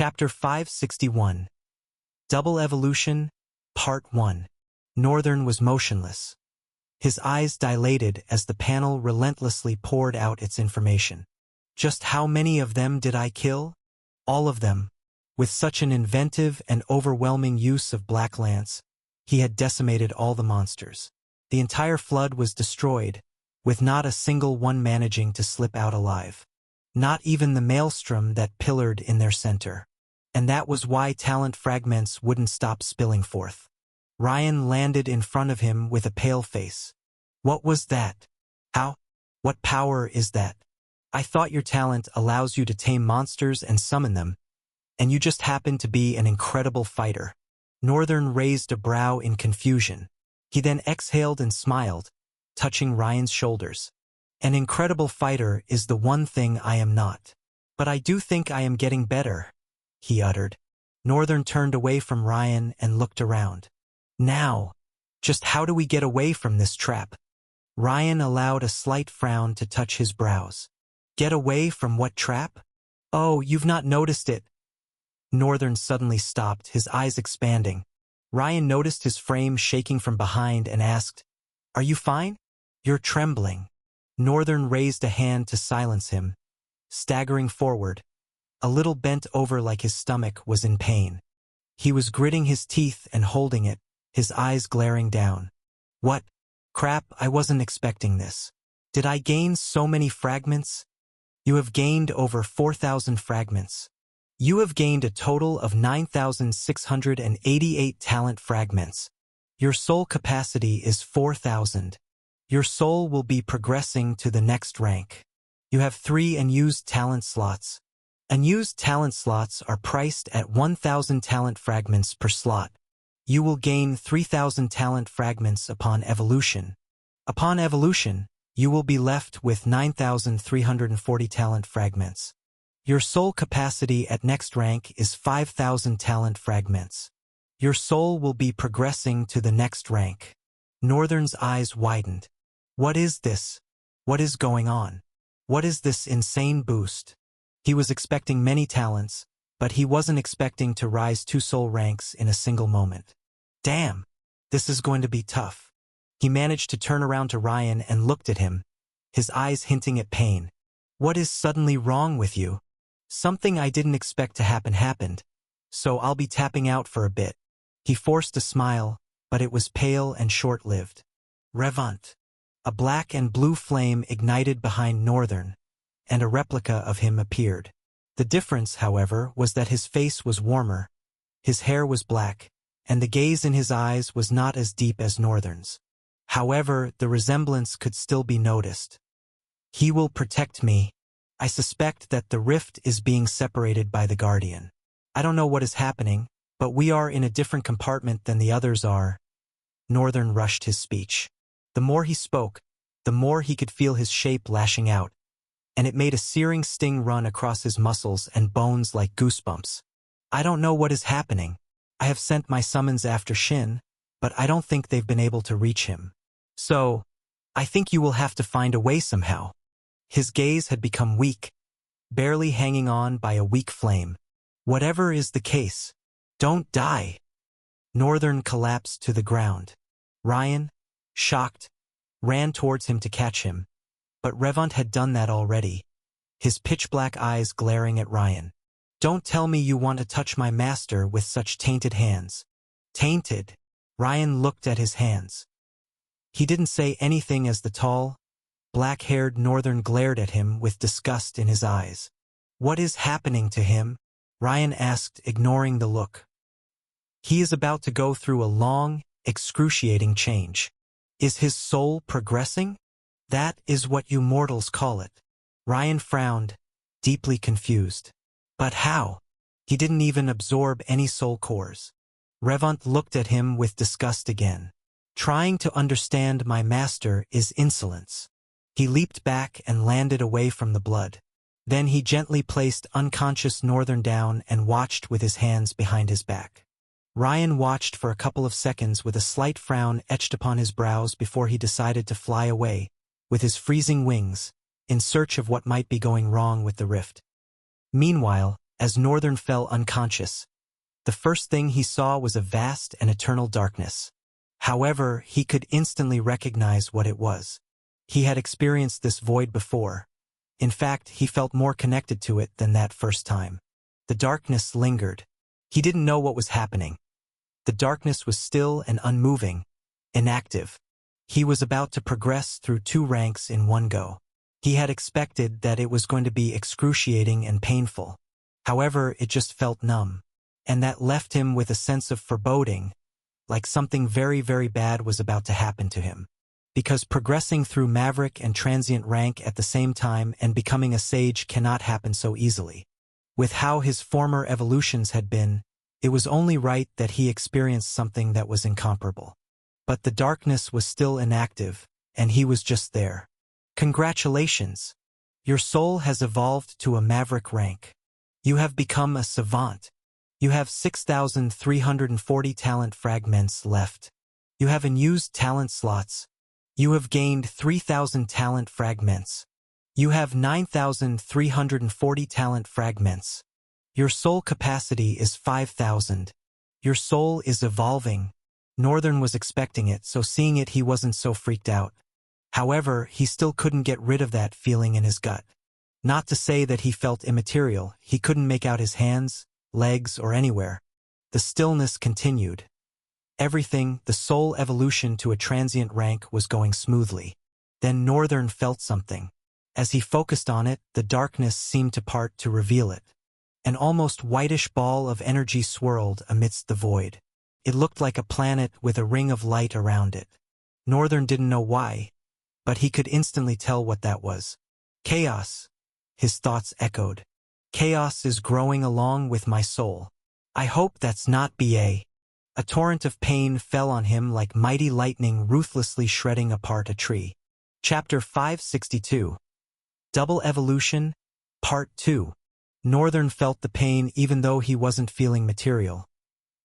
Chapter 561. Double Evolution, Part 1. Northern was motionless. His eyes dilated as the panel relentlessly poured out its information. Just how many of them did I kill? All of them. With such an inventive and overwhelming use of Black Lance, he had decimated all the monsters. The entire flood was destroyed, with not a single one managing to slip out alive. Not even the maelstrom that pillared in their center. And that was why talent fragments wouldn't stop spilling forth. Ryan landed in front of him with a pale face. What was that? How? What power is that? I thought your talent allows you to tame monsters and summon them, and you just happen to be an incredible fighter. Northern raised a brow in confusion. He then exhaled and smiled, touching Ryan's shoulders. An incredible fighter is the one thing I am not. But I do think I am getting better, he uttered. Northern turned away from Ryan and looked around. Now, just how do we get away from this trap? Ryan allowed a slight frown to touch his brows. Get away from what trap? Oh, you've not noticed it. Northern suddenly stopped, his eyes expanding. Ryan noticed his frame shaking from behind and asked, Are you fine? You're trembling. Northern raised a hand to silence him, staggering forward, a little bent over like his stomach was in pain. He was gritting his teeth and holding it, his eyes glaring down. What? Crap, I wasn't expecting this. Did I gain so many fragments? You have gained over 4,000 fragments. You have gained a total of 9,688 talent fragments. Your soul capacity is 4,000. Your soul will be progressing to the next rank. You have 3 unused talent slots. Unused talent slots are priced at 1,000 talent fragments per slot. You will gain 3,000 talent fragments upon evolution. Upon evolution, you will be left with 9,340 talent fragments. Your soul capacity at next rank is 5,000 talent fragments. Your soul will be progressing to the next rank. Northern's eyes widened. What is this? What is going on? What is this insane boost? He was expecting many talents, but he wasn't expecting to rise 2 soul ranks in a single moment. Damn, this is going to be tough. He managed to turn around to Ryan and looked at him, his eyes hinting at pain. What is suddenly wrong with you? Something I didn't expect to happen happened, so I'll be tapping out for a bit. He forced a smile, but it was pale and short-lived. Revant. A black and blue flame ignited behind Northern, and a replica of him appeared. The difference, however, was that his face was warmer, his hair was black, and the gaze in his eyes was not as deep as Northern's. However, the resemblance could still be noticed. He will protect me. I suspect that the rift is being separated by the Guardian. I don't know what is happening, but we are in a different compartment than the others are. Northern rushed his speech. The more he spoke, the more he could feel his shape lashing out, and it made a searing sting run across his muscles and bones like goosebumps. I don't know what is happening. I have sent my summons after Shin, but I don't think they've been able to reach him. So, I think you will have to find a way somehow. His gaze had become weak, barely hanging on by a weak flame. Whatever is the case, don't die. Northern collapsed to the ground. Ryan, shocked, ran towards him to catch him, but Revant had done that already, his pitch-black eyes glaring at Ryan. Don't tell me you want to touch my master with such tainted hands. Tainted? Ryan looked at his hands. He didn't say anything as the tall, black-haired Northern glared at him with disgust in his eyes. What is happening to him? Ryan asked, ignoring the look. He is about to go through a long, excruciating change. Is his soul progressing? That is what you mortals call it. Ryan frowned, deeply confused. But how? He didn't even absorb any soul cores. Revant looked at him with disgust again. Trying to understand my master is insolence. He leaped back and landed away from the blood. Then he gently placed unconscious Northern down and watched with his hands behind his back. Ryan watched for a couple of seconds with a slight frown etched upon his brows before he decided to fly away, with his freezing wings, in search of what might be going wrong with the rift. Meanwhile, As Northern fell unconscious, the first thing he saw was a vast and eternal darkness. However, he could instantly recognize what it was. He had experienced this void before. In fact, he felt more connected to it than that first time. The darkness lingered. He didn't know what was happening. The darkness was still and unmoving, inactive. He was about to progress through 2 ranks in one go. He had expected that it was going to be excruciating and painful. However, it just felt numb. And that left him with a sense of foreboding, like something very, very bad was about to happen to him. Because progressing through Maverick and Transient rank at the same time and becoming a sage cannot happen so easily. With how his former evolutions had been, it was only right that he experienced something that was incomparable. But the darkness was still inactive, and he was just there. Congratulations! Your soul has evolved to a Maverick rank. You have become a savant. You have 6,340 talent fragments left. You have unused talent slots. You have gained 3,000 talent fragments. You have 9,340 talent fragments. Your soul capacity is 5,000. Your soul is evolving. Northern was expecting it, so seeing it he wasn't so freaked out. However, he still couldn't get rid of that feeling in his gut. Not to say that he felt immaterial, he couldn't make out his hands, legs, or anywhere. The stillness continued. Everything, the soul evolution to a transient rank, was going smoothly. Then Northern felt something. As he focused on it, the darkness seemed to part to reveal it. An almost whitish ball of energy swirled amidst the void. It looked like a planet with a ring of light around it. Northern didn't know why, but he could instantly tell what that was. Chaos, his thoughts echoed. Chaos is growing along with my soul. I hope that's not BA. A torrent of pain fell on him like mighty lightning ruthlessly shredding apart a tree. Chapter 562. Double Evolution, Part 2. Northern felt the pain even though he wasn't feeling material.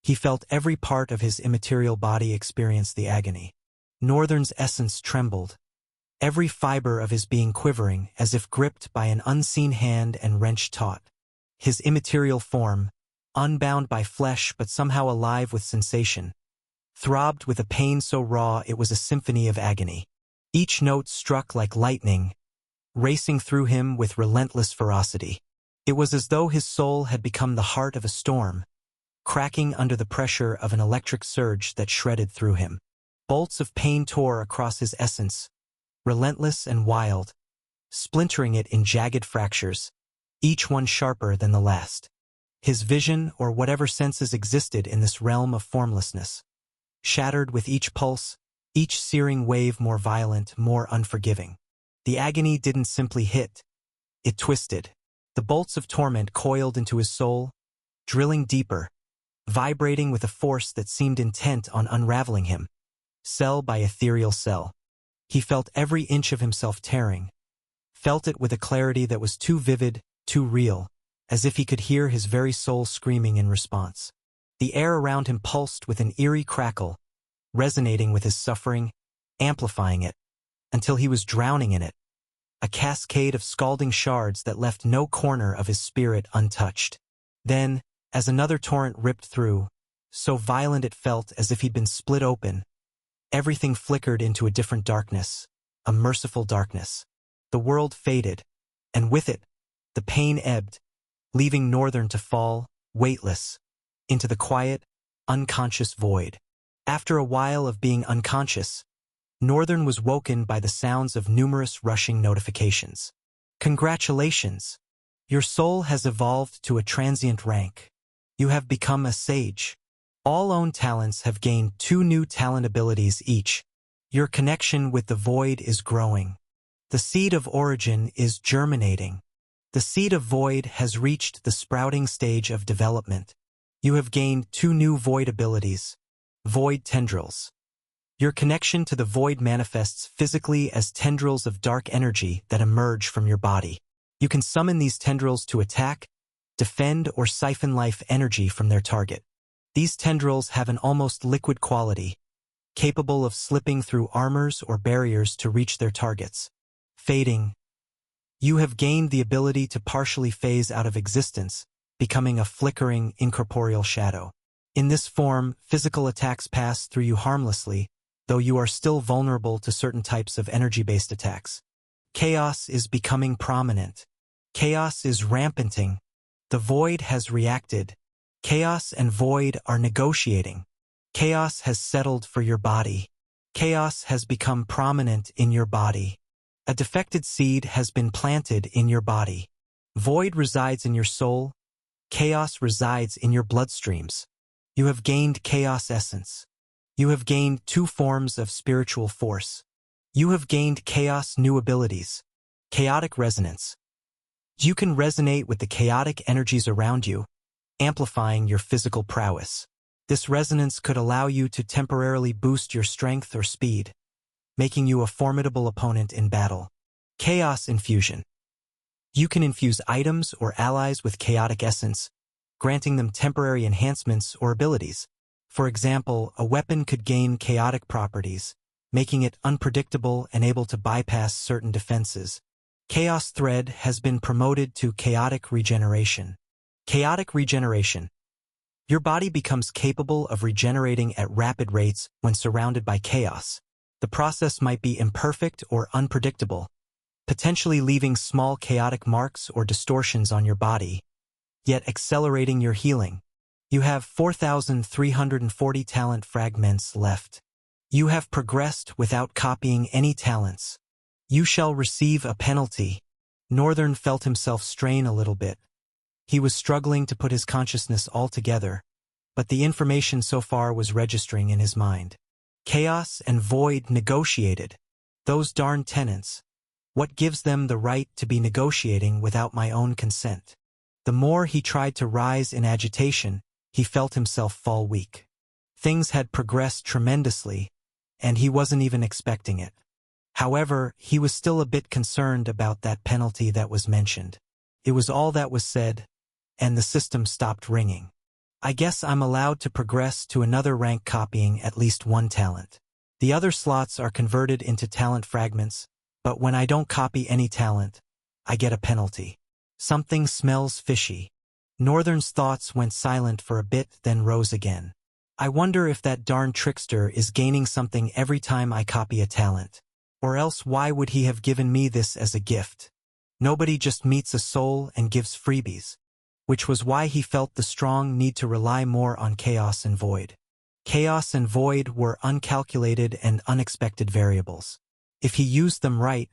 He felt every part of his immaterial body experience the agony. Northern's essence trembled, every fiber of his being quivering as if gripped by an unseen hand and wrenched taut. His immaterial form, unbound by flesh but somehow alive with sensation, throbbed with a pain so raw it was a symphony of agony. Each note struck like lightning, racing through him with relentless ferocity. It was as though his soul had become the heart of a storm, cracking under the pressure of an electric surge that shredded through him. Bolts of pain tore across his essence, relentless and wild, splintering it in jagged fractures, each one sharper than the last. His vision, or whatever senses existed in this realm of formlessness, shattered with each pulse, each searing wave more violent, more unforgiving. The agony didn't simply hit, it twisted. The bolts of torment coiled into his soul, drilling deeper, vibrating with a force that seemed intent on unraveling him, cell by ethereal cell. He felt every inch of himself tearing, felt it with a clarity that was too vivid, too real, as if he could hear his very soul screaming in response. The air around him pulsed with an eerie crackle, resonating with his suffering, amplifying it, until he was drowning in it, a cascade of scalding shards that left no corner of his spirit untouched. Then, as another torrent ripped through, so violent it felt as if he'd been split open, everything flickered into a different darkness, a merciful darkness. The world faded, and with it, the pain ebbed, leaving Northern to fall, weightless, into the quiet, unconscious void. After a while of being unconscious, Northern was woken by the sounds of numerous rushing notifications. Congratulations! Your soul has evolved to a transient rank. You have become a sage. All own talents have gained 2 new talent abilities each. Your connection with the void is growing. The seed of origin is germinating. The seed of void has reached the sprouting stage of development. You have gained 2 new void abilities, void tendrils. Your connection to the void manifests physically as tendrils of dark energy that emerge from your body. You can summon these tendrils to attack, defend, or siphon life energy from their target. These tendrils have an almost liquid quality, capable of slipping through armors or barriers to reach their targets. Fading. You have gained the ability to partially phase out of existence, becoming a flickering, incorporeal shadow. In this form, physical attacks pass through you harmlessly, though you are still vulnerable to certain types of energy-based attacks. Chaos is becoming prominent. Chaos is rampanting. The void has reacted. Chaos and void are negotiating. Chaos has settled for your body. Chaos has become prominent in your body. A defected seed has been planted in your body. Void resides in your soul. Chaos resides in your bloodstreams. You have gained chaos essence. You have gained 2 forms of spiritual force. You have gained chaos new abilities. Chaotic resonance. You can resonate with the chaotic energies around you, amplifying your physical prowess. This resonance could allow you to temporarily boost your strength or speed, making you a formidable opponent in battle. Chaos infusion. You can infuse items or allies with chaotic essence, granting them temporary enhancements or abilities. For example, a weapon could gain chaotic properties, making it unpredictable and able to bypass certain defenses. Chaos Thread has been promoted to Chaotic Regeneration. Chaotic Regeneration. Your body becomes capable of regenerating at rapid rates when surrounded by chaos. The process might be imperfect or unpredictable, potentially leaving small chaotic marks or distortions on your body, yet accelerating your healing. You have 4,340 talent fragments left. You have progressed without copying any talents. You shall receive a penalty. Northern felt himself strain a little bit. He was struggling to put his consciousness all together, but the information so far was registering in his mind. Chaos and void negotiated. Those darn tenants. What gives them the right to be negotiating without my own consent? The more he tried to rise in agitation, he felt himself fall weak. Things had progressed tremendously, and he wasn't even expecting it. However, he was still a bit concerned about that penalty that was mentioned. It was all that was said, and the system stopped ringing. I guess I'm allowed to progress to another rank copying at least 1 talent. The other slots are converted into talent fragments, but when I don't copy any talent, I get a penalty. Something smells fishy. Northern's thoughts went silent for a bit, then rose again. I wonder if that darn trickster is gaining something every time I copy a talent. Or else why would he have given me this as a gift? Nobody just meets a soul and gives freebies. Which was why he felt the strong need to rely more on chaos and void. Chaos and void were uncalculated and unexpected variables. If he used them right,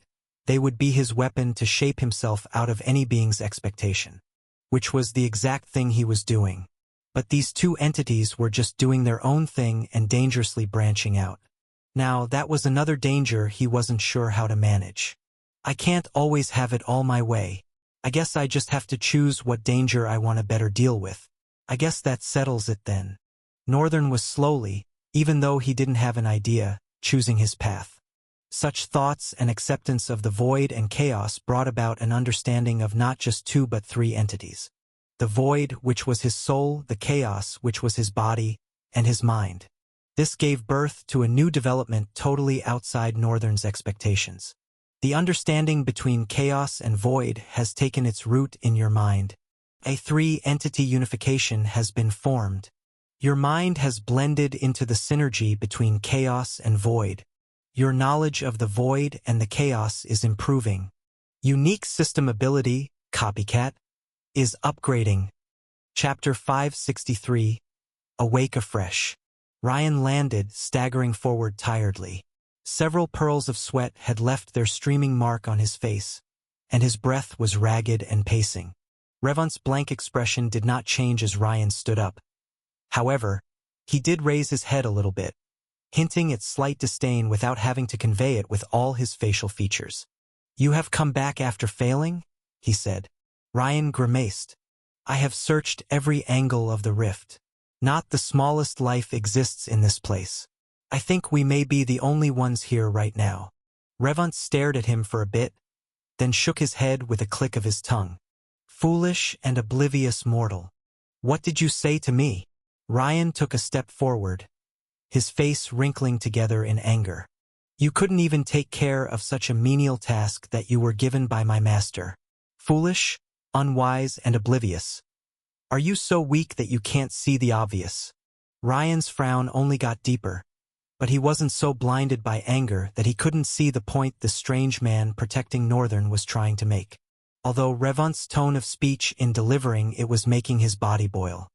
they would be his weapon to shape himself out of any being's expectation. Which was the exact thing he was doing. But these 2 entities were just doing their own thing and dangerously branching out. Now, that was another danger he wasn't sure how to manage. I can't always have it all my way. I guess I just have to choose what danger I want to better deal with. I guess that settles it then. Northern was slowly, even though he didn't have an idea, choosing his path. Such thoughts and acceptance of the void and chaos brought about an understanding of not just 2 but 3 entities. The void, which was his soul, the chaos, which was his body, and his mind. This gave birth to a new development totally outside Northern's expectations. The understanding between chaos and void has taken its root in your mind. A 3-entity unification has been formed. Your mind has blended into the synergy between chaos and void. Your knowledge of the void and the chaos is improving. Unique system ability, Copycat, is upgrading. Chapter 563, Awake Afresh. Ryan landed, staggering forward tiredly. Several pearls of sweat had left their streaming mark on his face, and his breath was ragged and pacing. Revant's blank expression did not change as Ryan stood up. However, he did raise his head a little bit, hinting at slight disdain without having to convey it with all his facial features. "You have come back after failing?" he said. Ryan grimaced. "I have searched every angle of the rift. Not the smallest life exists in this place. I think we may be the only ones here right now." Revant stared at him for a bit, then shook his head with a click of his tongue. "Foolish and oblivious mortal. What did you say to me?" Ryan took a step forward, his face wrinkling together in anger. "You couldn't even take care of such a menial task that you were given by my master. Foolish, unwise, and oblivious. Are you so weak that you can't see the obvious? Ryan's frown only got deeper, but he wasn't so blinded by anger that he couldn't see the point the strange man protecting Northern was trying to make. Although Revunt's tone of speech in delivering it was making his body boil.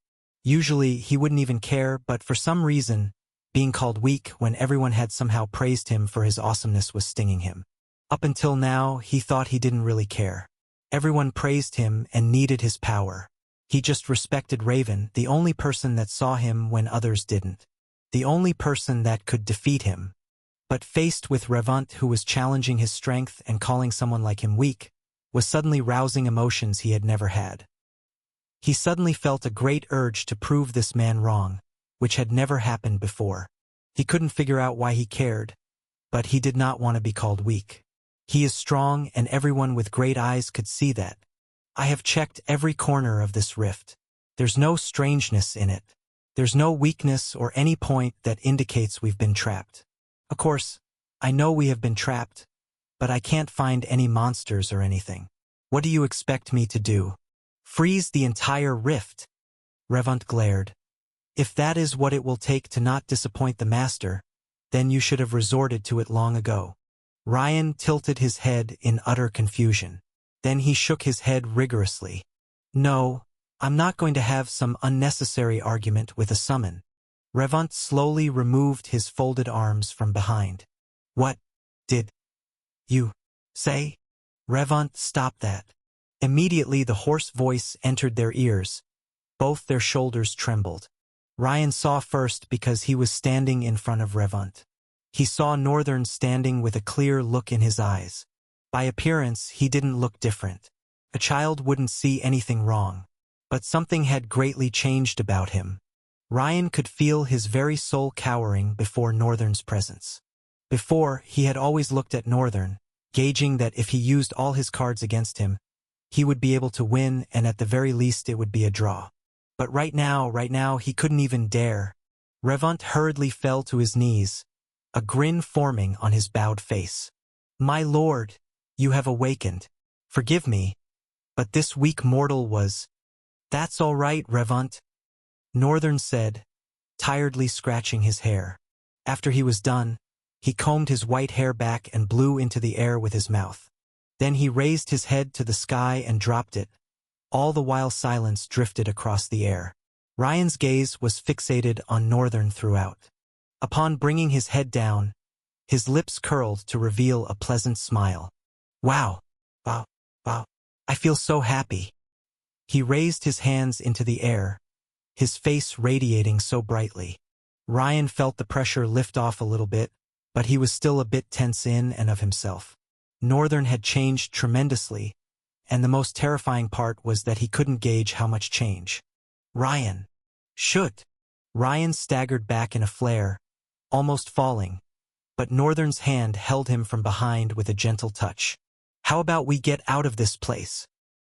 Usually he wouldn't even care, but for some reason, being called weak when everyone had somehow praised him for his awesomeness was stinging him. Up until now, he thought he didn't really care. Everyone praised him and needed his power. He just respected Raven, the only person that saw him when others didn't. The only person that could defeat him. But faced with Revunt, who was challenging his strength and calling someone like him weak, was suddenly rousing emotions he had never had. He suddenly felt a great urge to prove this man wrong, which had never happened before. He couldn't figure out why he cared, but he did not want to be called weak. He is strong, and everyone with great eyes could see that. I have checked every corner of this rift. There's no strangeness in it. There's no weakness or any point that indicates we've been trapped. Of course, I know we have been trapped, but I can't find any monsters or anything. What do you expect me to do? Freeze the entire rift? Revunt glared. If that is what it will take to not disappoint the master, then you should have resorted to it long ago. Ryan tilted his head in utter confusion. Then he shook his head rigorously. No, I'm not going to have some unnecessary argument with a summon. Revunt slowly removed his folded arms from behind. What did you say? Revunt, stop that. Immediately the hoarse voice entered their ears. Both their shoulders trembled. Ryan saw first because he was standing in front of Revunt. He saw Northern standing with a clear look in his eyes. By appearance, he didn't look different. A child wouldn't see anything wrong. But something had greatly changed about him. Ryan could feel his very soul cowering before Northern's presence. Before, he had always looked at Northern, gauging that if he used all his cards against him, he would be able to win, and at the very least it would be a draw. But right now, he couldn't even dare. Revunt hurriedly fell to his knees, a grin forming on his bowed face. My lord, you have awakened. Forgive me, but this weak mortal was... That's all right, Revunt, Northern said, tiredly scratching his hair. After he was done, he combed his white hair back and blew into the air with his mouth. Then he raised his head to the sky and dropped it. All the while silence drifted across the air. Ryan's gaze was fixated on Northern throughout. Upon bringing his head down, his lips curled to reveal a pleasant smile. Wow. I feel so happy. He raised his hands into the air, his face radiating so brightly. Ryan felt the pressure lift off a little bit, but he was still a bit tense in and of himself. Northern had changed tremendously, and the most terrifying part was that he couldn't gauge how much change. Ryan. Shoot. Ryan staggered back in a flare, almost falling, but Northern's hand held him from behind with a gentle touch. How about we get out of this place?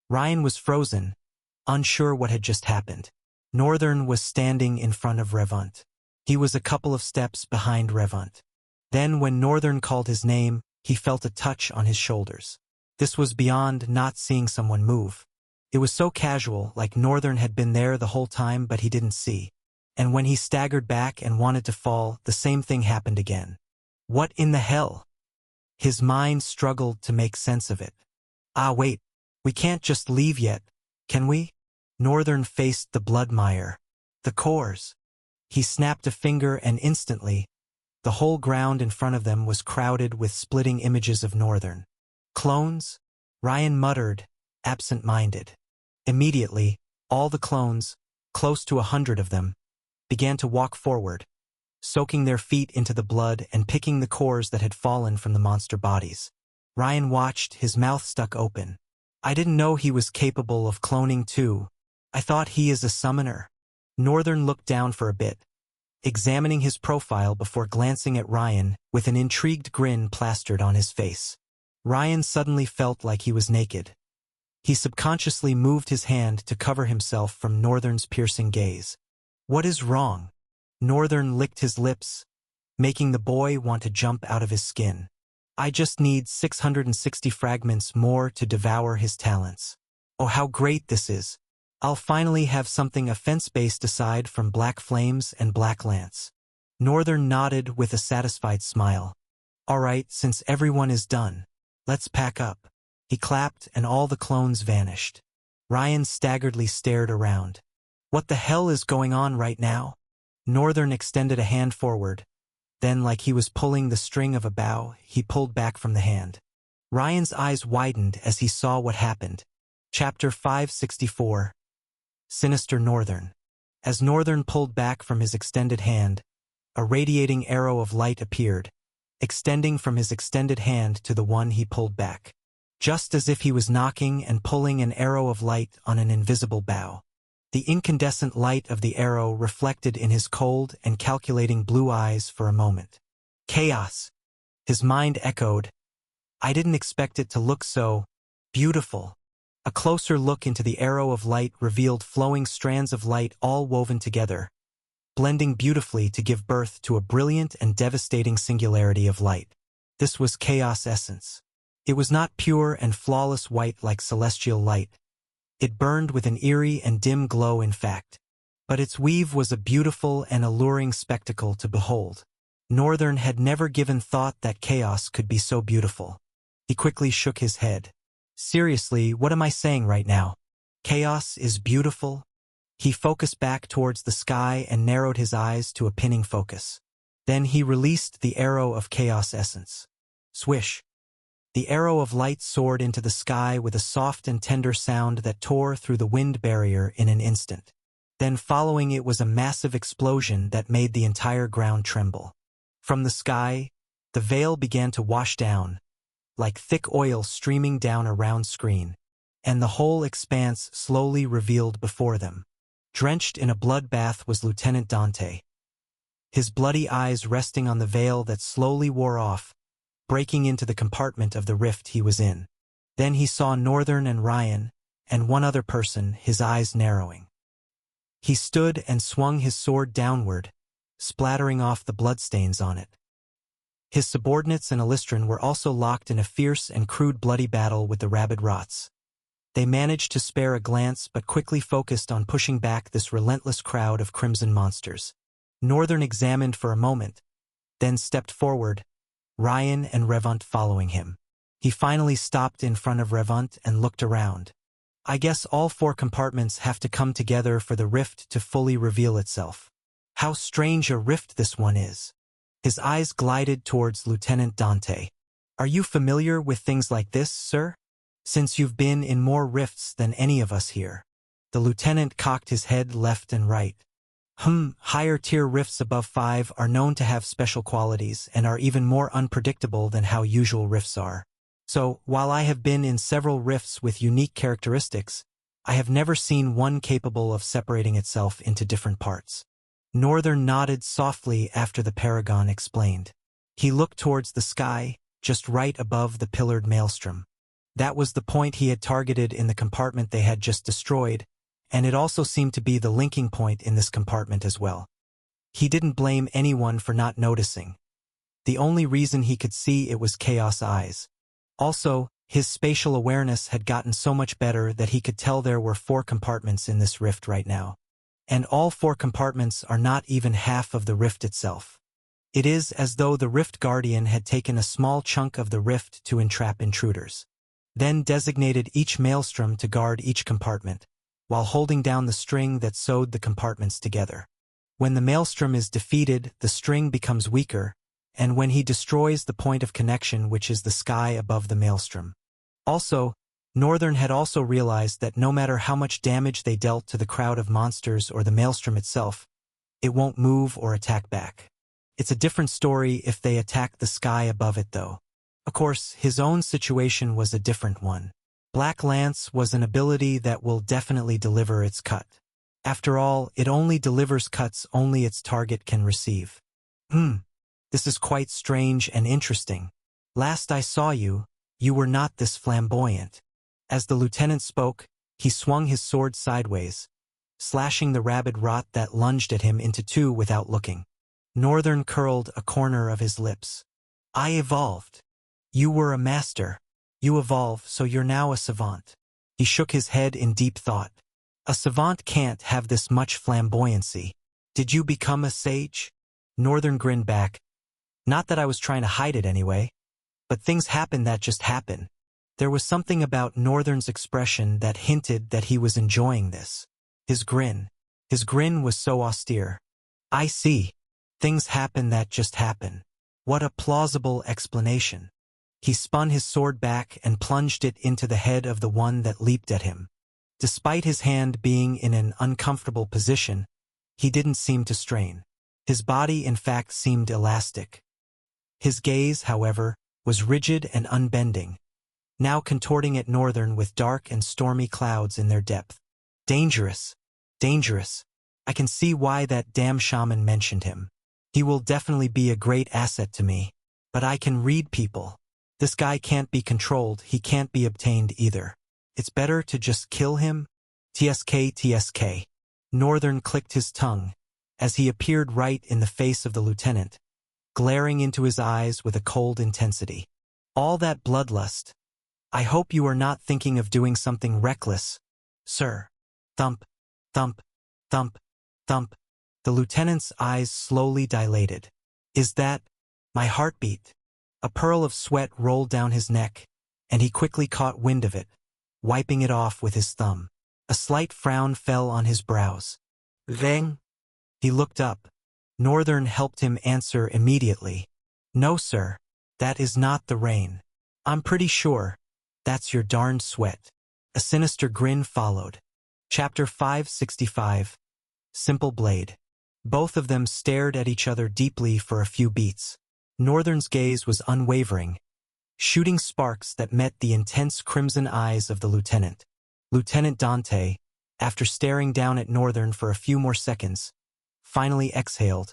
Ryan was frozen, unsure what had just happened. Northern was standing in front of Revunt. He was a couple of steps behind Revunt. Then when Northern called his name, he felt a touch on his shoulders. This was beyond not seeing someone move. It was so casual, like Northern had been there the whole time but he didn't see. And when he staggered back and wanted to fall, the same thing happened again. What in the hell? His mind struggled to make sense of it. Wait, we can't just leave yet, can we? Northern faced the blood mire. The cores. He snapped a finger and instantly, the whole ground in front of them was crowded with splitting images of Northern. Clones? Ryan muttered, absent-minded. Immediately, all the clones, close to 100 of them, began to walk forward, soaking their feet into the blood and picking the cores that had fallen from the monster bodies. Ryan watched, his mouth stuck open. I didn't know he was capable of cloning too. I thought he is a summoner. Northern looked down for a bit, examining his profile before glancing at Ryan with an intrigued grin plastered on his face. Ryan suddenly felt like he was naked. He subconsciously moved his hand to cover himself from Northern's piercing gaze. What is wrong? Northern licked his lips, making the boy want to jump out of his skin. I just need 660 fragments more to devour his talents. Oh, how great this is. I'll finally have something offense-based aside from Black Flames and Black Lance. Northern nodded with a satisfied smile. All right, since everyone is done, let's pack up. He clapped and all the clones vanished. Ryan staggeredly stared around. What the hell is going on right now? Northern extended a hand forward. Then, like he was pulling the string of a bow, he pulled back from the hand. Ryan's eyes widened as he saw what happened. Chapter 564. Sinister Northern. As Northern pulled back from his extended hand, a radiating arrow of light appeared, extending from his extended hand to the one he pulled back. Just as if he was knocking and pulling an arrow of light on an invisible bow. The incandescent light of the arrow reflected in his cold and calculating blue eyes for a moment. Chaos! His mind echoed. I didn't expect it to look so beautiful. A closer look into the arrow of light revealed flowing strands of light all woven together, blending beautifully to give birth to a brilliant and devastating singularity of light. This was Chaos Essence. It was not pure and flawless white like celestial light. It burned with an eerie and dim glow in fact. But its weave was a beautiful and alluring spectacle to behold. Northern had never given thought that chaos could be so beautiful. He quickly shook his head. Seriously, what am I saying right now? Chaos is beautiful? He focused back towards the sky and narrowed his eyes to a pinning focus. Then he released the arrow of Chaos Essence. Swish! The arrow of light soared into the sky with a soft and tender sound that tore through the wind barrier in an instant. Then following it was a massive explosion that made the entire ground tremble. From the sky, the veil began to wash down, like thick oil streaming down a round screen, and the whole expanse slowly revealed before them. Drenched in a bloodbath was Lieutenant Dante. His bloody eyes resting on the veil that slowly wore off, breaking into the compartment of the rift he was in. Then he saw Northern and Ryan, and one other person, his eyes narrowing. He stood and swung his sword downward, splattering off the bloodstains on it. His subordinates and Alistran were also locked in a fierce and crude bloody battle with the rabid rots. They managed to spare a glance but quickly focused on pushing back this relentless crowd of crimson monsters. Northern examined for a moment, then stepped forward, Ryan and Revant following him. He finally stopped in front of Revant and looked around. I guess all 4 compartments have to come together for the rift to fully reveal itself. How strange a rift this one is. His eyes glided towards Lieutenant Dante. Are you familiar with things like this, sir? Since you've been in more rifts than any of us here. The lieutenant cocked his head left and right. Higher tier rifts above 5 are known to have special qualities and are even more unpredictable than how usual rifts are. So, while I have been in several rifts with unique characteristics, I have never seen one capable of separating itself into different parts. Northern nodded softly after the Paragon explained. He looked towards the sky, just right above the pillared maelstrom. That was the point he had targeted in the compartment they had just destroyed, and it also seemed to be the linking point in this compartment as well. He didn't blame anyone for not noticing. The only reason he could see it was Chaos Eyes. Also, his spatial awareness had gotten so much better that he could tell there were 4 compartments in this rift right now. And all 4 compartments are not even half of the rift itself. It is as though the Rift Guardian had taken a small chunk of the rift to entrap intruders. Then designated each maelstrom to guard each compartment, while holding down the string that sewed the compartments together. When the maelstrom is defeated, the string becomes weaker, and when he destroys the point of connection, which is the sky above the maelstrom. Also, Northern had also realized that no matter how much damage they dealt to the crowd of monsters or the maelstrom itself, it won't move or attack back. It's a different story if they attack the sky above it though. Of course, his own situation was a different one. Black Lance was an ability that will definitely deliver its cut. After all, it only delivers cuts only its target can receive. This is quite strange and interesting. Last I saw you, you were not this flamboyant. As the lieutenant spoke, he swung his sword sideways, slashing the rabid rot that lunged at him into 2 without looking. Northern curled a corner of his lips. I evolved. You were a master. You evolve, so you're now a savant. He shook his head in deep thought. A savant can't have this much flamboyancy. Did you become a sage? Northern grinned back. Not that I was trying to hide it anyway. But things happen that just happen. There was something about Northern's expression that hinted that he was enjoying this. His grin was so austere. I see. Things happen that just happen. What a plausible explanation. He spun his sword back and plunged it into the head of the one that leaped at him. Despite his hand being in an uncomfortable position, he didn't seem to strain. His body, in fact, seemed elastic. His gaze, however, was rigid and unbending, now contorting at Northern with dark and stormy clouds in their depth. Dangerous. Dangerous. I can see why that damn shaman mentioned him. He will definitely be a great asset to me. But I can read people. This guy can't be controlled, he can't be obtained either. It's better to just kill him? TSK. Northern clicked his tongue, as he appeared right in the face of the lieutenant, glaring into his eyes with a cold intensity. All that bloodlust. I hope you are not thinking of doing something reckless, sir. Thump, thump, thump, thump. The lieutenant's eyes slowly dilated. Is that my heartbeat? A pearl of sweat rolled down his neck, and he quickly caught wind of it, wiping it off with his thumb. A slight frown fell on his brows. Then he looked up. Northern helped him answer immediately. No, sir. That is not the rain. I'm pretty sure. That's your darned sweat. A sinister grin followed. Chapter 565. Simple Blade. Both of them stared at each other deeply for a few beats. Northern's gaze was unwavering, shooting sparks that met the intense crimson eyes of the lieutenant. Lieutenant Dante, after staring down at Northern for a few more seconds, finally exhaled,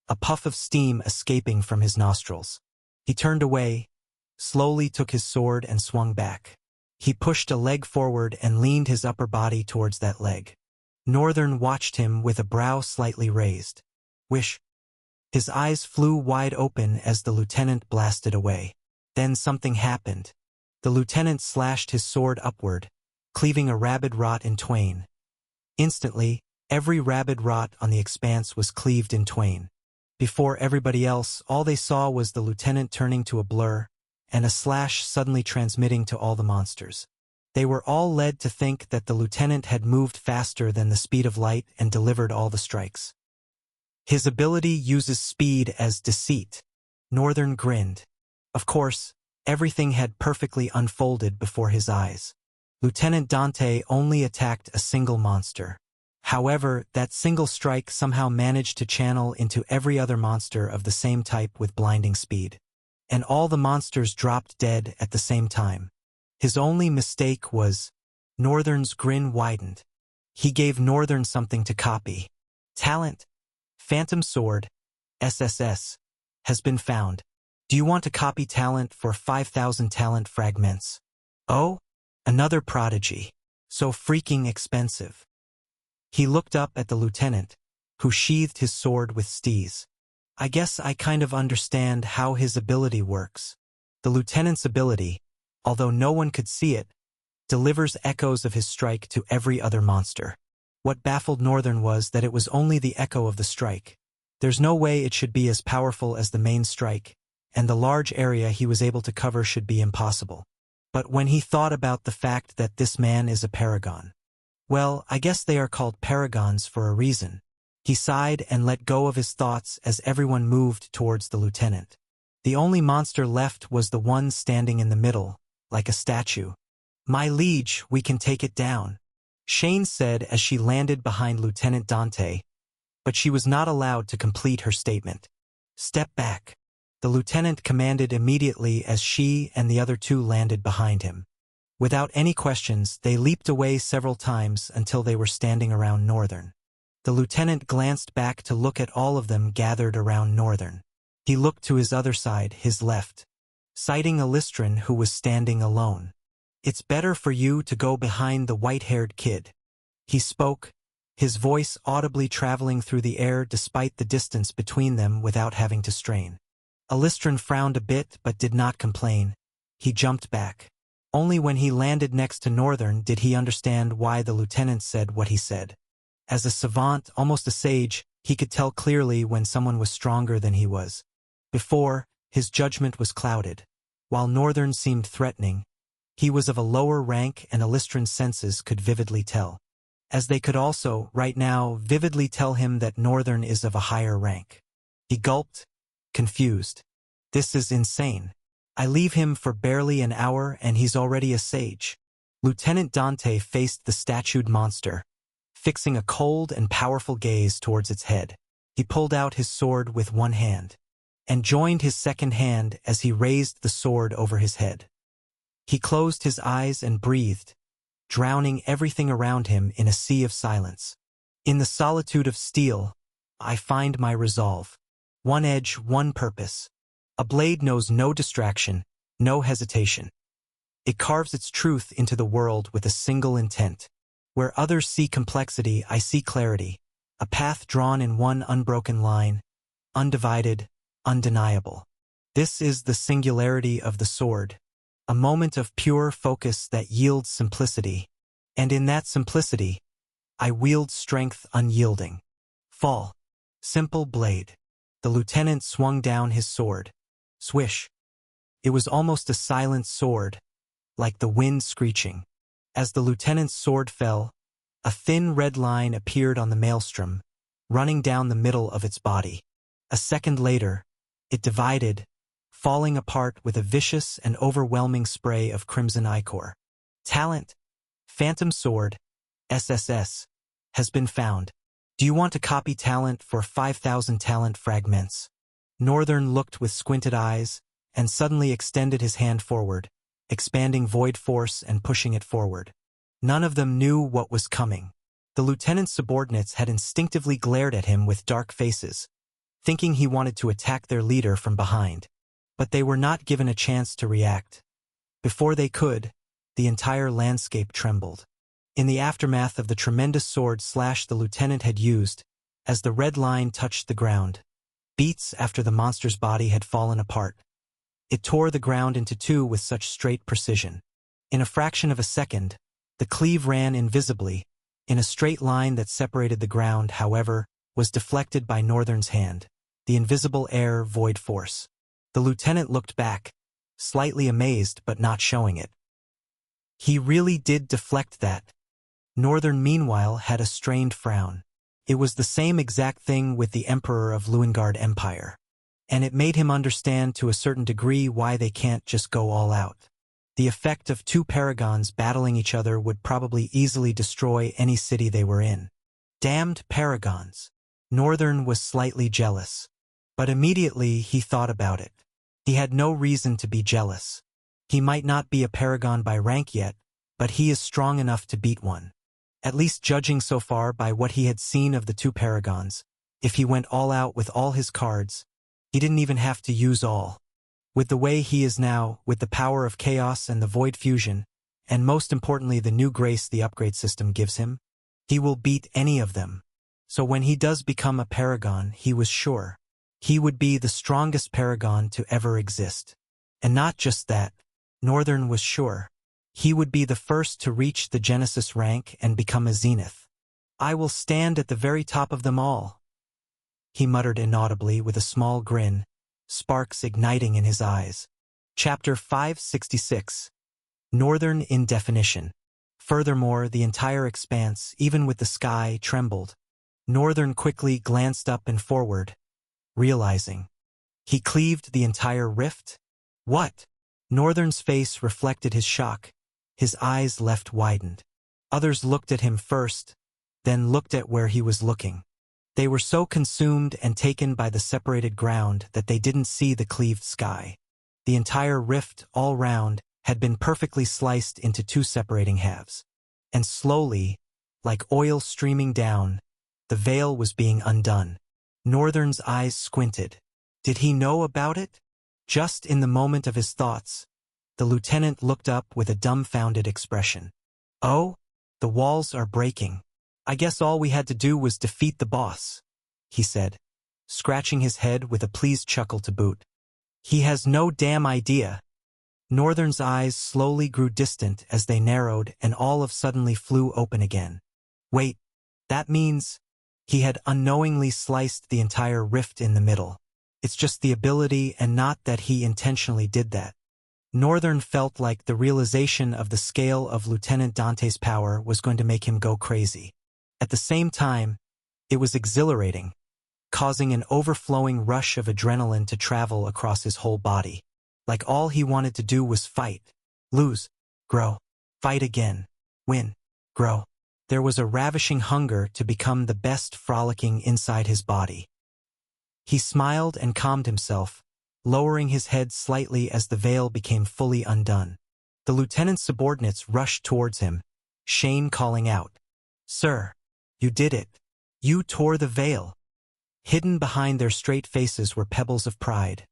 a puff of steam escaping from his nostrils. He turned away, slowly took his sword and swung back. He pushed a leg forward and leaned his upper body towards that leg. Northern watched him with a brow slightly raised. Wish. His eyes flew wide open as the lieutenant blasted away. Then something happened. The lieutenant slashed his sword upward, cleaving a rabid rot in twain. Instantly, every rabid rot on the expanse was cleaved in twain. Before everybody else, all they saw was the lieutenant turning to a blur, and a slash suddenly transmitting to all the monsters. They were all led to think that the lieutenant had moved faster than the speed of light and delivered all the strikes. His ability uses speed as deceit. Northern grinned. Of course, everything had perfectly unfolded before his eyes. Lieutenant Dante only attacked a single monster. However, that single strike somehow managed to channel into every other monster of the same type with blinding speed. And all the monsters dropped dead at the same time. His only mistake was, Northern's grin widened. He gave Northern something to copy. Talent. Phantom Sword, SSS, has been found. Do you want to copy talent for 5,000 talent fragments? Oh? Another prodigy. So freaking expensive. He looked up at the lieutenant, who sheathed his sword with steeze. I guess I kind of understand how his ability works. The lieutenant's ability, although no one could see it, delivers echoes of his strike to every other monster. What baffled Northern was that it was only the echo of the strike. There's no way it should be as powerful as the main strike, and the large area he was able to cover should be impossible. But when he thought about the fact that this man is a paragon, well, I guess they are called paragons for a reason. He sighed and let go of his thoughts as everyone moved towards the lieutenant. The only monster left was the one standing in the middle, like a statue. My liege, we can take it down, Shane said as she landed behind Lieutenant Dante, but she was not allowed to complete her statement. Step back. The lieutenant commanded immediately as she and the other two landed behind him. Without any questions, they leaped away several times until they were standing around Northern. The lieutenant glanced back to look at all of them gathered around Northern. He looked to his other side, his left, sighting Alistran who was standing alone. It's better for you to go behind the white-haired kid. He spoke, his voice audibly traveling through the air despite the distance between them without having to strain. Alistran frowned a bit but did not complain. He jumped back. Only when he landed next to Northern did he understand why the lieutenant said what he said. As a savant, almost a sage, he could tell clearly when someone was stronger than he was. Before, his judgment was clouded. While Northern seemed threatening, he was of a lower rank and Alistran's senses could vividly tell. As they could also, right now, vividly tell him that Northern is of a higher rank. He gulped, confused. This is insane. I leave him for barely an hour and he's already a sage. Lieutenant Dante faced the statued monster, fixing a cold and powerful gaze towards its head. He pulled out his sword with one hand, and joined his second hand as he raised the sword over his head. He closed his eyes and breathed, drowning everything around him in a sea of silence. In the solitude of steel, I find my resolve. One edge, one purpose. A blade knows no distraction, no hesitation. It carves its truth into the world with a single intent. Where others see complexity, I see clarity. A path drawn in one unbroken line, undivided, undeniable. This is the singularity of the sword. A moment of pure focus that yields simplicity. And in that simplicity, I wield strength unyielding. Fall. Simple blade. The lieutenant swung down his sword. Swish. It was almost a silent sword, like the wind screeching. As the lieutenant's sword fell, a thin red line appeared on the maelstrom, running down the middle of its body. A second later, it divided, falling apart with a vicious and overwhelming spray of crimson ichor. Talent, Phantom Sword, SSS, has been found. Do you want to copy talent for 5,000 talent fragments? Northern looked with squinted eyes and suddenly extended his hand forward, expanding void force and pushing it forward. None of them knew what was coming. The lieutenant's subordinates had instinctively glared at him with dark faces, thinking he wanted to attack their leader from behind. But they were not given a chance to react. Before they could, the entire landscape trembled. In the aftermath of the tremendous sword slash the lieutenant had used, as the red line touched the ground, beats after the monster's body had fallen apart. It tore the ground into two with such straight precision. In a fraction of a second, the cleave ran invisibly, in a straight line that separated the ground, however, was deflected by Northern's hand, the invisible air void force. The lieutenant looked back, slightly amazed but not showing it. He really did deflect that. Northern meanwhile had a strained frown. It was the same exact thing with the Emperor of Luengard Empire. And it made him understand to a certain degree why they can't just go all out. The effect of two paragons battling each other would probably easily destroy any city they were in. Damned paragons. Northern was slightly jealous. But immediately he thought about it. He had no reason to be jealous. He might not be a paragon by rank yet, but he is strong enough to beat one. At least judging so far by what he had seen of the two paragons, if he went all out with all his cards, he didn't even have to use all. With the way he is now, with the power of chaos and the void fusion, and most importantly the new grace the upgrade system gives him, he will beat any of them. So when he does become a paragon, he was sure he would be the strongest paragon to ever exist. And not just that, Northern was sure he would be the first to reach the Genesis rank and become a Zenith. I will stand at the very top of them all, he muttered inaudibly with a small grin, sparks igniting in his eyes. Chapter 566. Northern in definition. Furthermore, the entire expanse, even with the sky, trembled. Northern quickly glanced up and forward, realizing he cleaved the entire rift. What? Northern's face reflected his shock. His eyes left widened. Others looked at him first, then looked at where he was looking. They were so consumed and taken by the separated ground that they didn't see the cleaved sky. The entire rift, all round, had been perfectly sliced into two separating halves. And slowly, like oil streaming down, the veil was being undone. Northern's eyes squinted. Did he know about it? Just in the moment of his thoughts, the lieutenant looked up with a dumbfounded expression. Oh, the walls are breaking. I guess all we had to do was defeat the boss, he said, scratching his head with a pleased chuckle to boot. He has no damn idea. Northern's eyes slowly grew distant as they narrowed and all of suddenly flew open again. Wait, that means... He had unknowingly sliced the entire rift in the middle. It's just the ability and not that he intentionally did that. Northern felt like the realization of the scale of Lieutenant Dante's power was going to make him go crazy. At the same time, it was exhilarating, causing an overflowing rush of adrenaline to travel across his whole body. Like all he wanted to do was fight, lose, grow, fight again, win, grow. There was a ravishing hunger to become the best frolicking inside his body. He smiled and calmed himself, lowering his head slightly as the veil became fully undone. The lieutenant's subordinates rushed towards him, Shane calling out, "Sir, you did it. You tore the veil." Hidden behind their straight faces were pebbles of pride.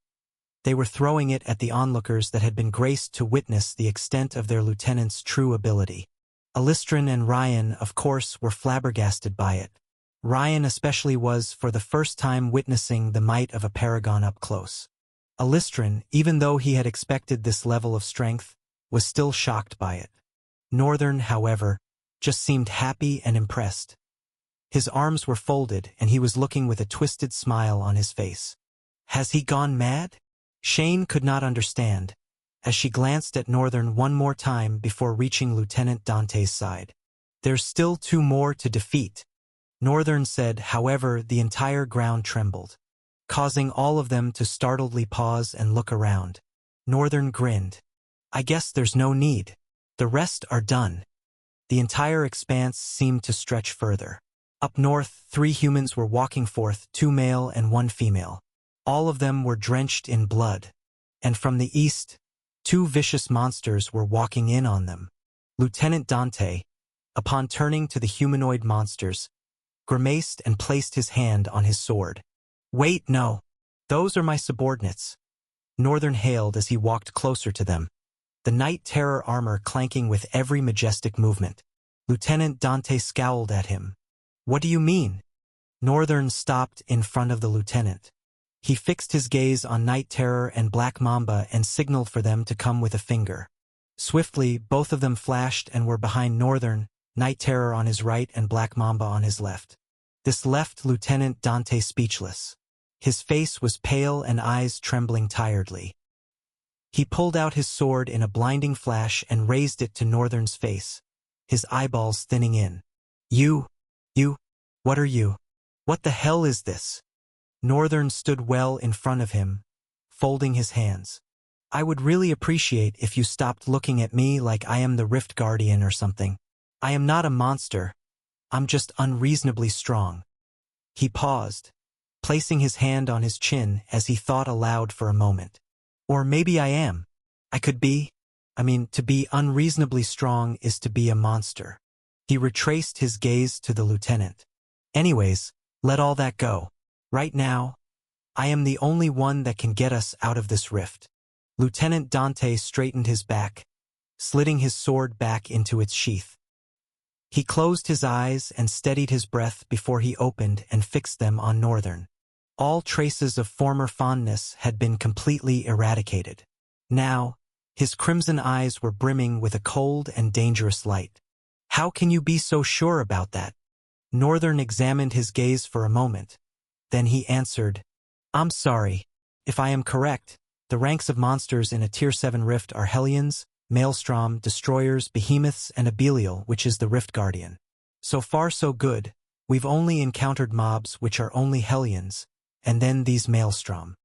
They were throwing it at the onlookers that had been graced to witness the extent of their lieutenant's true ability. Alistran and Ryan, of course, were flabbergasted by it. Ryan especially was, for the first time, witnessing the might of a paragon up close. Alistran, even though he had expected this level of strength, was still shocked by it. Northern, however, just seemed happy and impressed. His arms were folded and he was looking with a twisted smile on his face. Has he gone mad? Shane could not understand, as she glanced at Northern one more time before reaching Lieutenant Dante's side. There's still 2 more to defeat, Northern said. However, the entire ground trembled, causing all of them to startledly pause and look around. Northern grinned. I guess there's no need. The rest are done. The entire expanse seemed to stretch further. Up north, 3 humans were walking forth, 2 male and 1 female. All of them were drenched in blood. And from the east, 2 vicious monsters were walking in on them. Lieutenant Dante, upon turning to the humanoid monsters, grimaced and placed his hand on his sword. Wait, no. Those are my subordinates, Northern hailed as he walked closer to them, the Night Terror armor clanking with every majestic movement. Lieutenant Dante scowled at him. What do you mean? Northern stopped in front of the lieutenant. He fixed his gaze on Night Terror and Black Mamba and signaled for them to come with a finger. Swiftly, both of them flashed and were behind Northern, Night Terror on his right and Black Mamba on his left. This left Lieutenant Dante speechless. His face was pale and eyes trembling tiredly. He pulled out his sword in a blinding flash and raised it to Northern's face, his eyeballs thinning in. You, what are you? What the hell is this? Northern stood well in front of him, folding his hands. I would really appreciate if you stopped looking at me like I am the Rift Guardian or something. I am not a monster. I'm just unreasonably strong. He paused, placing his hand on his chin as he thought aloud for a moment. Or maybe I am. I could be. To be unreasonably strong is to be a monster. He retraced his gaze to the lieutenant. Anyways, let all that go. Right now, I am the only one that can get us out of this rift. Lieutenant Dante straightened his back, sliding his sword back into its sheath. He closed his eyes and steadied his breath before he opened and fixed them on Northern. All traces of former fondness had been completely eradicated. Now, his crimson eyes were brimming with a cold and dangerous light. How can you be so sure about that? Northern examined his gaze for a moment. Then he answered, I'm sorry. If I am correct, the ranks of monsters in a Tier 7 rift are Hellions, Maelstrom, Destroyers, Behemoths, and a Belial, which is the Rift Guardian. So far so good. We've only encountered mobs which are only Hellions, and then these Maelstrom.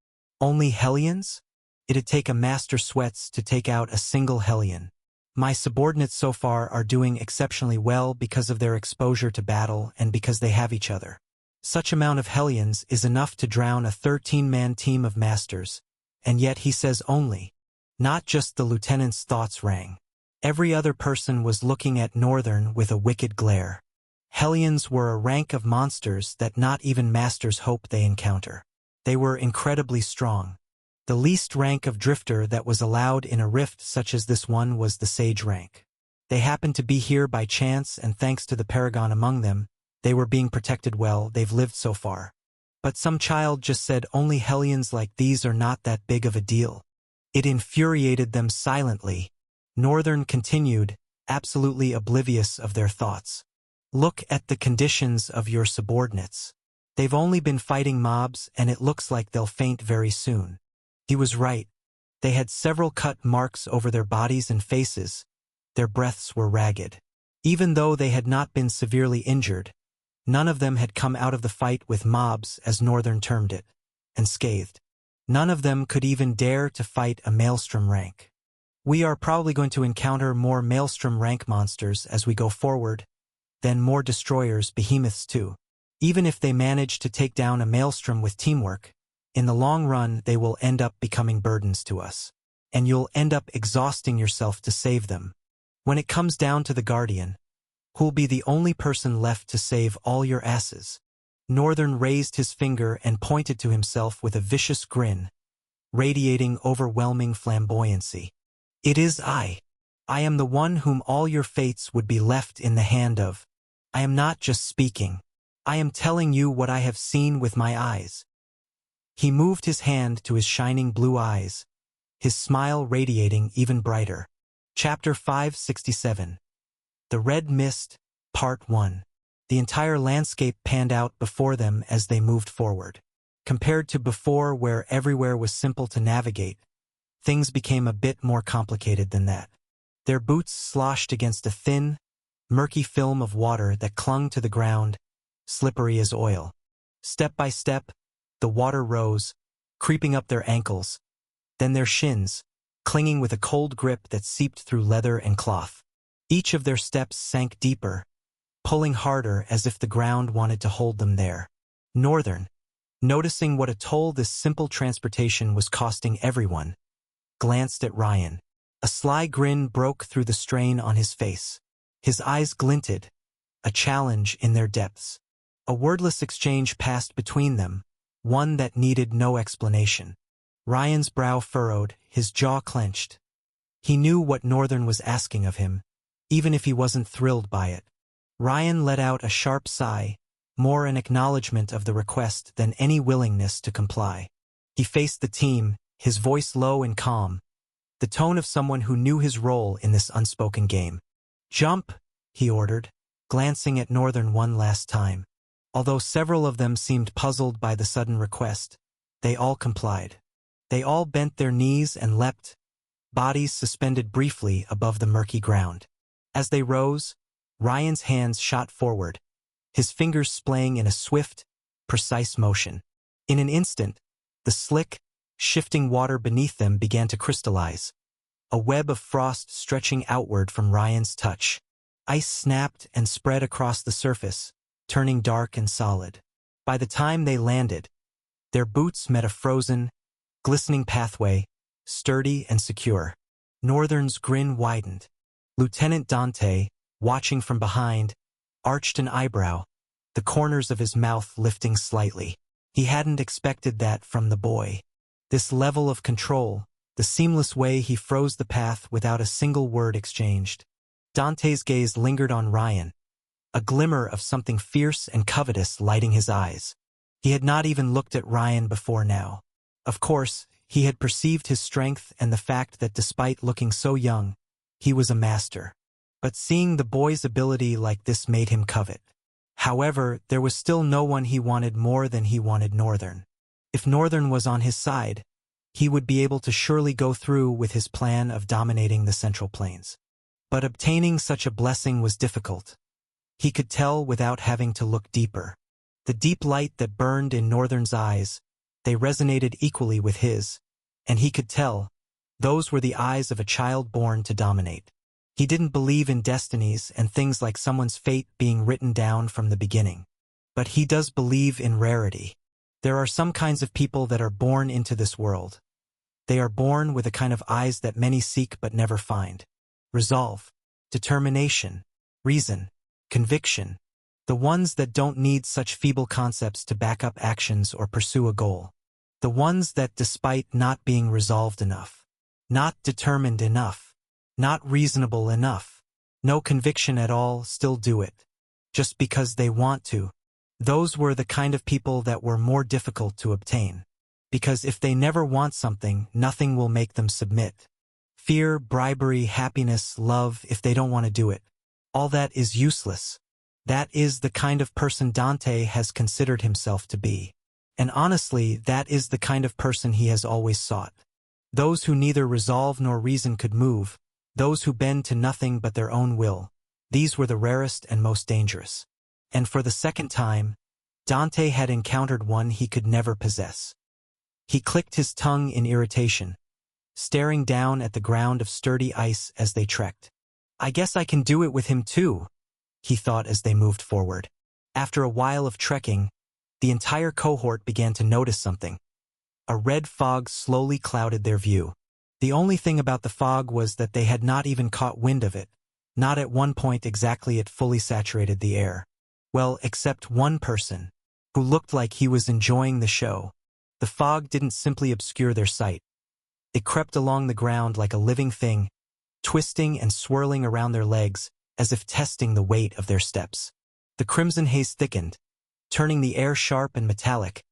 Only Hellions? It'd take a Master Sweats to take out a single Hellion. My subordinates so far are doing exceptionally well because of their exposure to battle and because they have each other. Such amount of Hellions is enough to drown a 13-man team of Masters, and yet he says only. Not just the lieutenant's thoughts rang. Every other person was looking at Northern with a wicked glare. Hellions were a rank of monsters that not even Masters hope they encounter. They were incredibly strong. The least rank of Drifter that was allowed in a rift such as this one was the Sage rank. They happened to be here by chance, and thanks to the Paragon among them, they were being protected well. They've lived so far. But some child just said only Hellions like these are not that big of a deal. It infuriated them silently. Northern continued, absolutely oblivious of their thoughts. Look at the conditions of your subordinates. They've only been fighting mobs and it looks like they'll faint very soon. He was right. They had several cut marks over their bodies and faces. Their breaths were ragged. Even though they had not been severely injured, none of them had come out of the fight with mobs, as Northern termed it, unscathed. None of them could even dare to fight a Maelstrom rank. We are probably going to encounter more Maelstrom rank monsters as we go forward, then more destroyers, behemoths too. Even if they manage to take down a Maelstrom with teamwork, in the long run they will end up becoming burdens to us. And you'll end up exhausting yourself to save them. When it comes down to the Guardian, who'll be the only person left to save all your asses? Northern raised his finger and pointed to himself with a vicious grin, radiating overwhelming flamboyancy. It is I. I am the one whom all your fates would be left in the hand of. I am not just speaking. I am telling you what I have seen with my eyes. He moved his hand to his shining blue eyes, his smile radiating even brighter. Chapter 567. The Red Mist, Part 1. The entire landscape panned out before them as they moved forward. Compared to before, where everywhere was simple to navigate, things became a bit more complicated than that. Their boots sloshed against a thin, murky film of water that clung to the ground, slippery as oil. Step by step, the water rose, creeping up their ankles, then their shins, clinging with a cold grip that seeped through leather and cloth. Each of their steps sank deeper, pulling harder as if the ground wanted to hold them there. Northern, noticing what a toll this simple transportation was costing everyone, glanced at Ryan. A sly grin broke through the strain on his face. His eyes glinted, a challenge in their depths. A wordless exchange passed between them, one that needed no explanation. Ryan's brow furrowed, his jaw clenched. He knew what Northern was asking of him, even if he wasn't thrilled by it. Ryan let out a sharp sigh, more an acknowledgement of the request than any willingness to comply. He faced the team, his voice low and calm, the tone of someone who knew his role in this unspoken game. "Jump," he ordered, glancing at Northern one last time. Although several of them seemed puzzled by the sudden request, they all complied. They all bent their knees and leapt, bodies suspended briefly above the murky ground. As they rose, Ryan's hands shot forward, his fingers splaying in a swift, precise motion. In an instant, the slick, shifting water beneath them began to crystallize, a web of frost stretching outward from Ryan's touch. Ice snapped and spread across the surface, turning dark and solid. By the time they landed, their boots met a frozen, glistening pathway, sturdy and secure. Northern's grin widened. Lieutenant Dante, watching from behind, arched an eyebrow, the corners of his mouth lifting slightly. He hadn't expected that from the boy. This level of control, the seamless way he froze the path without a single word exchanged. Dante's gaze lingered on Ryan, a glimmer of something fierce and covetous lighting his eyes. He had not even looked at Ryan before now. Of course, he had perceived his strength and the fact that despite looking so young, he was a master. But seeing the boy's ability like this made him covet. However, there was still no one he wanted more than he wanted Northern. If Northern was on his side, he would be able to surely go through with his plan of dominating the Central Plains. But obtaining such a blessing was difficult. He could tell without having to look deeper. The deep light that burned in Northern's eyes, they resonated equally with his, and he could tell, those were the eyes of a child born to dominate. He didn't believe in destinies and things like someone's fate being written down from the beginning. But he does believe in rarity. There are some kinds of people that are born into this world. They are born with a kind of eyes that many seek but never find. Resolve, determination, reason, conviction. The ones that don't need such feeble concepts to back up actions or pursue a goal. The ones that, despite not being resolved enough, not determined enough, not reasonable enough, no conviction at all, still do it. Just because they want to. Those were the kind of people that were more difficult to obtain. because if they never want something, nothing will make them submit. Fear, bribery, happiness, love, if they don't want to do it, all that is useless. That is the kind of person Dante has considered himself to be. And honestly, that is the kind of person he has always sought. Those who neither resolve nor reason could move, those who bend to nothing but their own will, these were the rarest and most dangerous. And for the second time, Dante had encountered one he could never possess. He clicked his tongue in irritation, staring down at the ground of sturdy ice as they trekked. I guess I can do it with him too, he thought as they moved forward. After a while of trekking, the entire cohort began to notice something. A red fog slowly clouded their view. The only thing about the fog was that they had not even caught wind of it. Not at one point exactly it fully saturated the air. Well, except one person, who looked like he was enjoying the show. The fog didn't simply obscure their sight. It crept along the ground like a living thing, twisting and swirling around their legs, as if testing the weight of their steps. The crimson haze thickened, turning the air sharp and metallic,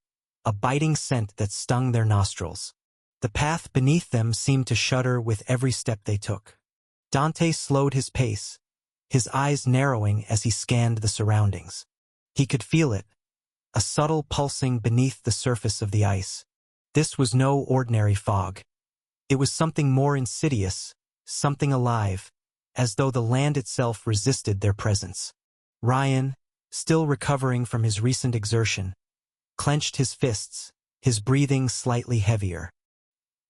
a biting scent that stung their nostrils. The path beneath them seemed to shudder with every step they took. Dante slowed his pace, his eyes narrowing as he scanned the surroundings. He could feel it, a subtle pulsing beneath the surface of the ice. This was no ordinary fog. It was something more insidious, something alive, as though the land itself resisted their presence. Ryan, still recovering from his recent exertion, clenched his fists, his breathing slightly heavier.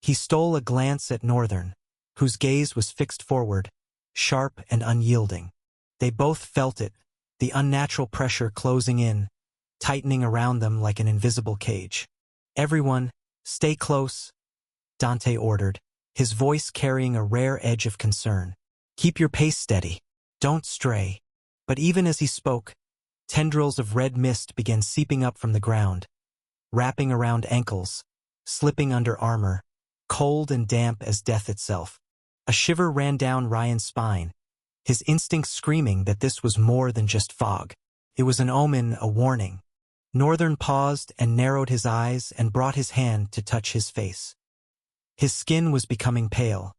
He stole a glance at Northern, whose gaze was fixed forward, sharp and unyielding. They both felt it, the unnatural pressure closing in, tightening around them like an invisible cage. Everyone, stay close, Dante ordered, his voice carrying a rare edge of concern. Keep your pace steady. Don't stray. But even as he spoke, tendrils of red mist began seeping up from the ground, wrapping around ankles, slipping under armor, cold and damp as death itself. A shiver ran down Ryan's spine, his instincts screaming that this was more than just fog. It was an omen, a warning. Northern paused and narrowed his eyes and brought his hand to touch his face. His skin was becoming pale.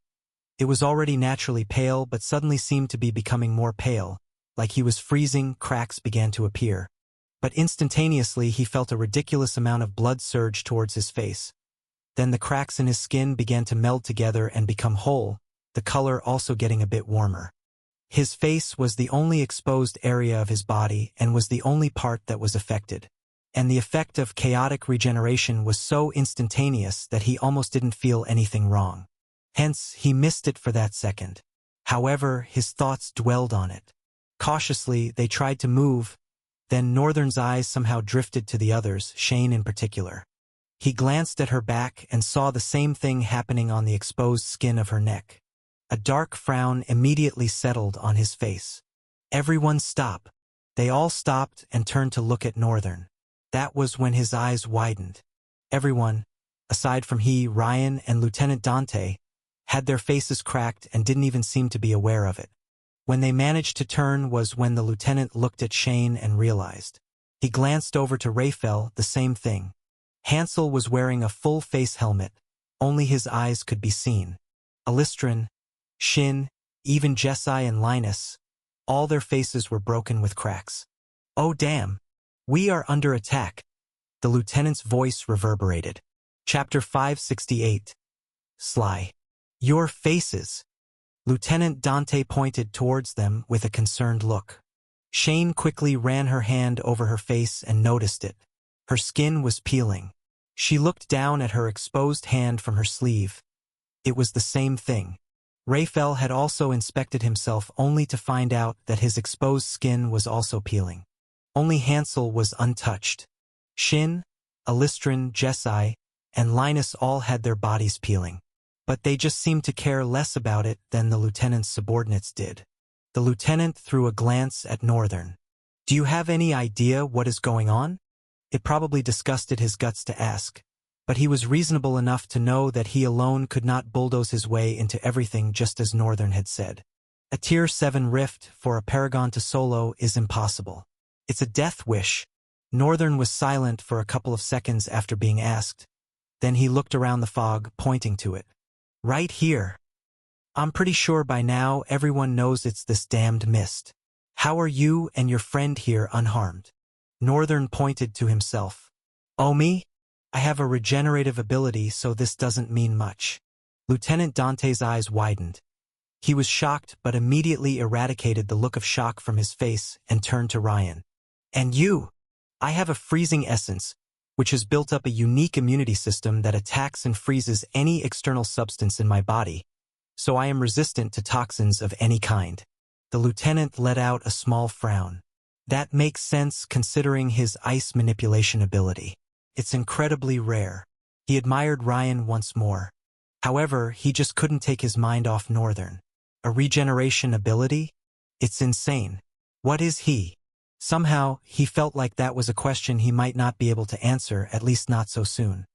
It was already naturally pale but suddenly seemed to be becoming more pale. Like he was freezing, cracks began to appear. But instantaneously he felt a ridiculous amount of blood surge towards his face. Then the cracks in his skin began to meld together and become whole, the color also getting a bit warmer. His face was the only exposed area of his body and was the only part that was affected. And the effect of chaotic regeneration was so instantaneous that he almost didn't feel anything wrong. Hence, he missed it for that second. However, his thoughts dwelled on it. Cautiously, they tried to move, then Northern's eyes somehow drifted to the others, Shane in particular. He glanced at her back and saw the same thing happening on the exposed skin of her neck. A dark frown immediately settled on his face. Everyone stop. They all stopped and turned to look at Northern. That was when his eyes widened. Everyone, aside from he, Ryan, and Lieutenant Dante, had their faces cracked and didn't even seem to be aware of it. When they managed to turn was when the lieutenant looked at Shane and realized. He glanced over to Raphael, the same thing. Hansel was wearing a full-face helmet. Only his eyes could be seen. Alistrin, Shin, even Jessi and Linus, all their faces were broken with cracks. Oh damn! We are under attack. The lieutenant's voice reverberated. Chapter 568. Sly. Your faces. Lieutenant Dante pointed towards them with a concerned look. Shane quickly ran her hand over her face and noticed it. Her skin was peeling. She looked down at her exposed hand from her sleeve. It was the same thing. Raphael had also inspected himself only to find out that his exposed skin was also peeling. Only Hansel was untouched. Shin, Alistrin, Jessi, and Linus all had their bodies peeling. But they just seemed to care less about it than the lieutenant's subordinates did. The lieutenant threw a glance at Northern. Do you have any idea what is going on? It probably disgusted his guts to ask, but he was reasonable enough to know that he alone could not bulldoze his way into everything just as Northern had said. A Tier 7 rift for a Paragon to solo is impossible. It's a death wish. Northern was silent for a couple of seconds after being asked. Then he looked around the fog, pointing to it. Right here. I'm pretty sure by now everyone knows it's this damned mist. How are you and your friend here unharmed? Northern pointed to himself. Oh, me? I have a regenerative ability, so this doesn't mean much. Lieutenant Dante's eyes widened. He was shocked but immediately eradicated the look of shock from his face and turned to Ryan. And you? I have a freezing essence, which has built up a unique immunity system that attacks and freezes any external substance in my body, so I am resistant to toxins of any kind. The lieutenant let out a small frown. That makes sense considering his ice manipulation ability. It's incredibly rare. He admired Ryan once more. However, he just couldn't take his mind off Northern. A regeneration ability? It's insane. What is he? Somehow, he felt like that was a question he might not be able to answer, at least not so soon.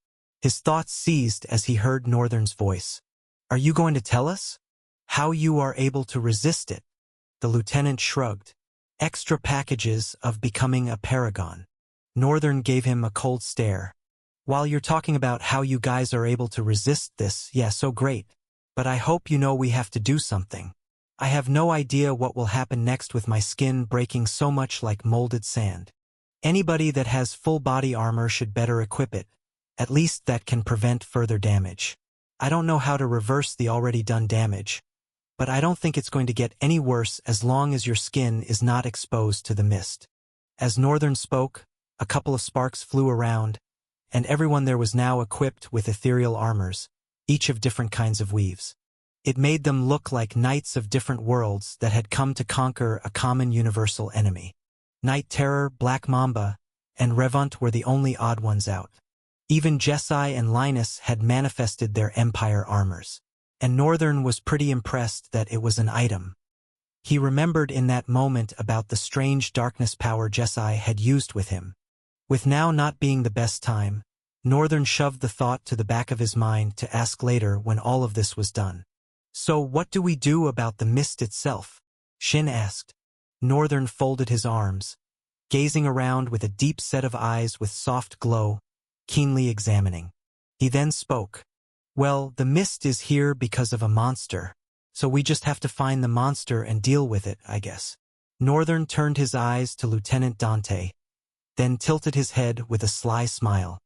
His thoughts seized as he heard Northern's voice. Are you going to tell us? How you are able to resist it? The lieutenant shrugged. Extra packages of becoming a paragon. Northern gave him a cold stare. While you're talking about how you guys are able to resist this, yeah, so great. But I hope you know we have to do something. I have no idea what will happen next with my skin breaking so much like molded sand. Anybody that has full body armor should better equip it. At least that can prevent further damage. I don't know how to reverse the already done damage, but I don't think it's going to get any worse as long as your skin is not exposed to the mist. As Northern spoke, a couple of sparks flew around, and everyone there was now equipped with ethereal armors, each of different kinds of weaves. It made them look like knights of different worlds that had come to conquer a common universal enemy. Night Terror, Black Mamba, and Revunt were the only odd ones out. Even Jeskai and Linus had manifested their Empire armors, and Northern was pretty impressed that it was an item. He remembered in that moment about the strange darkness power Jeskai had used with him. With now not being the best time, Northern shoved the thought to the back of his mind to ask later when all of this was done. So what do we do about the mist itself? Shin asked. Northern folded his arms, gazing around with a deep set of eyes with soft glow, keenly examining. He then spoke. Well, the mist is here because of a monster, so we just have to find the monster and deal with it, I guess. Northern turned his eyes to Lieutenant Dante, then tilted his head with a sly smile.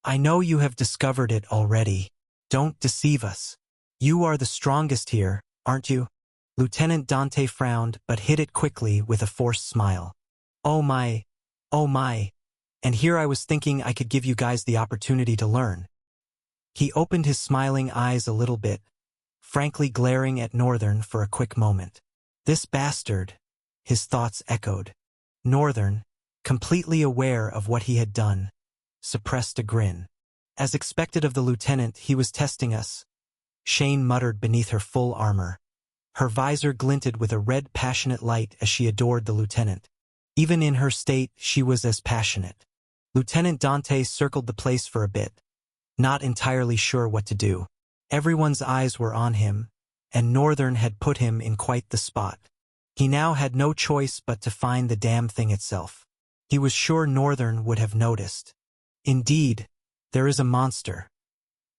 I know you have discovered it already. Don't deceive us. You are the strongest here, aren't you? Lieutenant Dante frowned but hid it quickly with a forced smile. Oh my. And here I was thinking I could give you guys the opportunity to learn. He opened his smiling eyes a little bit, frankly glaring at Northern for a quick moment. This bastard, his thoughts echoed. Northern, completely aware of what he had done, suppressed a grin. As expected of the lieutenant, he was testing us. Shane muttered beneath her full armor. Her visor glinted with a red passionate light as she adored the lieutenant. Even in her state, she was as passionate. Lieutenant Dante circled the place for a bit, not entirely sure what to do. Everyone's eyes were on him, and Northern had put him in quite the spot. He now had no choice but to find the damn thing itself. He was sure Northern would have noticed. Indeed, there is a monster.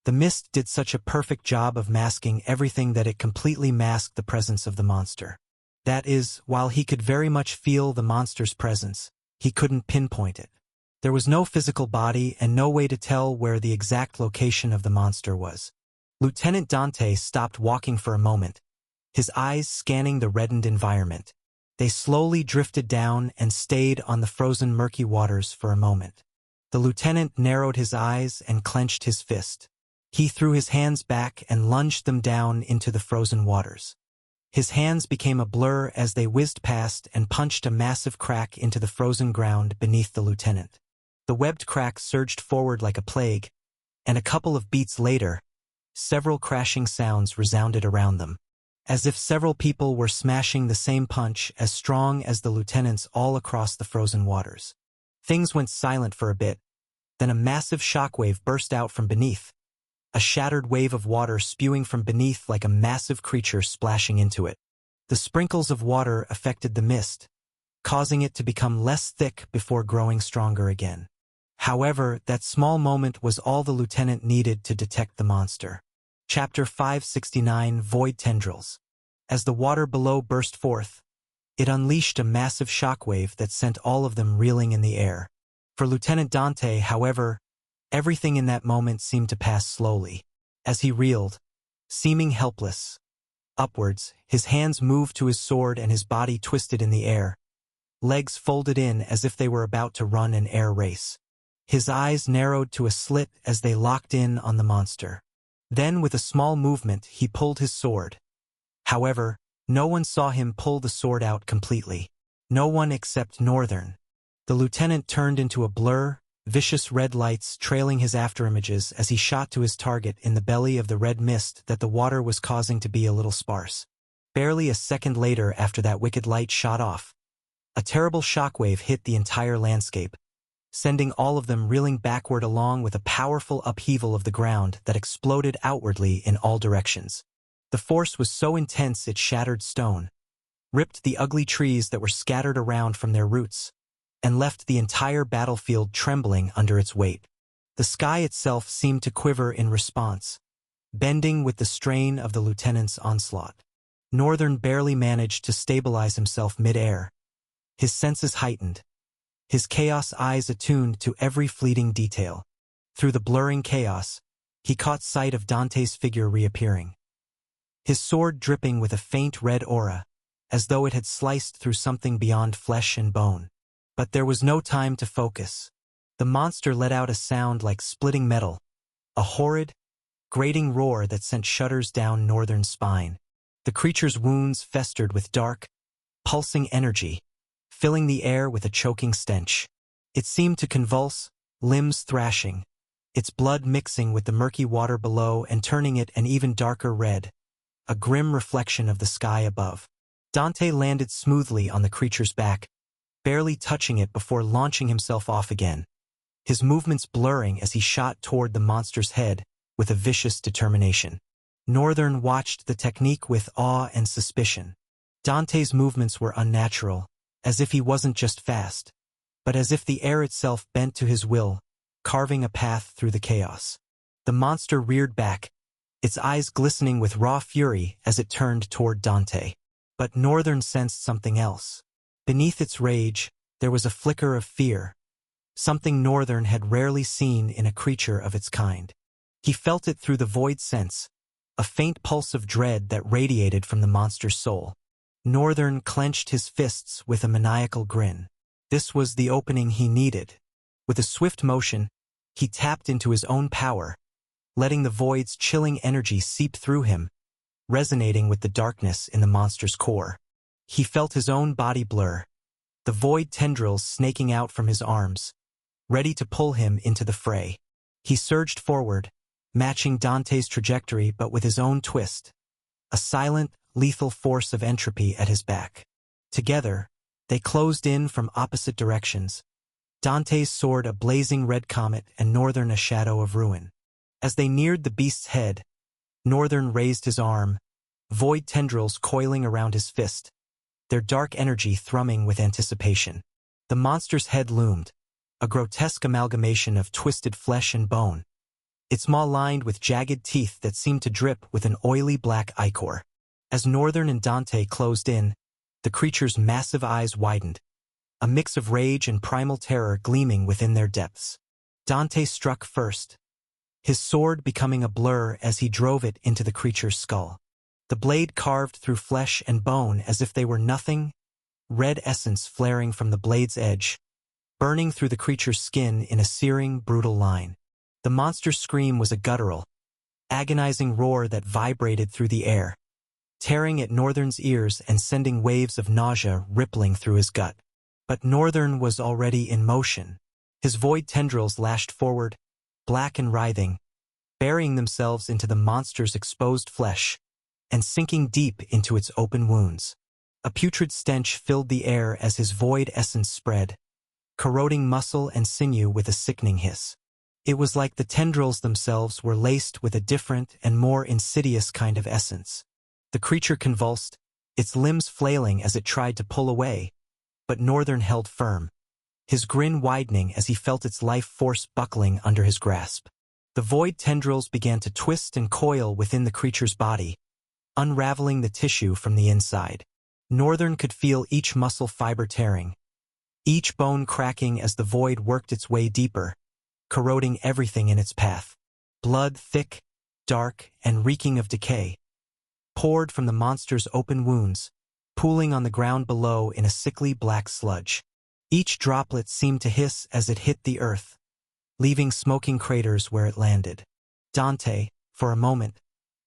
The mist did such a perfect job of masking everything that it completely masked the presence of the monster. That is, while he could very much feel the monster's presence, he couldn't pinpoint it. There was no physical body and no way to tell where the exact location of the monster was. Lieutenant Dante stopped walking for a moment, his eyes scanning the reddened environment. They slowly drifted down and stayed on the frozen murky waters for a moment. The lieutenant narrowed his eyes and clenched his fist. He threw his hands back and lunged them down into the frozen waters. His hands became a blur as they whizzed past and punched a massive crack into the frozen ground beneath the lieutenant. The webbed crack surged forward like a plague, and a couple of beats later, several crashing sounds resounded around them, as if several people were smashing the same punch as strong as the lieutenant's all across the frozen waters. Things went silent for a bit, then a massive shockwave burst out from beneath, a shattered wave of water spewing from beneath like a massive creature splashing into it. The sprinkles of water affected the mist, causing it to become less thick before growing stronger again. However, that small moment was all the lieutenant needed to detect the monster. Chapter 569 Void Tendrils. As the water below burst forth, it unleashed a massive shockwave that sent all of them reeling in the air. For Lieutenant Dante, however, everything in that moment seemed to pass slowly. As he reeled, seeming helpless, upwards, his hands moved to his sword and his body twisted in the air, legs folded in as if they were about to run an air race. His eyes narrowed to a slit as they locked in on the monster. Then, with a small movement, he pulled his sword. However, no one saw him pull the sword out completely. No one except Northern. The lieutenant turned into a blur, vicious red lights trailing his afterimages as he shot to his target in the belly of the red mist that the water was causing to be a little sparse. Barely a second later after that wicked light shot off, a terrible shockwave hit the entire landscape, sending all of them reeling backward along with a powerful upheaval of the ground that exploded outwardly in all directions. The force was so intense it shattered stone, ripped the ugly trees that were scattered around from their roots, and left the entire battlefield trembling under its weight. The sky itself seemed to quiver in response, bending with the strain of the lieutenant's onslaught. Northern barely managed to stabilize himself mid-air, his senses heightened, his chaos eyes attuned to every fleeting detail. Through the blurring chaos, he caught sight of Dante's figure reappearing, his sword dripping with a faint red aura, as though it had sliced through something beyond flesh and bone. But there was no time to focus. The monster let out a sound like splitting metal, a horrid, grating roar that sent shudders down Northern's spine. The creature's wounds festered with dark, pulsing energy, filling the air with a choking stench. It seemed to convulse, limbs thrashing, its blood mixing with the murky water below and turning it an even darker red, a grim reflection of the sky above. Dante landed smoothly on the creature's back, barely touching it before launching himself off again, his movements blurring as he shot toward the monster's head with a vicious determination. Northern watched the technique with awe and suspicion. Dante's movements were unnatural, as if he wasn't just fast, but as if the air itself bent to his will, carving a path through the chaos. The monster reared back, its eyes glistening with raw fury as it turned toward Dante. But Northern sensed something else. Beneath its rage, there was a flicker of fear, something Northern had rarely seen in a creature of its kind. He felt it through the void sense, a faint pulse of dread that radiated from the monster's soul. Northern clenched his fists with a maniacal grin. This was the opening he needed. With a swift motion, he tapped into his own power, letting the void's chilling energy seep through him, resonating with the darkness in the monster's core. He felt his own body blur, the void tendrils snaking out from his arms, ready to pull him into the fray. He surged forward, matching Dante's trajectory but with his own twist, a silent, lethal force of entropy at his back. Together, they closed in from opposite directions, Dante's sword a blazing red comet and Northern a shadow of ruin. As they neared the beast's head, Northern raised his arm, void tendrils coiling around his fist, their dark energy thrumming with anticipation. The monster's head loomed, a grotesque amalgamation of twisted flesh and bone, its maw lined with jagged teeth that seemed to drip with an oily black ichor. As Northern and Dante closed in, the creature's massive eyes widened, a mix of rage and primal terror gleaming within their depths. Dante struck first, his sword becoming a blur as he drove it into the creature's skull. The blade carved through flesh and bone as if they were nothing, red essence flaring from the blade's edge, burning through the creature's skin in a searing, brutal line. The monster's scream was a guttural, agonizing roar that vibrated through the air, tearing at Northern's ears and sending waves of nausea rippling through his gut. But Northern was already in motion. His void tendrils lashed forward, black and writhing, burying themselves into the monster's exposed flesh and sinking deep into its open wounds. A putrid stench filled the air as his void essence spread, corroding muscle and sinew with a sickening hiss. It was like the tendrils themselves were laced with a different and more insidious kind of essence. The creature convulsed, its limbs flailing as it tried to pull away, but Northern held firm, his grin widening as he felt its life force buckling under his grasp. The void tendrils began to twist and coil within the creature's body, unraveling the tissue from the inside. Northern could feel each muscle fiber tearing, each bone cracking as the void worked its way deeper, corroding everything in its path. Blood, thick, dark, and reeking of decay, poured from the monster's open wounds, pooling on the ground below in a sickly black sludge. Each droplet seemed to hiss as it hit the earth, leaving smoking craters where it landed. Dante, for a moment,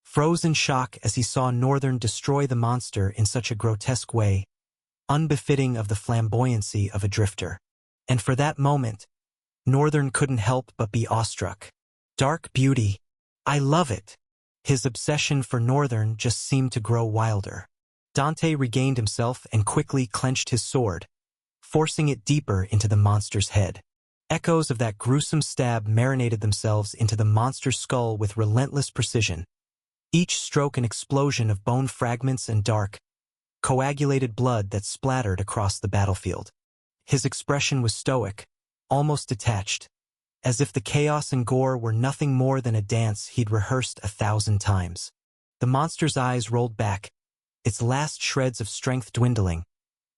froze in shock as he saw Northern destroy the monster in such a grotesque way, unbefitting of the flamboyancy of a drifter. And for that moment, Northern couldn't help but be awestruck. Dark beauty. I love it. His obsession for Northern just seemed to grow wilder. Dante regained himself and quickly clenched his sword, forcing it deeper into the monster's head. Echoes of that gruesome stab marinated themselves into the monster's skull with relentless precision, each stroke an explosion of bone fragments and dark, coagulated blood that splattered across the battlefield. His expression was stoic, almost detached, as if the chaos and gore were nothing more than a dance he'd rehearsed 1,000 times. The monster's eyes rolled back, its last shreds of strength dwindling,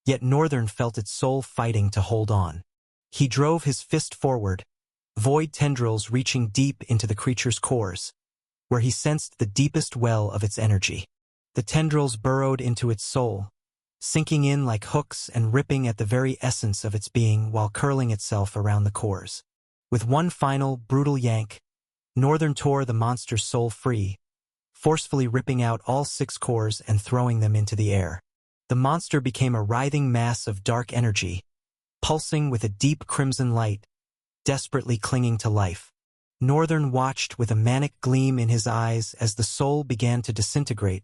yet Northern felt its soul fighting to hold on. He drove his fist forward, void tendrils reaching deep into the creature's cores, where he sensed the deepest well of its energy. The tendrils burrowed into its soul, sinking in like hooks and ripping at the very essence of its being while curling itself around the cores. With one final, brutal yank, Northern tore the monster's soul free, forcefully ripping out all 6 cores and throwing them into the air. The monster became a writhing mass of dark energy, pulsing with a deep crimson light, desperately clinging to life. Northern watched with a manic gleam in his eyes as the soul began to disintegrate,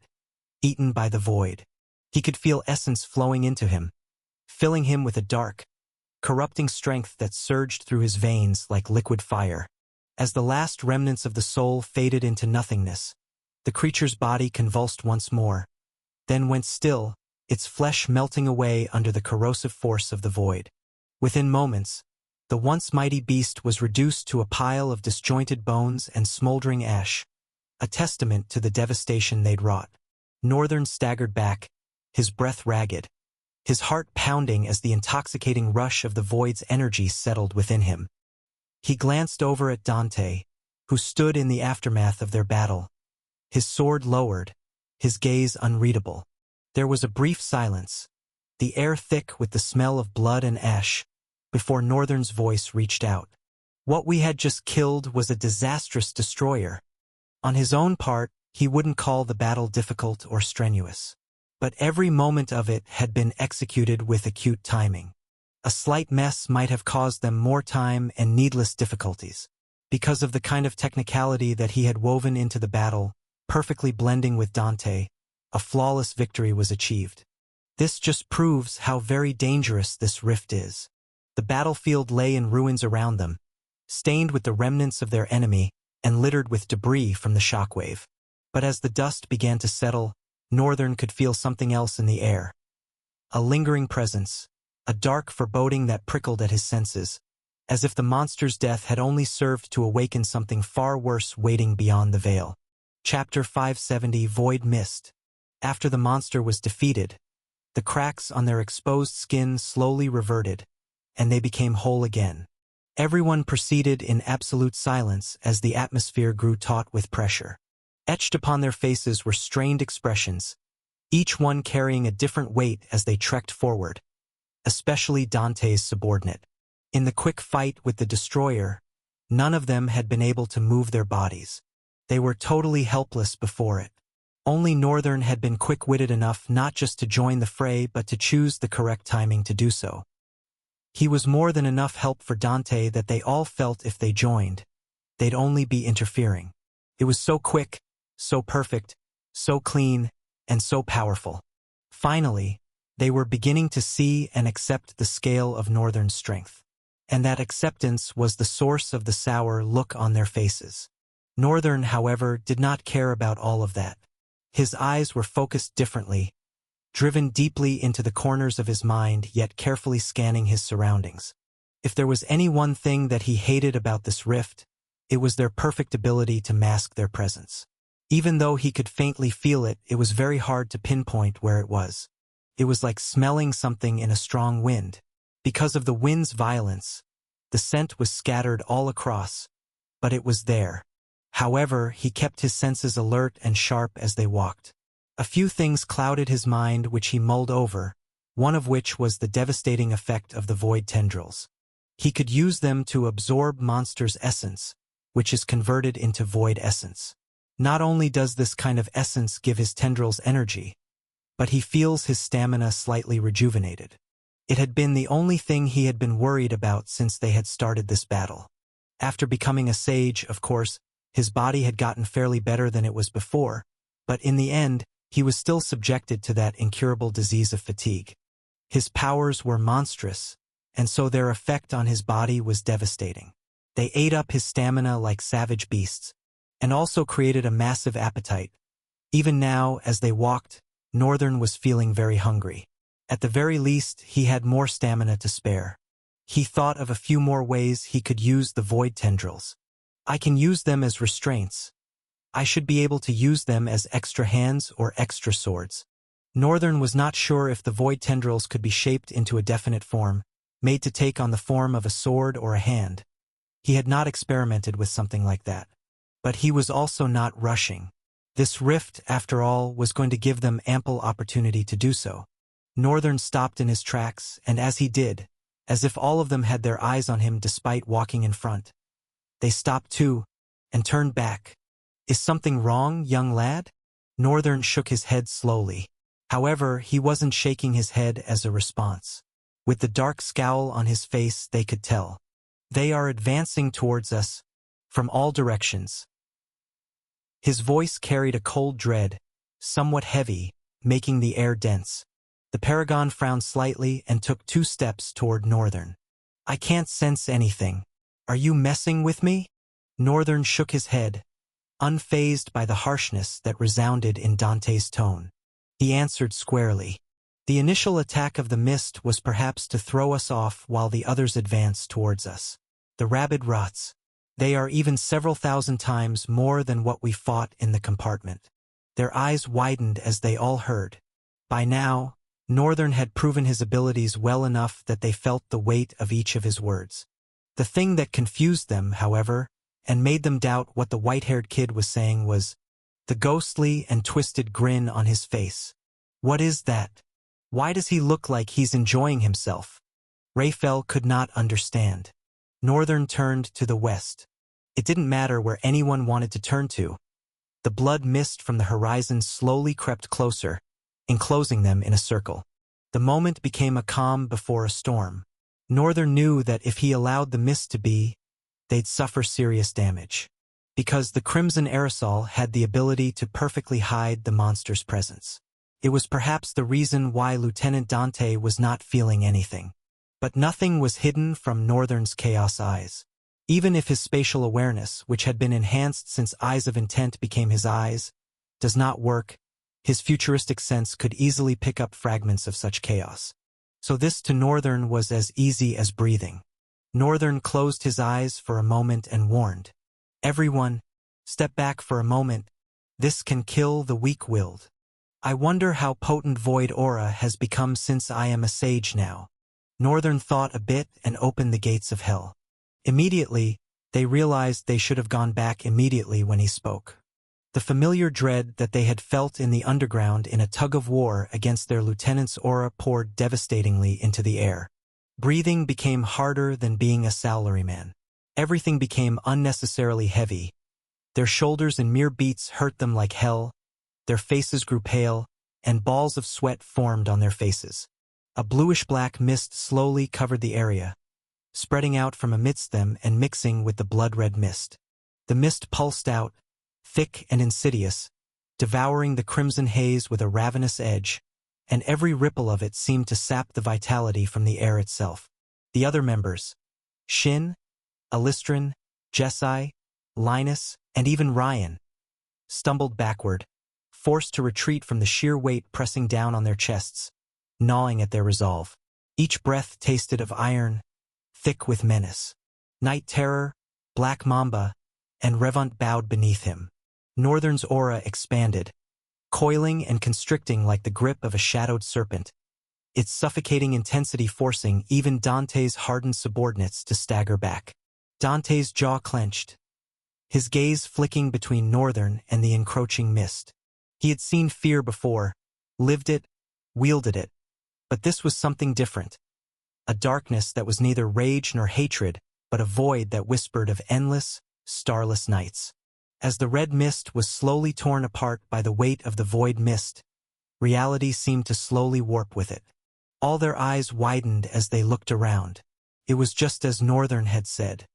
eaten by the void. He could feel essence flowing into him, filling him with a dark, corrupting strength that surged through his veins like liquid fire. As the last remnants of the soul faded into nothingness, the creature's body convulsed once more, then went still, its flesh melting away under the corrosive force of the void. Within moments, the once mighty beast was reduced to a pile of disjointed bones and smoldering ash, a testament to the devastation they'd wrought. Northern staggered back, his breath ragged, his heart pounding as the intoxicating rush of the void's energy settled within him. He glanced over at Dante, who stood in the aftermath of their battle, his sword lowered, his gaze unreadable. There was a brief silence, the air thick with the smell of blood and ash, before Northern's voice reached out. What we had just killed was a disastrous destroyer. On his own part, he wouldn't call the battle difficult or strenuous. But every moment of it had been executed with acute timing. A slight mess might have caused them more time and needless difficulties. Because of the kind of technicality that he had woven into the battle, perfectly blending with Dante, a flawless victory was achieved. This just proves how very dangerous this rift is. The battlefield lay in ruins around them, stained with the remnants of their enemy and littered with debris from the shockwave. But as the dust began to settle, Northern could feel something else in the air. A lingering presence, a dark foreboding that prickled at his senses, as if the monster's death had only served to awaken something far worse waiting beyond the veil. Chapter 570 Void Mist. After the monster was defeated, the cracks on their exposed skin slowly reverted, and they became whole again. Everyone proceeded in absolute silence as the atmosphere grew taut with pressure. Etched upon their faces were strained expressions, each one carrying a different weight as they trekked forward, especially Dante's subordinate. In the quick fight with the destroyer, none of them had been able to move their bodies. They were totally helpless before it. Only Northern had been quick-witted enough not just to join the fray but to choose the correct timing to do so. He was more than enough help for Dante that they all felt if they joined, they'd only be interfering. It was so quick, so perfect, so clean, and so powerful. Finally, they were beginning to see and accept the scale of Northern's strength. And that acceptance was the source of the sour look on their faces. Northern, however, did not care about all of that. His eyes were focused differently, driven deeply into the corners of his mind yet carefully scanning his surroundings. If there was any one thing that he hated about this rift, it was their perfect ability to mask their presence. Even though he could faintly feel it, it was very hard to pinpoint where it was. It was like smelling something in a strong wind. Because of the wind's violence, the scent was scattered all across, but it was there. However, he kept his senses alert and sharp as they walked. A few things clouded his mind which he mulled over, one of which was the devastating effect of the void tendrils. He could use them to absorb monsters' essence, which is converted into void essence. Not only does this kind of essence give his tendrils energy, but he feels his stamina slightly rejuvenated. It had been the only thing he had been worried about since they had started this battle. After becoming a sage, of course, his body had gotten fairly better than it was before, but in the end, he was still subjected to that incurable disease of fatigue. His powers were monstrous, and so their effect on his body was devastating. They ate up his stamina like savage beasts, and also created a massive appetite. Even now, as they walked, Northern was feeling very hungry. At the very least, he had more stamina to spare. He thought of a few more ways he could use the void tendrils. I can use them as restraints. I should be able to use them as extra hands or extra swords. Northern was not sure if the void tendrils could be shaped into a definite form, made to take on the form of a sword or a hand. He had not experimented with something like that. But he was also not rushing. This rift, after all, was going to give them ample opportunity to do so. Northern stopped in his tracks, and as he did, as if all of them had their eyes on him despite walking in front, they stopped too, and turned back. "Is something wrong, young lad?" Northern shook his head slowly. However, he wasn't shaking his head as a response. With the dark scowl on his face, they could tell. "They are advancing towards us, from all directions." His voice carried a cold dread, somewhat heavy, making the air dense. The Paragon frowned slightly and took 2 steps toward Northern. "I can't sense anything. Are you messing with me?" Northern shook his head, unfazed by the harshness that resounded in Dante's tone. He answered squarely. "The initial attack of the mist was perhaps to throw us off while the others advanced towards us. The rabid rots. They are even several thousand times more than what we fought in the compartment." Their eyes widened as they all heard. By now, Northern had proven his abilities well enough that they felt the weight of each of his words. The thing that confused them, however, and made them doubt what the white-haired kid was saying was the ghostly and twisted grin on his face. "What is that? Why does he look like he's enjoying himself?" Raphael could not understand. Northern turned to the west. It didn't matter where anyone wanted to turn to. The blood mist from the horizon slowly crept closer, enclosing them in a circle. The moment became a calm before a storm. Northern knew that if he allowed the mist to be, they'd suffer serious damage. Because the crimson aerosol had the ability to perfectly hide the monster's presence. It was perhaps the reason why Lieutenant Dante was not feeling anything. But nothing was hidden from Northern's chaos eyes. Even if his spatial awareness, which had been enhanced since Eyes of Intent became his eyes, does not work, his futuristic sense could easily pick up fragments of such chaos. So this to Northern was as easy as breathing. Northern closed his eyes for a moment and warned, "Everyone, step back for a moment. This can kill the weak-willed. I wonder how potent void aura has become since I am a sage now." Northern thought a bit and opened the gates of hell. Immediately, they realized they should have gone back immediately when he spoke. The familiar dread that they had felt in the underground in a tug-of-war against their lieutenant's aura poured devastatingly into the air. Breathing became harder than being a salaryman. Everything became unnecessarily heavy. Their shoulders and mere beats hurt them like hell, their faces grew pale, and balls of sweat formed on their faces. A bluish-black mist slowly covered the area, spreading out from amidst them and mixing with the blood-red mist. The mist pulsed out, thick and insidious, devouring the crimson haze with a ravenous edge, and every ripple of it seemed to sap the vitality from the air itself. The other members, Shin, Alistrin, Jessi, Linus, and even Ryan, stumbled backward, forced to retreat from the sheer weight pressing down on their chests, gnawing at their resolve. Each breath tasted of iron, thick with menace. Night Terror, Black Mamba, and Revant bowed beneath him. Northern's aura expanded, coiling and constricting like the grip of a shadowed serpent, its suffocating intensity forcing even Dante's hardened subordinates to stagger back. Dante's jaw clenched, his gaze flicking between Northern and the encroaching mist. He had seen fear before, lived it, wielded it, but this was something different. A darkness that was neither rage nor hatred, but a void that whispered of endless, starless nights. As the red mist was slowly torn apart by the weight of the void mist, reality seemed to slowly warp with it. All their eyes widened as they looked around. It was just as Northern had said.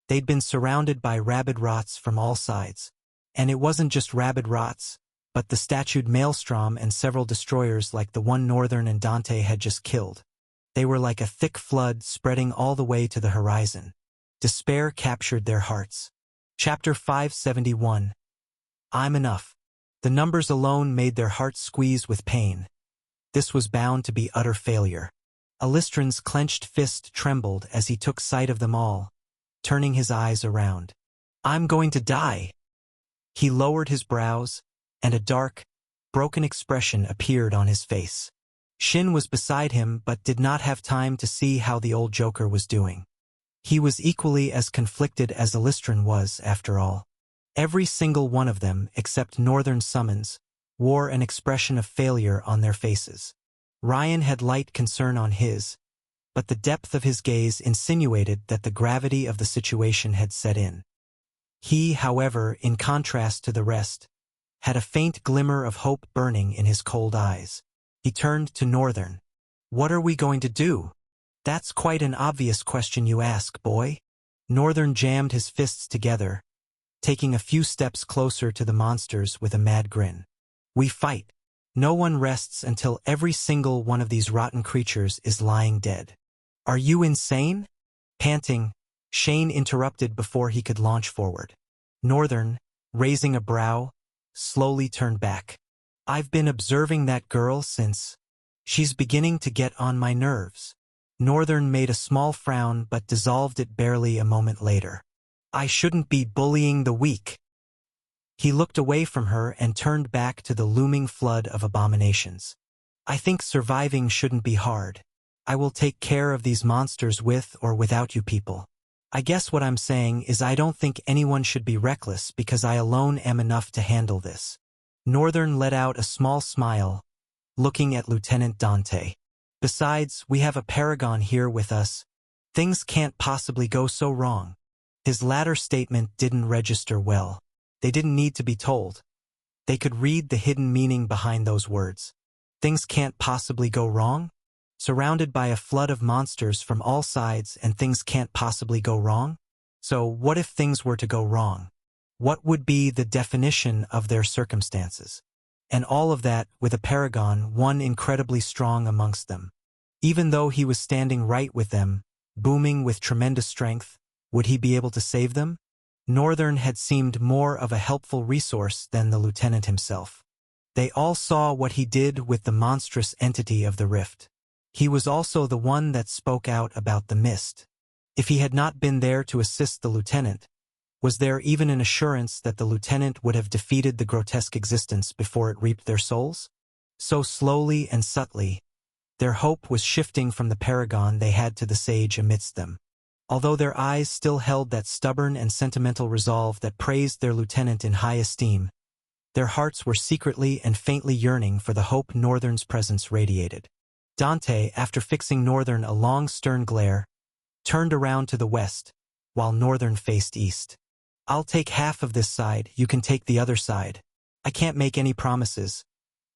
They'd been surrounded by rabid rots from all sides. And it wasn't just rabid rots, but the statued Maelstrom and several destroyers like the one Northern and Dante had just killed. They were like a thick flood spreading all the way to the horizon. Despair captured their hearts. Chapter 571. I'm enough. The numbers alone made their hearts squeeze with pain. This was bound to be utter failure. Alistran's clenched fist trembled as he took sight of them all, turning his eyes around. I'm going to die. He lowered his brows, and a dark, broken expression appeared on his face. Shin was beside him but did not have time to see how the old Joker was doing. He was equally as conflicted as Alistran was, after all. Every single one of them, except Northern Summons, wore an expression of failure on their faces. Ryan had light concern on his, but the depth of his gaze insinuated that the gravity of the situation had set in. He, however, in contrast to the rest, had a faint glimmer of hope burning in his cold eyes. He turned to Northern. What are we going to do? That's quite an obvious question you ask, boy. Northern jammed his fists together, taking a few steps closer to the monsters with a mad grin. We fight. No one rests until every single one of these rotten creatures is lying dead. Are you insane? Panting, Shane interrupted before he could launch forward. Northern, raising a brow, slowly turned back. I've been observing that girl since. She's beginning to get on my nerves. Northern made a small frown but dissolved it barely a moment later. I shouldn't be bullying the weak. He looked away from her and turned back to the looming flood of abominations. I think surviving shouldn't be hard. I will take care of these monsters with or without you people. I guess what I'm saying is I don't think anyone should be reckless because I alone am enough to handle this. Northern let out a small smile, looking at Lieutenant Dante. Besides, we have a paragon here with us. Things can't possibly go so wrong. His latter statement didn't register well. They didn't need to be told. They could read the hidden meaning behind those words. Things can't possibly go wrong? Surrounded by a flood of monsters from all sides and things can't possibly go wrong? So what if things were to go wrong? What would be the definition of their circumstances? And all of that with a paragon, one incredibly strong amongst them. Even though he was standing right with them, booming with tremendous strength, would he be able to save them? Northern had seemed more of a helpful resource than the lieutenant himself. They all saw what he did with the monstrous entity of the rift. He was also the one that spoke out about the mist. If he had not been there to assist the lieutenant, was there even an assurance that the lieutenant would have defeated the grotesque existence before it reaped their souls? So slowly and subtly, their hope was shifting from the paragon they had to the sage amidst them. Although their eyes still held that stubborn and sentimental resolve that praised their lieutenant in high esteem, their hearts were secretly and faintly yearning for the hope Northern's presence radiated. Dante, after fixing Northern a long stern glare, turned around to the west, while Northern faced east. I'll take half of this side, you can take the other side. I can't make any promises,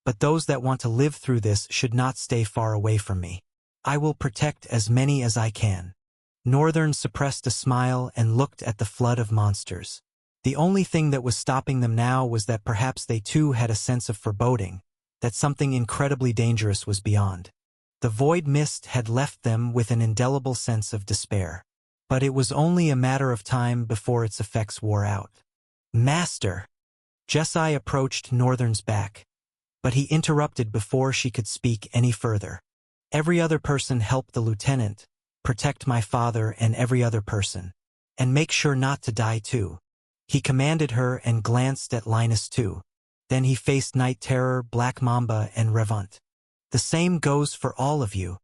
but those that want to live through this should not stay far away from me. I will protect as many as I can. Northern suppressed a smile and looked at the flood of monsters. The only thing that was stopping them now was that perhaps they too had a sense of foreboding, that something incredibly dangerous was beyond. The void mist had left them with an indelible sense of despair. But it was only a matter of time before its effects wore out. Master! Jesai approached Northern's back, but he interrupted before she could speak any further. Every other person helped the lieutenant, Protect my father and every other person. And make sure not to die too. He commanded her and glanced at Linus too. Then he faced Night Terror, Black Mamba, and Revant. The same goes for all of you.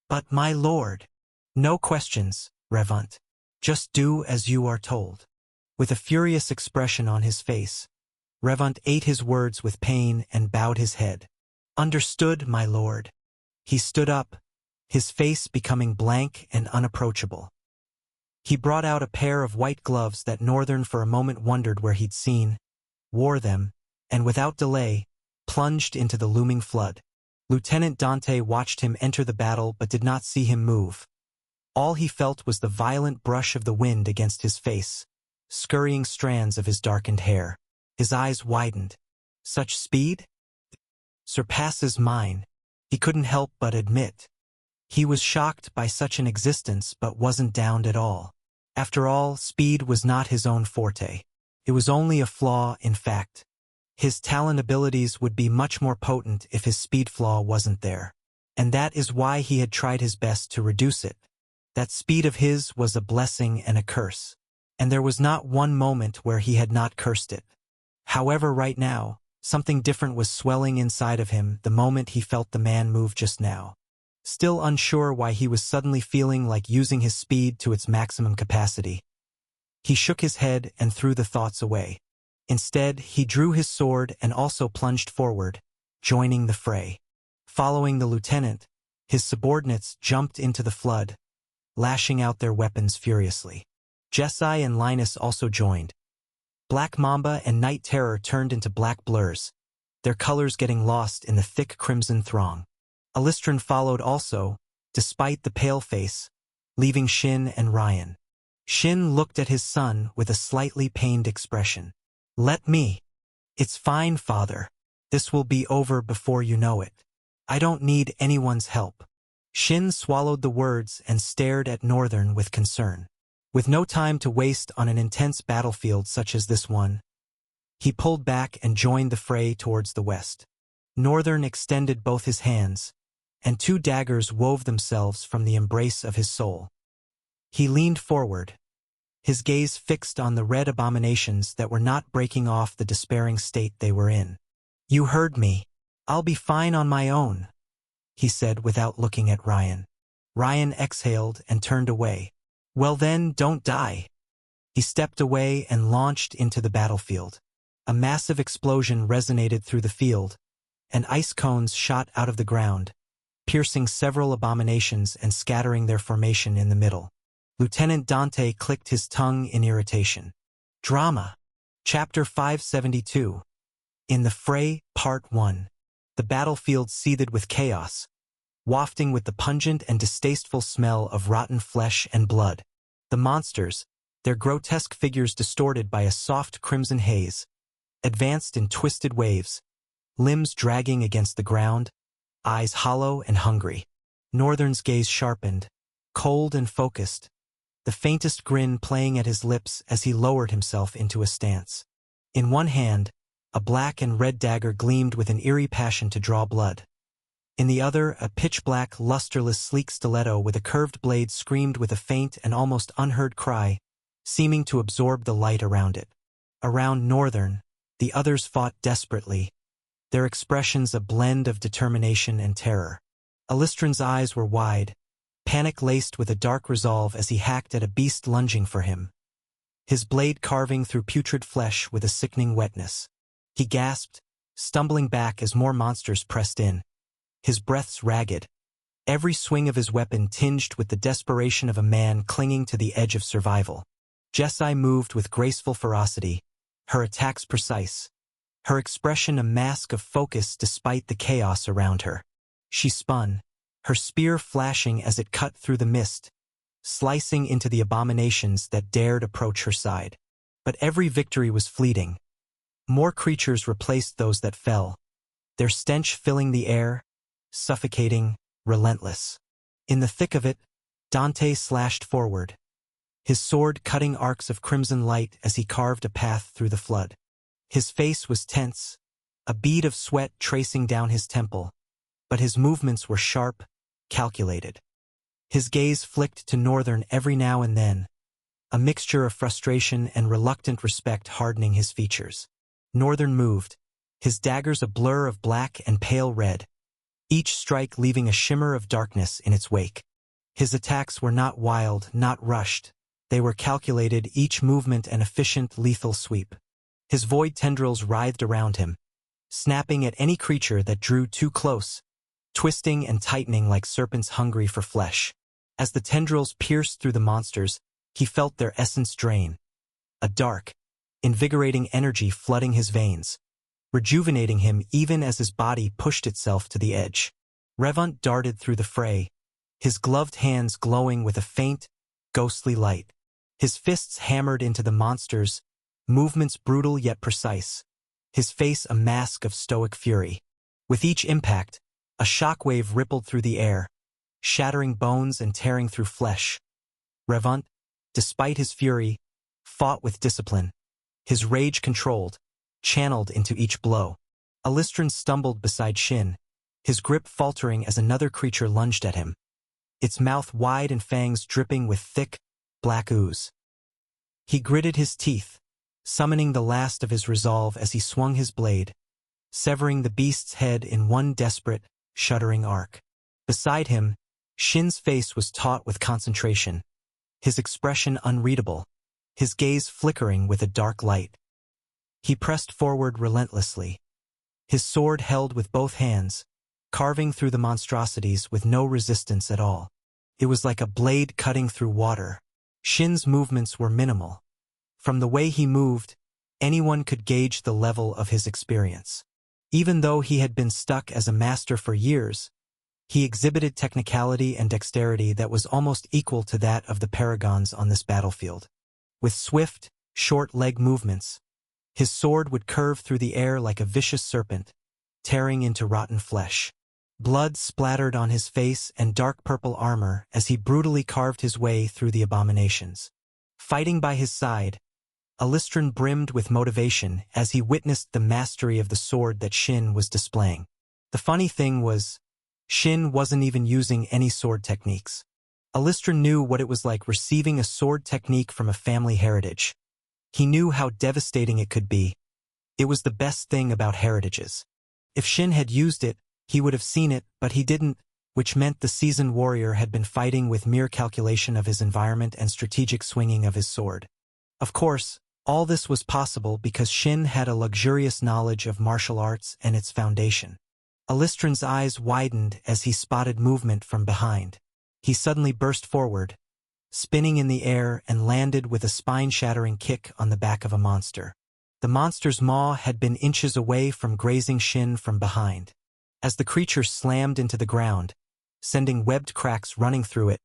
But my lord. No questions, Revant. Just do as you are told. With a furious expression on his face, Revant ate his words with pain and bowed his head. Understood, my lord. He stood up, his face becoming blank and unapproachable. He brought out a pair of white gloves that Northern for a moment wondered where he'd seen, wore them, and without delay, plunged into the looming flood. Lieutenant Dante watched him enter the battle but did not see him move. All he felt was the violent brush of the wind against his face, scurrying strands of his darkened hair. His eyes widened. Such speed? Surpasses mine, he couldn't help but admit. He was shocked by such an existence but wasn't downed at all. After all, speed was not his own forte. It was only a flaw, in fact. His talent abilities would be much more potent if his speed flaw wasn't there. And that is why he had tried his best to reduce it. That speed of his was a blessing and a curse. And there was not one moment where he had not cursed it. However, right now, something different was swelling inside of him the moment he felt the man move just now. Still unsure why he was suddenly feeling like using his speed to its maximum capacity, he shook his head and threw the thoughts away. Instead, he drew his sword and also plunged forward, joining the fray. Following the lieutenant, his subordinates jumped into the flood, lashing out their weapons furiously. Jeskai and Linus also joined. Black Mamba and Night Terror turned into black blurs, their colors getting lost in the thick crimson throng. Alistran followed also, despite the pale face, leaving Shin and Ryan. Shin looked at his son with a slightly pained expression. Let me. It's fine, father. This will be over before you know it. I don't need anyone's help. Shin swallowed the words and stared at Northern with concern. With no time to waste on an intense battlefield such as this one, he pulled back and joined the fray towards the west. Northern extended both his hands, and two daggers wove themselves from the embrace of his soul. He leaned forward, his gaze fixed on the red abominations that were not breaking off the despairing state they were in. You heard me. I'll be fine on my own, he said without looking at Ryan. Ryan exhaled and turned away. Well then, don't die. He stepped away and launched into the battlefield. A massive explosion resonated through the field, and ice cones shot out of the ground, piercing several abominations and scattering their formation in the middle. Lieutenant Dante clicked his tongue in irritation. Drama. Chapter 572. In the Fray, Part 1. The battlefield seethed with chaos, wafting with the pungent and distasteful smell of rotten flesh and blood. The monsters, their grotesque figures distorted by a soft crimson haze, advanced in twisted waves, limbs dragging against the ground, eyes hollow and hungry. Northern's gaze sharpened, cold and focused, the faintest grin playing at his lips as he lowered himself into a stance. In one hand, a black and red dagger gleamed with an eerie passion to draw blood. In the other, a pitch-black, lusterless, sleek stiletto with a curved blade screamed with a faint and almost unheard cry, seeming to absorb the light around it. Around Northern, the others fought desperately, their expressions a blend of determination and terror. Alistran's eyes were wide, panic-laced with a dark resolve as he hacked at a beast lunging for him, his blade carving through putrid flesh with a sickening wetness. He gasped, stumbling back as more monsters pressed in, his breaths ragged, every swing of his weapon tinged with the desperation of a man clinging to the edge of survival. Jeskai moved with graceful ferocity, her attacks precise, her expression a mask of focus despite the chaos around her. She spun, her spear flashing as it cut through the mist, slicing into the abominations that dared approach her side. But every victory was fleeting. More creatures replaced those that fell, their stench filling the air, suffocating, relentless. In the thick of it, Dante slashed forward, his sword cutting arcs of crimson light as he carved a path through the flood. His face was tense, a bead of sweat tracing down his temple, but his movements were sharp, calculated. His gaze flicked to Northern every now and then, a mixture of frustration and reluctant respect hardening his features. Northern moved, his daggers a blur of black and pale red, each strike leaving a shimmer of darkness in its wake. His attacks were not wild, not rushed. They were calculated, each movement an efficient, lethal sweep. His void tendrils writhed around him, snapping at any creature that drew too close, twisting and tightening like serpents hungry for flesh. As the tendrils pierced through the monsters, he felt their essence drain, a dark, invigorating energy flooding his veins, rejuvenating him even as his body pushed itself to the edge. Revant darted through the fray, his gloved hands glowing with a faint, ghostly light. His fists hammered into the monsters, movements brutal yet precise, his face a mask of stoic fury. With each impact, a shockwave rippled through the air, shattering bones and tearing through flesh. Revant, despite his fury, fought with discipline, his rage controlled, channeled into each blow. Alistran stumbled beside Shin, his grip faltering as another creature lunged at him, its mouth wide and fangs dripping with thick, black ooze. He gritted his teeth, summoning the last of his resolve as he swung his blade, severing the beast's head in one desperate, shuddering arc. Beside him, Shin's face was taut with concentration, his expression unreadable, his gaze flickering with a dark light. He pressed forward relentlessly, his sword held with both hands, carving through the monstrosities with no resistance at all. It was like a blade cutting through water. Shin's movements were minimal. From the way he moved, anyone could gauge the level of his experience. Even though he had been stuck as a master for years, he exhibited technicality and dexterity that was almost equal to that of the paragons on this battlefield. With swift, short leg movements, his sword would curve through the air like a vicious serpent, tearing into rotten flesh. Blood splattered on his face and dark purple armor as he brutally carved his way through the abominations. Fighting by his side, Alistran brimmed with motivation as he witnessed the mastery of the sword that Shin was displaying. The funny thing was, Shin wasn't even using any sword techniques. Alistran knew what it was like receiving a sword technique from a family heritage. He knew how devastating it could be. It was the best thing about heritages. If Shin had used it, he would have seen it, but he didn't, which meant the seasoned warrior had been fighting with mere calculation of his environment and strategic swinging of his sword. Of course, all this was possible because Shin had a luxurious knowledge of martial arts and its foundation. Alistran's eyes widened as he spotted movement from behind. He suddenly burst forward, spinning in the air and landed with a spine-shattering kick on the back of a monster. The monster's maw had been inches away from grazing Shin from behind. As the creature slammed into the ground, sending webbed cracks running through it,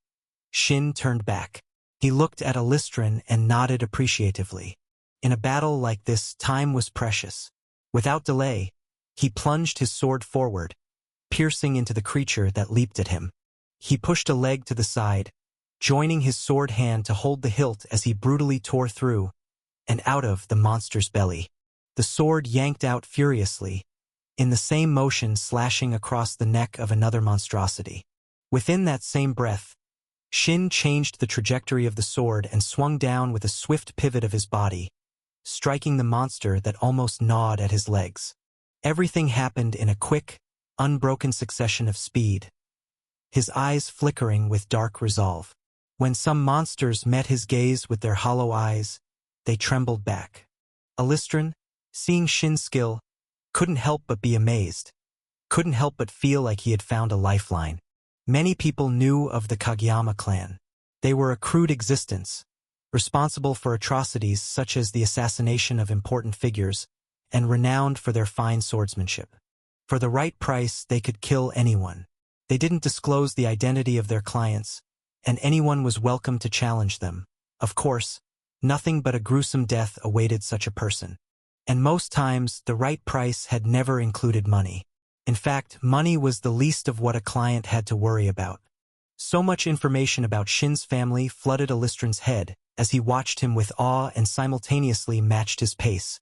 Shin turned back. He looked at Alistran and nodded appreciatively. In a battle like this, time was precious. Without delay, he plunged his sword forward, piercing into the creature that leaped at him. He pushed a leg to the side, joining his sword hand to hold the hilt as he brutally tore through and out of the monster's belly. The sword yanked out furiously, in the same motion slashing across the neck of another monstrosity. Within that same breath, Shin changed the trajectory of the sword and swung down with a swift pivot of his body, striking the monster that almost gnawed at his legs. Everything happened in a quick, unbroken succession of speed, his eyes flickering with dark resolve. When some monsters met his gaze with their hollow eyes, they trembled back. Alistran, seeing Shin's skill, couldn't help but be amazed, couldn't help but feel like he had found a lifeline. Many people knew of the Kageyama clan. They were a crude existence, responsible for atrocities such as the assassination of important figures, and renowned for their fine swordsmanship. For the right price, they could kill anyone. They didn't disclose the identity of their clients, and anyone was welcome to challenge them. Of course, nothing but a gruesome death awaited such a person. And most times, the right price had never included money. In fact, money was the least of what a client had to worry about. So much information about Shin's family flooded Alistran's head as he watched him with awe and simultaneously matched his pace,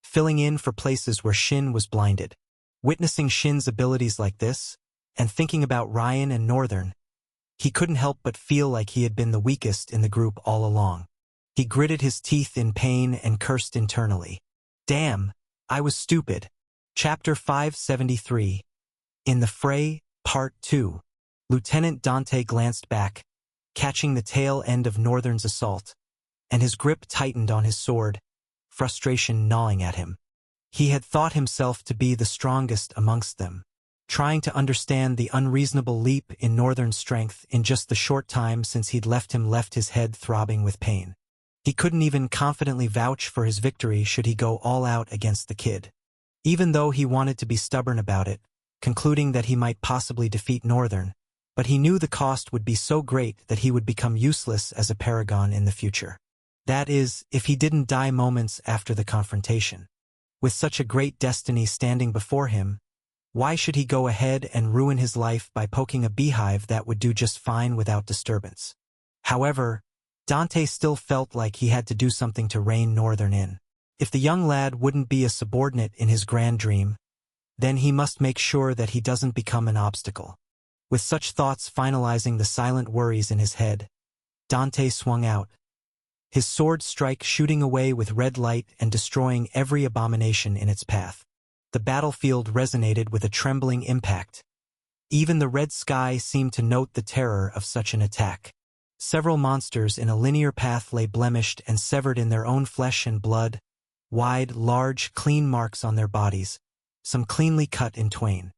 filling in for places where Shin was blinded. Witnessing Shin's abilities like this, and thinking about Ryan and Northern, He couldn't help but feel like he had been the weakest in the group all along. He gritted his teeth in pain and cursed internally. Damn, I was stupid. Chapter 573. In the Fray, Part 2. Lieutenant Dante glanced back, catching the tail end of Northern's assault, and his grip tightened on his sword, frustration gnawing at him. He had thought himself to be the strongest amongst them, trying to understand the unreasonable leap in Northern's strength in just the short time since he'd left his head throbbing with pain. He couldn't even confidently vouch for his victory should he go all out against the kid. Even though he wanted to be stubborn about it, concluding that he might possibly defeat Northern, but he knew the cost would be so great that he would become useless as a paragon in the future. That is, if he didn't die moments after the confrontation. With such a great destiny standing before him, why should he go ahead and ruin his life by poking a beehive that would do just fine without disturbance? However, Dante still felt like he had to do something to rein Northern in. If the young lad wouldn't be a subordinate in his grand dream, then he must make sure that he doesn't become an obstacle. With such thoughts finalizing the silent worries in his head, Dante swung out, his sword strike shooting away with red light and destroying every abomination in its path. The battlefield resonated with a trembling impact. Even the red sky seemed to note the terror of such an attack. Several monsters in a linear path lay blemished and severed in their own flesh and blood, wide, large, clean marks on their bodies, some cleanly cut in twain.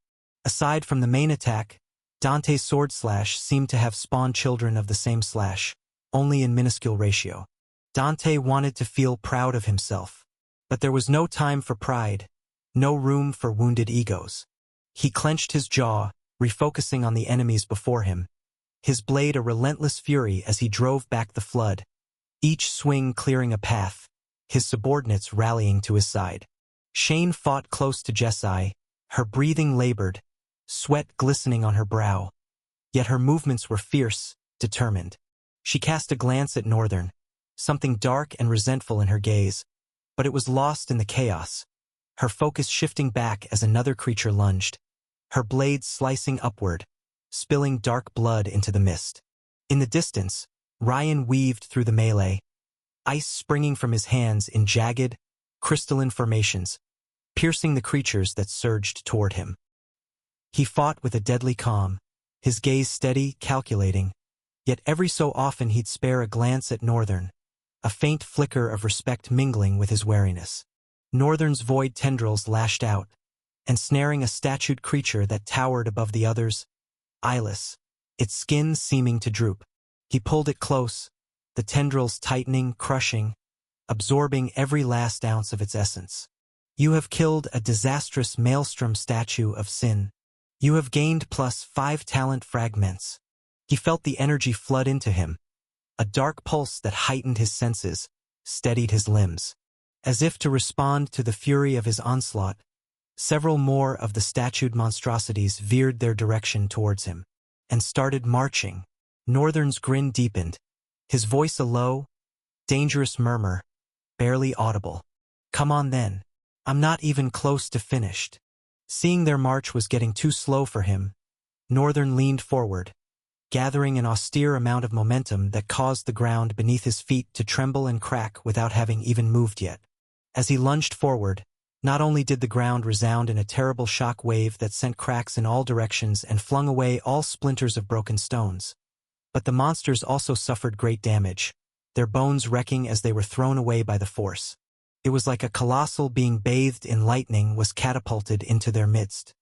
Aside from the main attack, Dante's sword slash seemed to have spawned children of the same slash, only in minuscule ratio. Dante wanted to feel proud of himself, but there was no time for pride, no room for wounded egos. He clenched his jaw, refocusing on the enemies before him, his blade a relentless fury as he drove back the flood, each swing clearing a path, his subordinates rallying to his side. Shane fought close to Jessie, her breathing labored, sweat glistening on her brow. Yet her movements were fierce, determined. She cast a glance at Northern, something dark and resentful in her gaze, but it was lost in the chaos, her focus shifting back as another creature lunged, her blade slicing upward, spilling dark blood into the mist. In the distance, Ryan weaved through the melee, ice springing from his hands in jagged, crystalline formations, piercing the creatures that surged toward him. He fought with a deadly calm, his gaze steady, calculating, yet every so often he'd spare a glance at Northern, a faint flicker of respect mingling with his wariness. Northern's void tendrils lashed out, ensnaring a statued creature that towered above the others, eyeless, its skin seeming to droop. He pulled it close, the tendrils tightening, crushing, absorbing every last ounce of its essence. You have killed a disastrous maelstrom statue of sin. You have gained +5 talent fragments. He felt the energy flood into him, a dark pulse that heightened his senses, steadied his limbs. As if to respond to the fury of his onslaught, several more of the statued monstrosities veered their direction towards him, and started marching. Northern's grin deepened, his voice a low, dangerous murmur, barely audible. Come on then. I'm not even close to finished. Seeing their march was getting too slow for him, Northern leaned forward, gathering an austere amount of momentum that caused the ground beneath his feet to tremble and crack without having even moved yet. As he lunged forward, not only did the ground resound in a terrible shock wave that sent cracks in all directions and flung away all splinters of broken stones, but the monsters also suffered great damage, their bones wrecking as they were thrown away by the force. It was like a colossal being bathed in lightning was catapulted into their midst.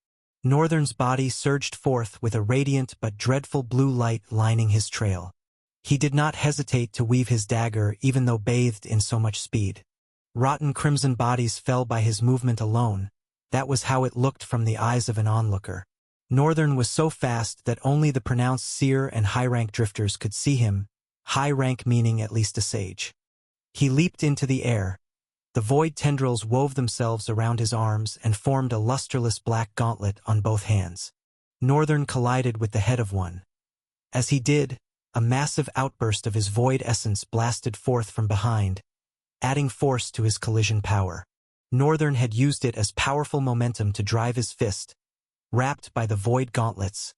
Northern's body surged forth with a radiant but dreadful blue light lining his trail. He did not hesitate to weave his dagger even though bathed in so much speed. Rotten crimson bodies fell by his movement alone. That was how it looked from the eyes of an onlooker. Northern was so fast that only the pronounced seer and high-rank drifters could see him, high rank meaning at least a sage. He leaped into the air. The void tendrils wove themselves around his arms and formed a lusterless black gauntlet on both hands. Northern collided with the head of one. As he did, a massive outburst of his void essence blasted forth from behind, adding force to his collision power. Northern had used it as powerful momentum to drive his fist, wrapped by the void gauntlets,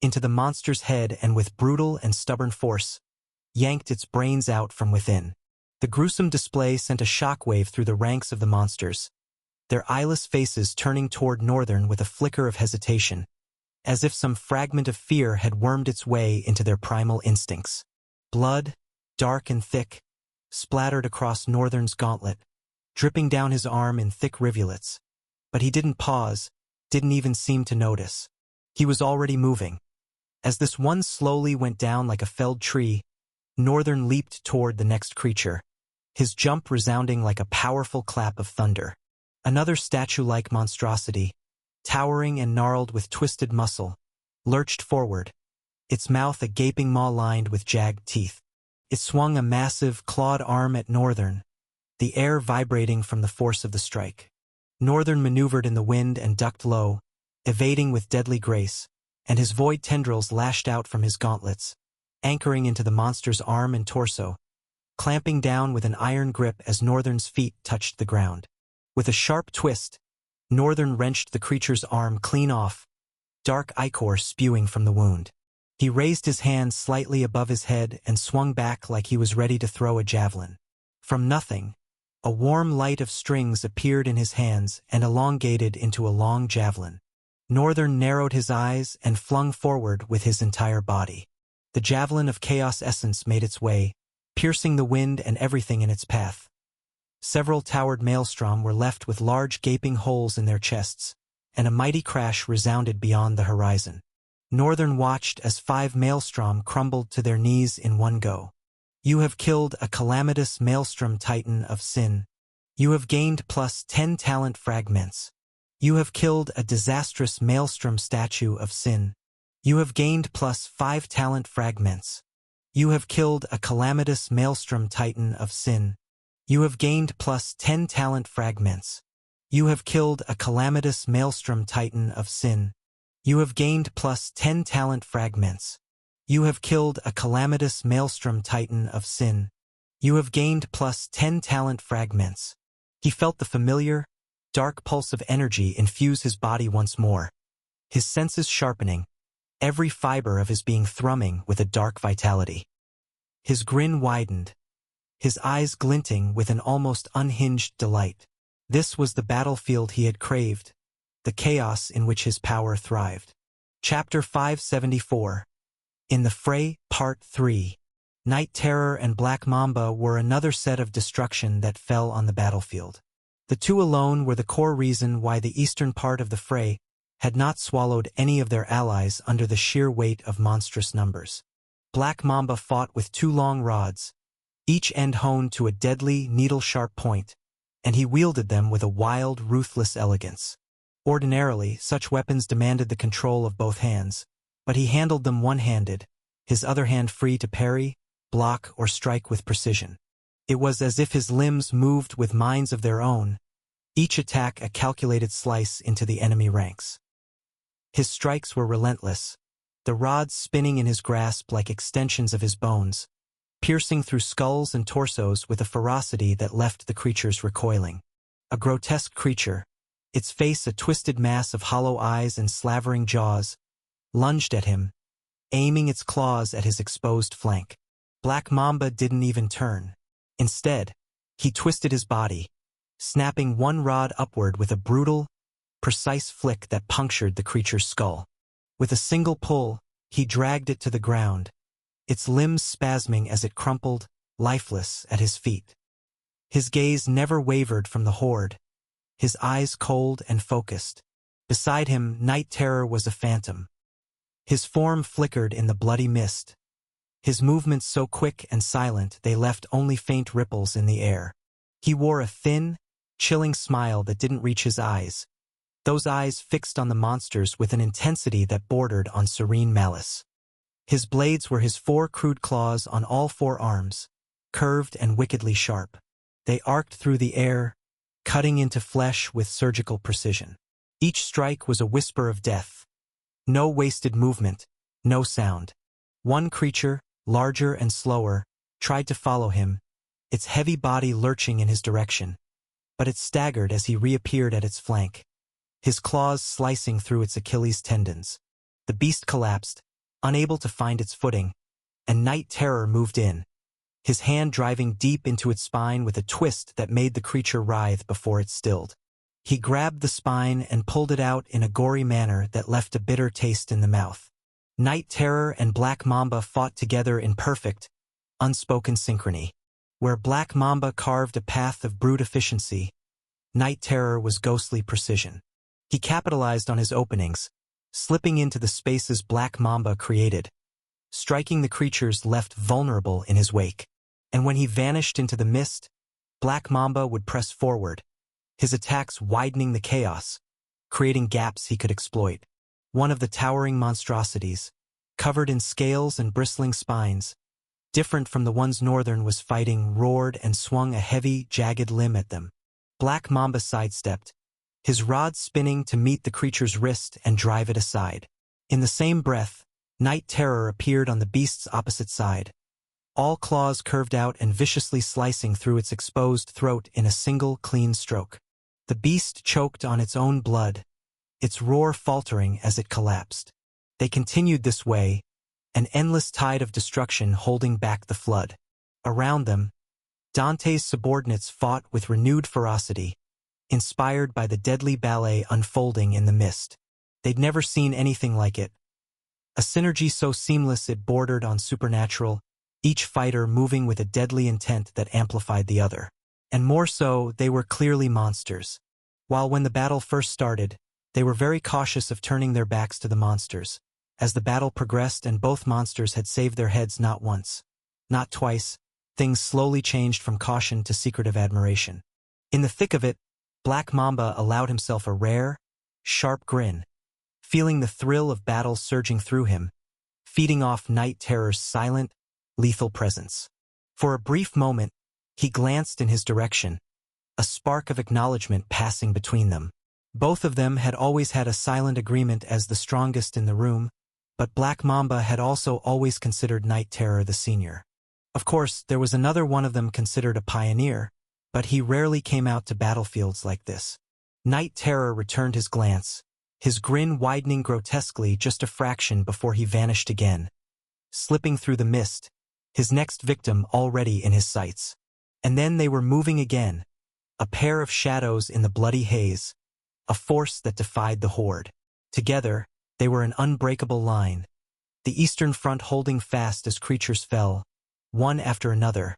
into the monster's head and with brutal and stubborn force, yanked its brains out from within. The gruesome display sent a shockwave through the ranks of the monsters, their eyeless faces turning toward Northern with a flicker of hesitation, as if some fragment of fear had wormed its way into their primal instincts. Blood, dark and thick, splattered across Northern's gauntlet, dripping down his arm in thick rivulets. But he didn't pause, didn't even seem to notice. He was already moving. As this one slowly went down like a felled tree, Northern leaped toward the next creature, his jump resounding like a powerful clap of thunder. Another statue-like monstrosity, towering and gnarled with twisted muscle, lurched forward, its mouth a gaping maw lined with jagged teeth. It swung a massive, clawed arm at Northern, the air vibrating from the force of the strike. Northern maneuvered in the wind and ducked low, evading with deadly grace, and his void tendrils lashed out from his gauntlets, anchoring into the monster's arm and torso, clamping down with an iron grip as Northern's feet touched the ground. With a sharp twist, Northern wrenched the creature's arm clean off, dark ichor spewing from the wound. He raised his hand slightly above his head and swung back like he was ready to throw a javelin. From nothing, a warm light of strings appeared in his hands and elongated into a long javelin. Northern narrowed his eyes and flung forward with his entire body. The javelin of chaos essence made its way, piercing the wind and everything in its path. Several towered maelstrom were left with large gaping holes in their chests, and a mighty crash resounded beyond the horizon. Northern watched as 5 maelstrom crumbled to their knees in one go. You have killed a calamitous maelstrom titan of sin. You have gained plus 10 talent fragments. You have killed a disastrous maelstrom statue of sin. You have gained plus 5 talent fragments. You have killed a calamitous maelstrom titan of sin. You have gained plus 10 talent fragments. You have killed a calamitous maelstrom titan of sin. You have gained plus 10 talent fragments. You have killed a calamitous maelstrom titan of sin. You have gained plus 10 talent fragments. He felt the familiar, dark pulse of energy infuse his body once more, his senses sharpening, every fiber of his being thrumming with a dark vitality. His grin widened, his eyes glinting with an almost unhinged delight. This was the battlefield he had craved, the chaos in which his power thrived. Chapter 574. In the Fray, Part 3. Night Terror and Black Mamba were another set of destruction that fell on the battlefield. The two alone were the core reason why the eastern part of the fray had not swallowed any of their allies under the sheer weight of monstrous numbers. Black Mamba fought with 2 long rods, each end honed to a deadly, needle-sharp point, and he wielded them with a wild, ruthless elegance. Ordinarily, such weapons demanded the control of both hands, but he handled them one-handed, his other hand free to parry, block, or strike with precision. It was as if his limbs moved with minds of their own, each attack a calculated slice into the enemy ranks. His strikes were relentless, the rods spinning in his grasp like extensions of his bones, piercing through skulls and torsos with a ferocity that left the creatures recoiling. A grotesque creature, its face a twisted mass of hollow eyes and slavering jaws, lunged at him, aiming its claws at his exposed flank. Black Mamba didn't even turn. Instead, he twisted his body, snapping one rod upward with a brutal, precise flick that punctured the creature's skull. With a single pull, he dragged it to the ground, its limbs spasming as it crumpled, lifeless, at his feet. His gaze never wavered from the horde, his eyes cold and focused. Beside him, Night Terror was a phantom. His form flickered in the bloody mist, his movements so quick and silent they left only faint ripples in the air. He wore a thin, chilling smile that didn't reach his eyes, those eyes fixed on the monsters with an intensity that bordered on serene malice. His blades were his 4 crude claws on all 4 arms, curved and wickedly sharp. They arced through the air, cutting into flesh with surgical precision. Each strike was a whisper of death. No wasted movement, no sound. One creature, larger and slower, tried to follow him, its heavy body lurching in his direction, but it staggered as he reappeared at its flank, his claws slicing through its Achilles tendons. The beast collapsed, unable to find its footing, and Night Terror moved in, his hand driving deep into its spine with a twist that made the creature writhe before it stilled. He grabbed the spine and pulled it out in a gory manner that left a bitter taste in the mouth. Night Terror and Black Mamba fought together in perfect, unspoken synchrony. Where Black Mamba carved a path of brute efficiency, Night Terror was ghostly precision. He capitalized on his openings, slipping into the spaces Black Mamba created, striking the creatures left vulnerable in his wake. And when he vanished into the mist, Black Mamba would press forward, his attacks widening the chaos, creating gaps he could exploit. One of the towering monstrosities, covered in scales and bristling spines, different from the ones Northern was fighting, roared and swung a heavy, jagged limb at them. Black Mamba sidestepped, his rod spinning to meet the creature's wrist and drive it aside. In the same breath, Night Terror appeared on the beast's opposite side, all claws curved out and viciously slicing through its exposed throat in a single, clean stroke. The beast choked on its own blood, its roar faltering as it collapsed. They continued this way, an endless tide of destruction holding back the flood. Around them, Dante's subordinates fought with renewed ferocity, inspired by the deadly ballet unfolding in the mist. They'd never seen anything like it. A synergy so seamless it bordered on supernatural, each fighter moving with a deadly intent that amplified the other. And more so, they were clearly monsters. While when the battle first started, they were very cautious of turning their backs to the monsters. As the battle progressed and both monsters had saved their heads not once, not twice, things slowly changed from caution to secretive admiration. In the thick of it, Black Mamba allowed himself a rare, sharp grin, feeling the thrill of battle surging through him, feeding off Night Terror's silent, lethal presence. For a brief moment, he glanced in his direction, a spark of acknowledgement passing between them. Both of them had always had a silent agreement as the strongest in the room, but Black Mamba had also always considered Night Terror the senior. Of course, there was another one of them considered a pioneer, but he rarely came out to battlefields like this. Night Terror returned his glance, his grin widening grotesquely just a fraction before he vanished again, slipping through the mist, his next victim already in his sights. And then they were moving again, a pair of shadows in the bloody haze, a force that defied the horde. Together, they were an unbreakable line, the Eastern Front holding fast as creatures fell, one after another,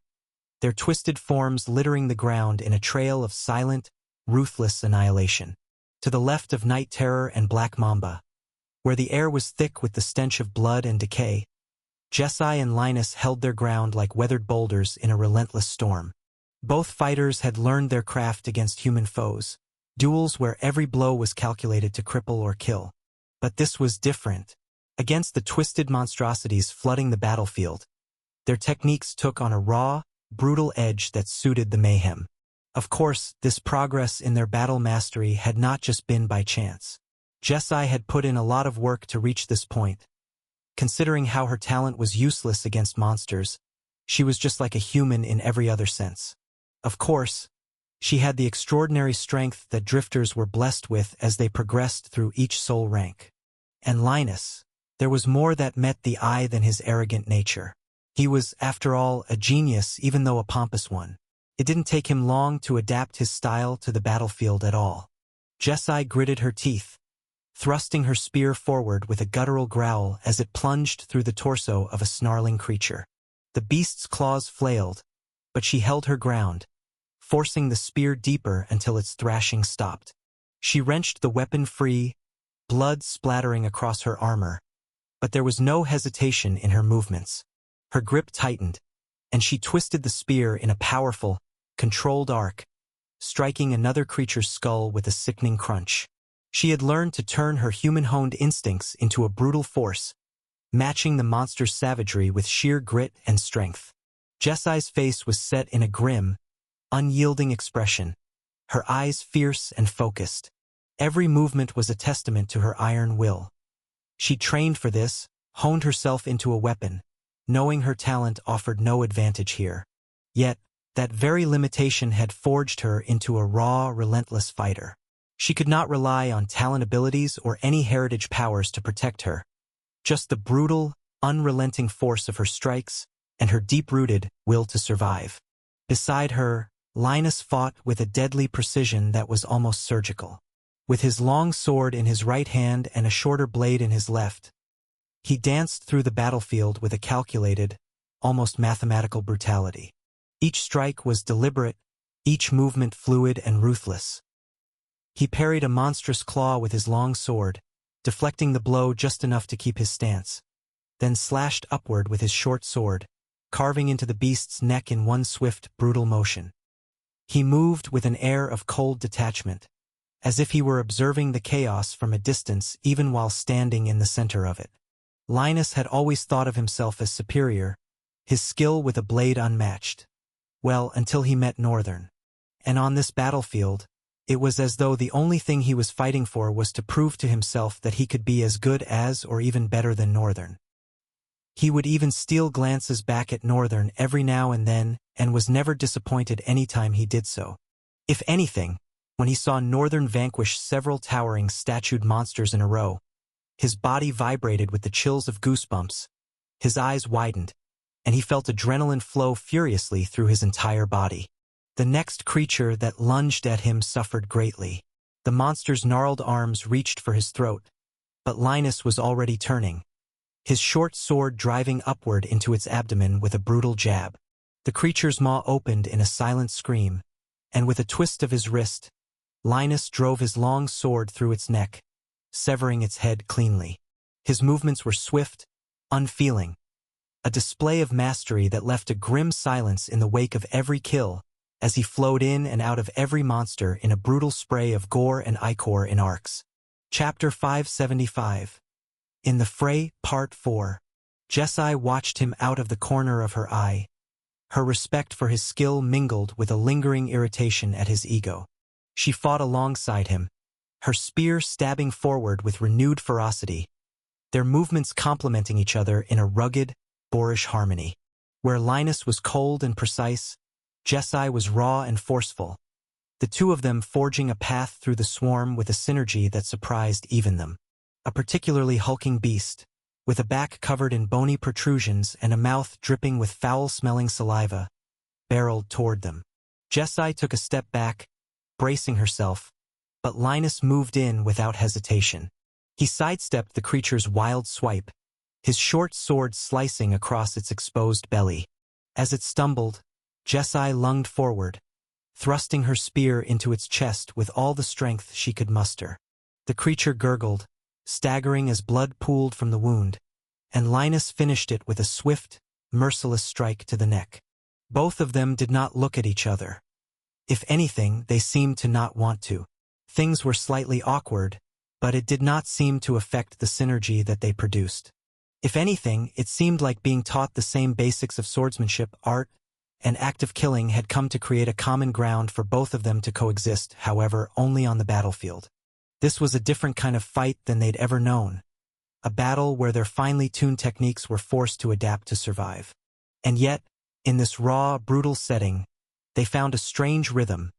their twisted forms littering the ground in a trail of silent, ruthless annihilation. To the left of Night Terror and Black Mamba, where the air was thick with the stench of blood and decay, Jeskai and Linus held their ground like weathered boulders in a relentless storm. Both fighters had learned their craft against human foes, duels where every blow was calculated to cripple or kill. But this was different. Against the twisted monstrosities flooding the battlefield, their techniques took on a raw, brutal edge that suited the mayhem. Of course, this progress in their battle mastery had not just been by chance. Jeskai had put in a lot of work to reach this point. Considering how her talent was useless against monsters, she was just like a human in every other sense. Of course, she had the extraordinary strength that drifters were blessed with as they progressed through each soul rank. And Linus, there was more that met the eye than his arrogant nature. He was, after all, a genius even though a pompous one. It didn't take him long to adapt his style to the battlefield at all. Jeskai gritted her teeth, thrusting her spear forward with a guttural growl as it plunged through the torso of a snarling creature. The beast's claws flailed, but she held her ground, forcing the spear deeper until its thrashing stopped. She wrenched the weapon free, blood splattering across her armor, but there was no hesitation in her movements. Her grip tightened, and she twisted the spear in a powerful, controlled arc, striking another creature's skull with a sickening crunch. She had learned to turn her human-honed instincts into a brutal force, matching the monster's savagery with sheer grit and strength. Jeskai's face was set in a grim, unyielding expression, her eyes fierce and focused. Every movement was a testament to her iron will. She trained for this, honed herself into a weapon, knowing her talent offered no advantage here. Yet, that very limitation had forged her into a raw, relentless fighter. She could not rely on talent abilities or any heritage powers to protect her. just the brutal, unrelenting force of her strikes and her deep-rooted will to survive. Beside her, Linus fought with a deadly precision that was almost surgical. With his long sword in his right hand and a shorter blade in his left, he danced through the battlefield with a calculated, almost mathematical brutality. Each strike was deliberate, each movement fluid and ruthless. He parried a monstrous claw with his long sword, deflecting the blow just enough to keep his stance, then slashed upward with his short sword, carving into the beast's neck in one swift, brutal motion. He moved with an air of cold detachment, as if he were observing the chaos from a distance even while standing in the center of it. Linus had always thought of himself as superior, his skill with a blade unmatched. Well, until he met Northern. And on this battlefield, it was as though the only thing he was fighting for was to prove to himself that he could be as good as or even better than Northern. He would even steal glances back at Northern every now and then and was never disappointed any time he did so. If anything, when he saw Northern vanquish several towering statued monsters in a row, his body vibrated with the chills of goosebumps, his eyes widened, and he felt adrenaline flow furiously through his entire body. The next creature that lunged at him suffered greatly. The monster's gnarled arms reached for his throat, but Linus was already turning, his short sword driving upward into its abdomen with a brutal jab. The creature's maw opened in a silent scream, and with a twist of his wrist, Linus drove his long sword through its neck, severing its head cleanly. His movements were swift, unfeeling, a display of mastery that left a grim silence in the wake of every kill, as he flowed in and out of every monster in a brutal spray of gore and ichor in arcs. Chapter 575. In the Fray, Part 4. Jessie watched him out of the corner of her eye. Her respect for his skill mingled with a lingering irritation at his ego. She fought alongside him, her spear stabbing forward with renewed ferocity, their movements complementing each other in a rugged, boorish harmony. Where Linus was cold and precise, Jessie was raw and forceful, the two of them forging a path through the swarm with a synergy that surprised even them. A particularly hulking beast, with a back covered in bony protrusions and a mouth dripping with foul-smelling saliva, barreled toward them. Jessie took a step back, bracing herself, but Linus moved in without hesitation. He sidestepped the creature's wild swipe, his short sword slicing across its exposed belly. As it stumbled, Jessie lunged forward, thrusting her spear into its chest with all the strength she could muster. The creature gurgled, staggering as blood pooled from the wound, and Linus finished it with a swift, merciless strike to the neck. Both of them did not look at each other. If anything, they seemed to not want to. Things were slightly awkward, but it did not seem to affect the synergy that they produced. If anything, it seemed like being taught the same basics of swordsmanship, art, and active killing had come to create a common ground for both of them to coexist, however, only on the battlefield. This was a different kind of fight than they'd ever known, a battle where their finely tuned techniques were forced to adapt to survive. And yet, in this raw, brutal setting, they found a strange rhythm,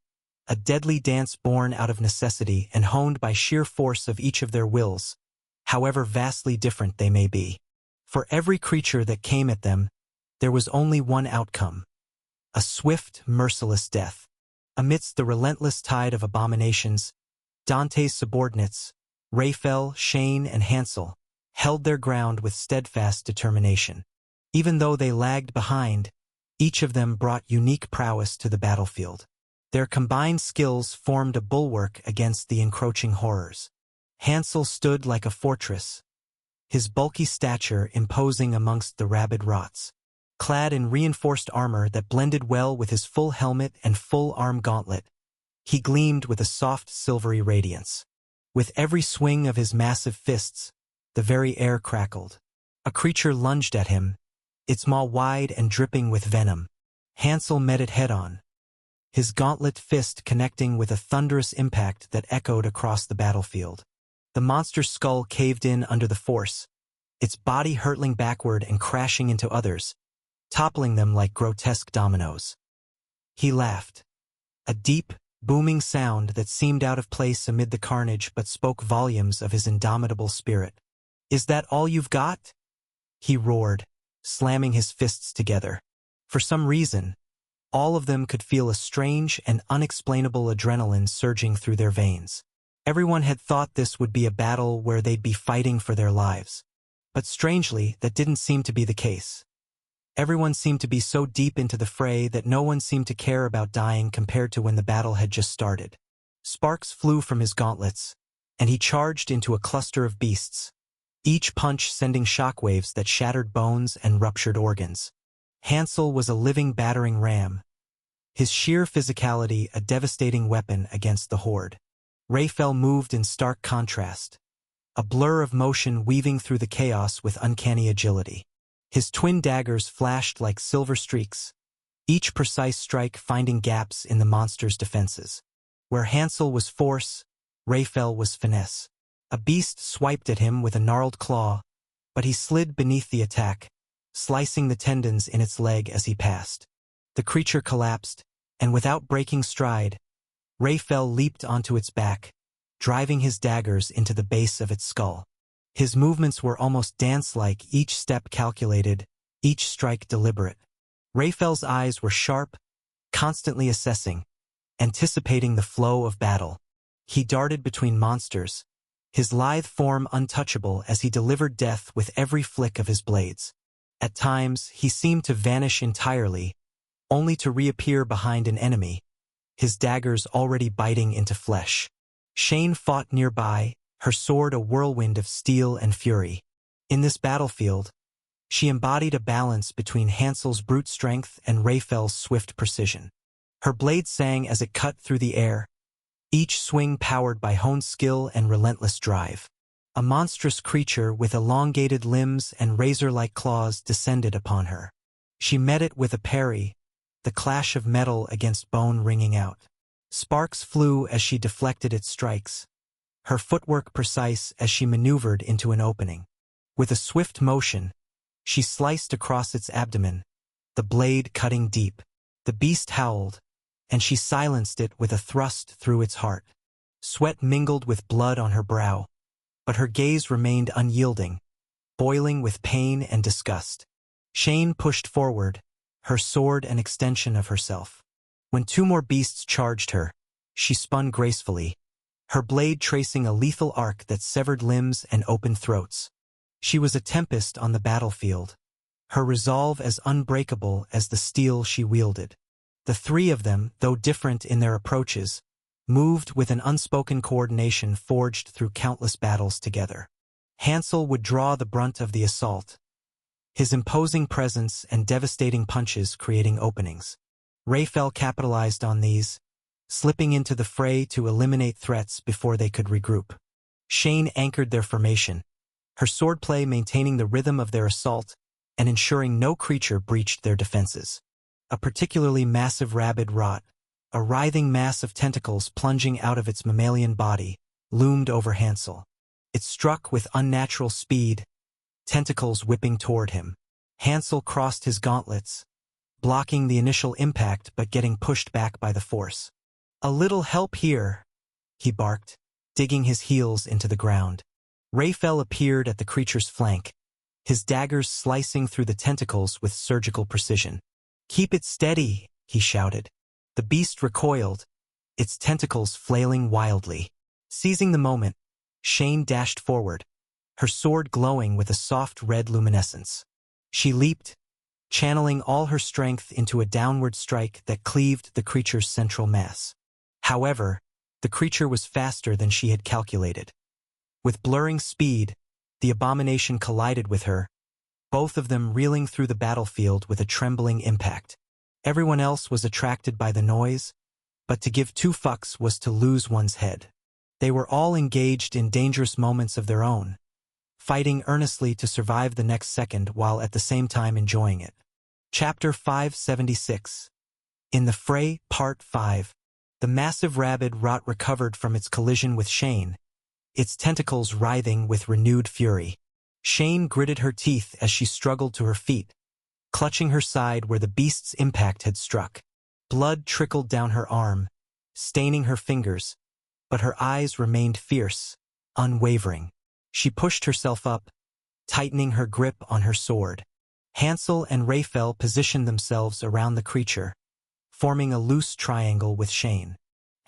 a deadly dance born out of necessity and honed by sheer force of each of their wills, however vastly different they may be. For every creature that came at them, there was only one outcome: a swift, merciless death. Amidst the relentless tide of abominations, Dante's subordinates, Raphael, Shane, and Hansel, held their ground with steadfast determination. Even though they lagged behind, each of them brought unique prowess to the battlefield. Their combined skills formed a bulwark against the encroaching horrors. Hansel stood like a fortress, his bulky stature imposing amongst the rabid rots. Clad in reinforced armor that blended well with his full helmet and full-arm gauntlet, he gleamed with a soft silvery radiance. With every swing of his massive fists, the very air crackled. A creature lunged at him, its maw wide and dripping with venom. Hansel met it head-on, his gauntlet fist connecting with a thunderous impact that echoed across the battlefield. The monster's skull caved in under the force, its body hurtling backward and crashing into others, toppling them like grotesque dominoes. He laughed, a deep, booming sound that seemed out of place amid the carnage but spoke volumes of his indomitable spirit. "Is that all you've got?" he roared, slamming his fists together. For some reason, all of them could feel a strange and unexplainable adrenaline surging through their veins. Everyone had thought this would be a battle where they'd be fighting for their lives. But strangely, that didn't seem to be the case. Everyone seemed to be so deep into the fray that no one seemed to care about dying compared to when the battle had just started. Sparks flew from his gauntlets, and he charged into a cluster of beasts, each punch sending shockwaves that shattered bones and ruptured organs. Hansel was a living battering ram, his sheer physicality a devastating weapon against the horde. Raphael moved in stark contrast, a blur of motion weaving through the chaos with uncanny agility. His twin daggers flashed like silver streaks, each precise strike finding gaps in the monster's defenses. Where Hansel was force, Raphael was finesse. A beast swiped at him with a gnarled claw, but he slid beneath the attack, slicing the tendons in its leg as he passed. The creature collapsed, and without breaking stride, Raphael leaped onto its back, driving his daggers into the base of its skull. His movements were almost dance-like, each step calculated, each strike deliberate. Raphael's eyes were sharp, constantly assessing, anticipating the flow of battle. He darted between monsters, his lithe form untouchable as he delivered death with every flick of his blades. At times, he seemed to vanish entirely, only to reappear behind an enemy, his daggers already biting into flesh. Shane fought nearby, her sword a whirlwind of steel and fury. In this battlefield, she embodied a balance between Hansel's brute strength and Raphael's swift precision. Her blade sang as it cut through the air, each swing powered by honed skill and relentless drive. A monstrous creature with elongated limbs and razor-like claws descended upon her. She met it with a parry, the clash of metal against bone ringing out. Sparks flew as she deflected its strikes, her footwork precise as she maneuvered into an opening. With a swift motion, she sliced across its abdomen, the blade cutting deep. The beast howled, and she silenced it with a thrust through its heart. Sweat mingled with blood on her brow, but her gaze remained unyielding, boiling with pain and disgust. Shane pushed forward, her sword an extension of herself. When two more beasts charged her, she spun gracefully, her blade tracing a lethal arc that severed limbs and opened throats. She was a tempest on the battlefield, her resolve as unbreakable as the steel she wielded. The three of them, though different in their approaches, moved with an unspoken coordination forged through countless battles together. Hansel would draw the brunt of the assault, his imposing presence and devastating punches creating openings. Raphael capitalized on these, slipping into the fray to eliminate threats before they could regroup. Shane anchored their formation, her swordplay maintaining the rhythm of their assault and ensuring no creature breached their defenses. A particularly massive rabid rot, a writhing mass of tentacles plunging out of its mammalian body, loomed over Hansel. It struck with unnatural speed, tentacles whipping toward him. Hansel crossed his gauntlets, blocking the initial impact but getting pushed back by the force. "A little help here," he barked, digging his heels into the ground. Raphael appeared at the creature's flank, his daggers slicing through the tentacles with surgical precision. "Keep it steady," he shouted. The beast recoiled, its tentacles flailing wildly. Seizing the moment, Shane dashed forward, her sword glowing with a soft red luminescence. She leaped, channeling all her strength into a downward strike that cleaved the creature's central mass. However, the creature was faster than she had calculated. With blurring speed, the abomination collided with her, both of them reeling through the battlefield with a trembling impact. Everyone else was attracted by the noise, but to give two fucks was to lose one's head. They were all engaged in dangerous moments of their own, fighting earnestly to survive the next second while at the same time enjoying it. Chapter 576. In the Fray, Part 5. The massive rabid rot recovered from its collision with Shane, its tentacles writhing with renewed fury. Shane gritted her teeth as she struggled to her feet, clutching her side where the beast's impact had struck. Blood trickled down her arm, staining her fingers, but her eyes remained fierce, unwavering. She pushed herself up, tightening her grip on her sword. Hansel and Raphael positioned themselves around the creature, forming a loose triangle with Shane.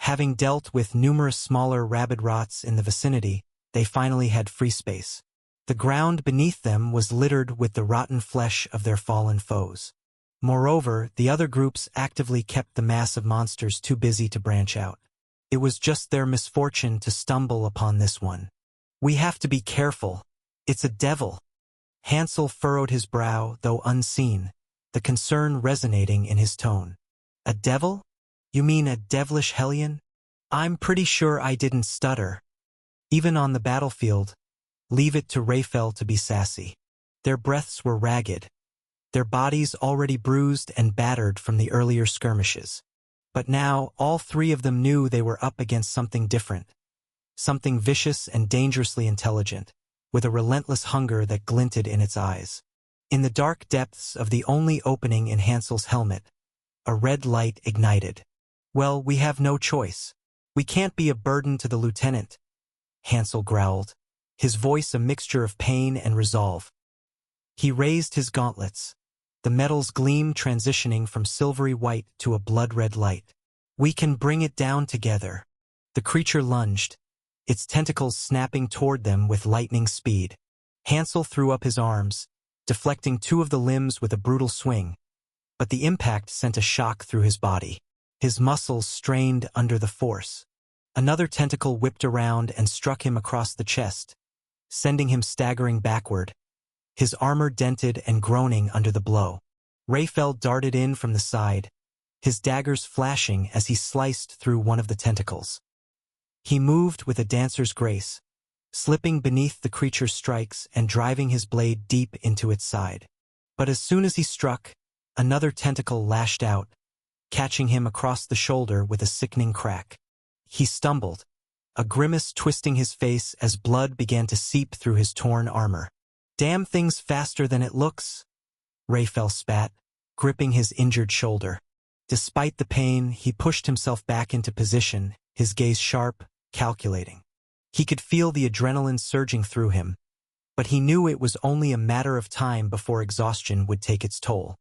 Having dealt with numerous smaller rabid rots in the vicinity, they finally had free space. The ground beneath them was littered with the rotten flesh of their fallen foes. Moreover, the other groups actively kept the mass of monsters too busy to branch out. It was just their misfortune to stumble upon this one. "We have to be careful. It's a devil." Hansel furrowed his brow, though unseen, the concern resonating in his tone. "A devil? You mean a devilish hellion?" "I'm pretty sure I didn't stutter." Even on the battlefield, leave it to Raphael to be sassy. Their breaths were ragged, their bodies already bruised and battered from the earlier skirmishes. But now, all three of them knew they were up against something different, something vicious and dangerously intelligent, with a relentless hunger that glinted in its eyes. In the dark depths of the only opening in Hansel's helmet, a red light ignited. "Well, we have no choice. We can't be a burden to the lieutenant," Hansel growled, his voice a mixture of pain and resolve. He raised his gauntlets, the metal's gleam transitioning from silvery white to a blood-red light. "We can bring it down together." The creature lunged, its tentacles snapping toward them with lightning speed. Hansel threw up his arms, deflecting two of the limbs with a brutal swing, but the impact sent a shock through his body. His muscles strained under the force. Another tentacle whipped around and struck him across the chest, sending him staggering backward, his armor dented and groaning under the blow. Raphael darted in from the side, his daggers flashing as he sliced through one of the tentacles. He moved with a dancer's grace, slipping beneath the creature's strikes and driving his blade deep into its side. But as soon as he struck, another tentacle lashed out, catching him across the shoulder with a sickening crack. He stumbled, a grimace twisting his face as blood began to seep through his torn armor. "Damn thing's faster than it looks," Raphael spat, gripping his injured shoulder. Despite the pain, he pushed himself back into position, his gaze sharp, calculating. He could feel the adrenaline surging through him, but he knew it was only a matter of time before exhaustion would take its toll.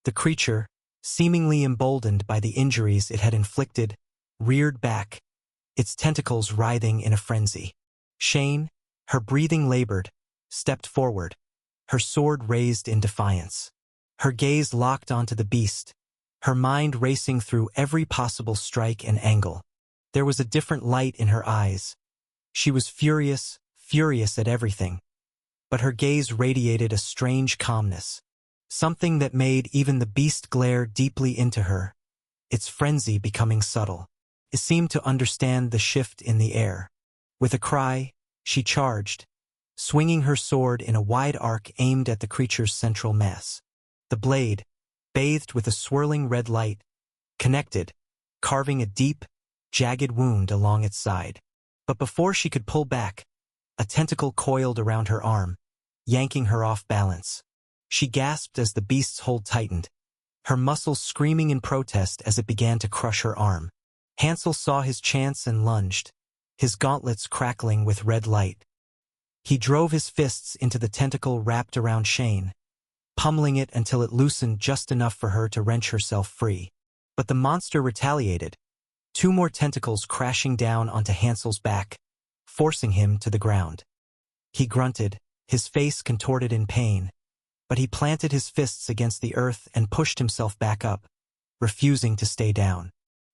The creature, seemingly emboldened by the injuries it had inflicted, reared back, its tentacles writhing in a frenzy. Shane, her breathing labored, stepped forward, her sword raised in defiance. Her gaze locked onto the beast, her mind racing through every possible strike and angle. There was a different light in her eyes. She was furious at everything, but her gaze radiated a strange calmness, something that made even the beast glare deeply into her, its frenzy becoming subtle. It seemed to understand the shift in the air. With a cry, she charged, swinging her sword in a wide arc aimed at the creature's central mass. The blade, bathed with a swirling red light, connected, carving a deep, jagged wound along its side. But before she could pull back, a tentacle coiled around her arm, yanking her off balance. She gasped as the beast's hold tightened, her muscles screaming in protest as it began to crush her arm. Hansel saw his chance and lunged, his gauntlets crackling with red light. He drove his fists into the tentacle wrapped around Shane, pummeling it until it loosened just enough for her to wrench herself free. But the monster retaliated, two more tentacles crashing down onto Hansel's back, forcing him to the ground. He grunted, his face contorted in pain, but he planted his fists against the earth and pushed himself back up, refusing to stay down.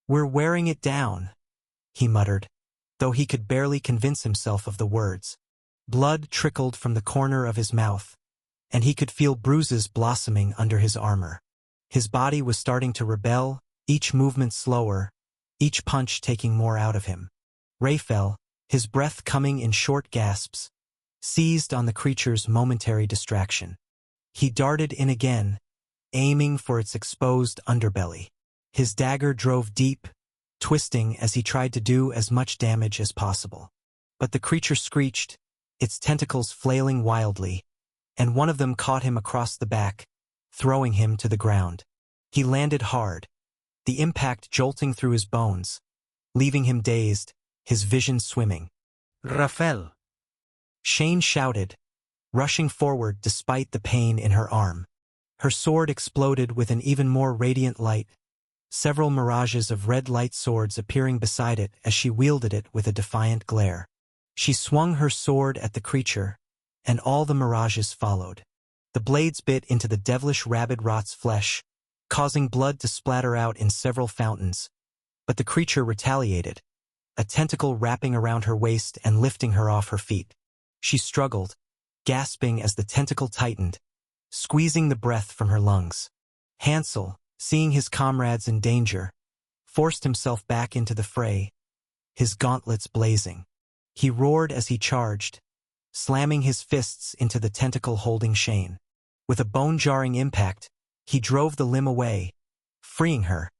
"We're wearing it down," he muttered, though he could barely convince himself of the words. Blood trickled from the corner of his mouth, and he could feel bruises blossoming under his armor. His body was starting to rebel, each movement slower, each punch taking more out of him. Raphael, his breath coming in short gasps, seized on the creature's momentary distraction. He darted in again, aiming for its exposed underbelly. His dagger drove deep, twisting as he tried to do as much damage as possible. But the creature screeched, its tentacles flailing wildly, and one of them caught him across the back, throwing him to the ground. He landed hard, the impact jolting through his bones, leaving him dazed, his vision swimming. "Raphael!" Shane shouted, rushing forward despite the pain in her arm. Her sword exploded with an even more radiant light, several mirages of red light swords appearing beside it as she wielded it with a defiant glare. She swung her sword at the creature, and all the mirages followed. The blades bit into the devilish rabid rot's flesh, causing blood to splatter out in several fountains. But the creature retaliated, a tentacle wrapping around her waist and lifting her off her feet. She struggled, gasping as the tentacle tightened, squeezing the breath from her lungs. Hansel, seeing his comrades in danger, forced himself back into the fray, his gauntlets blazing. He roared as he charged, slamming his fists into the tentacle holding Shane. With a bone-jarring impact, he drove the limb away, freeing her,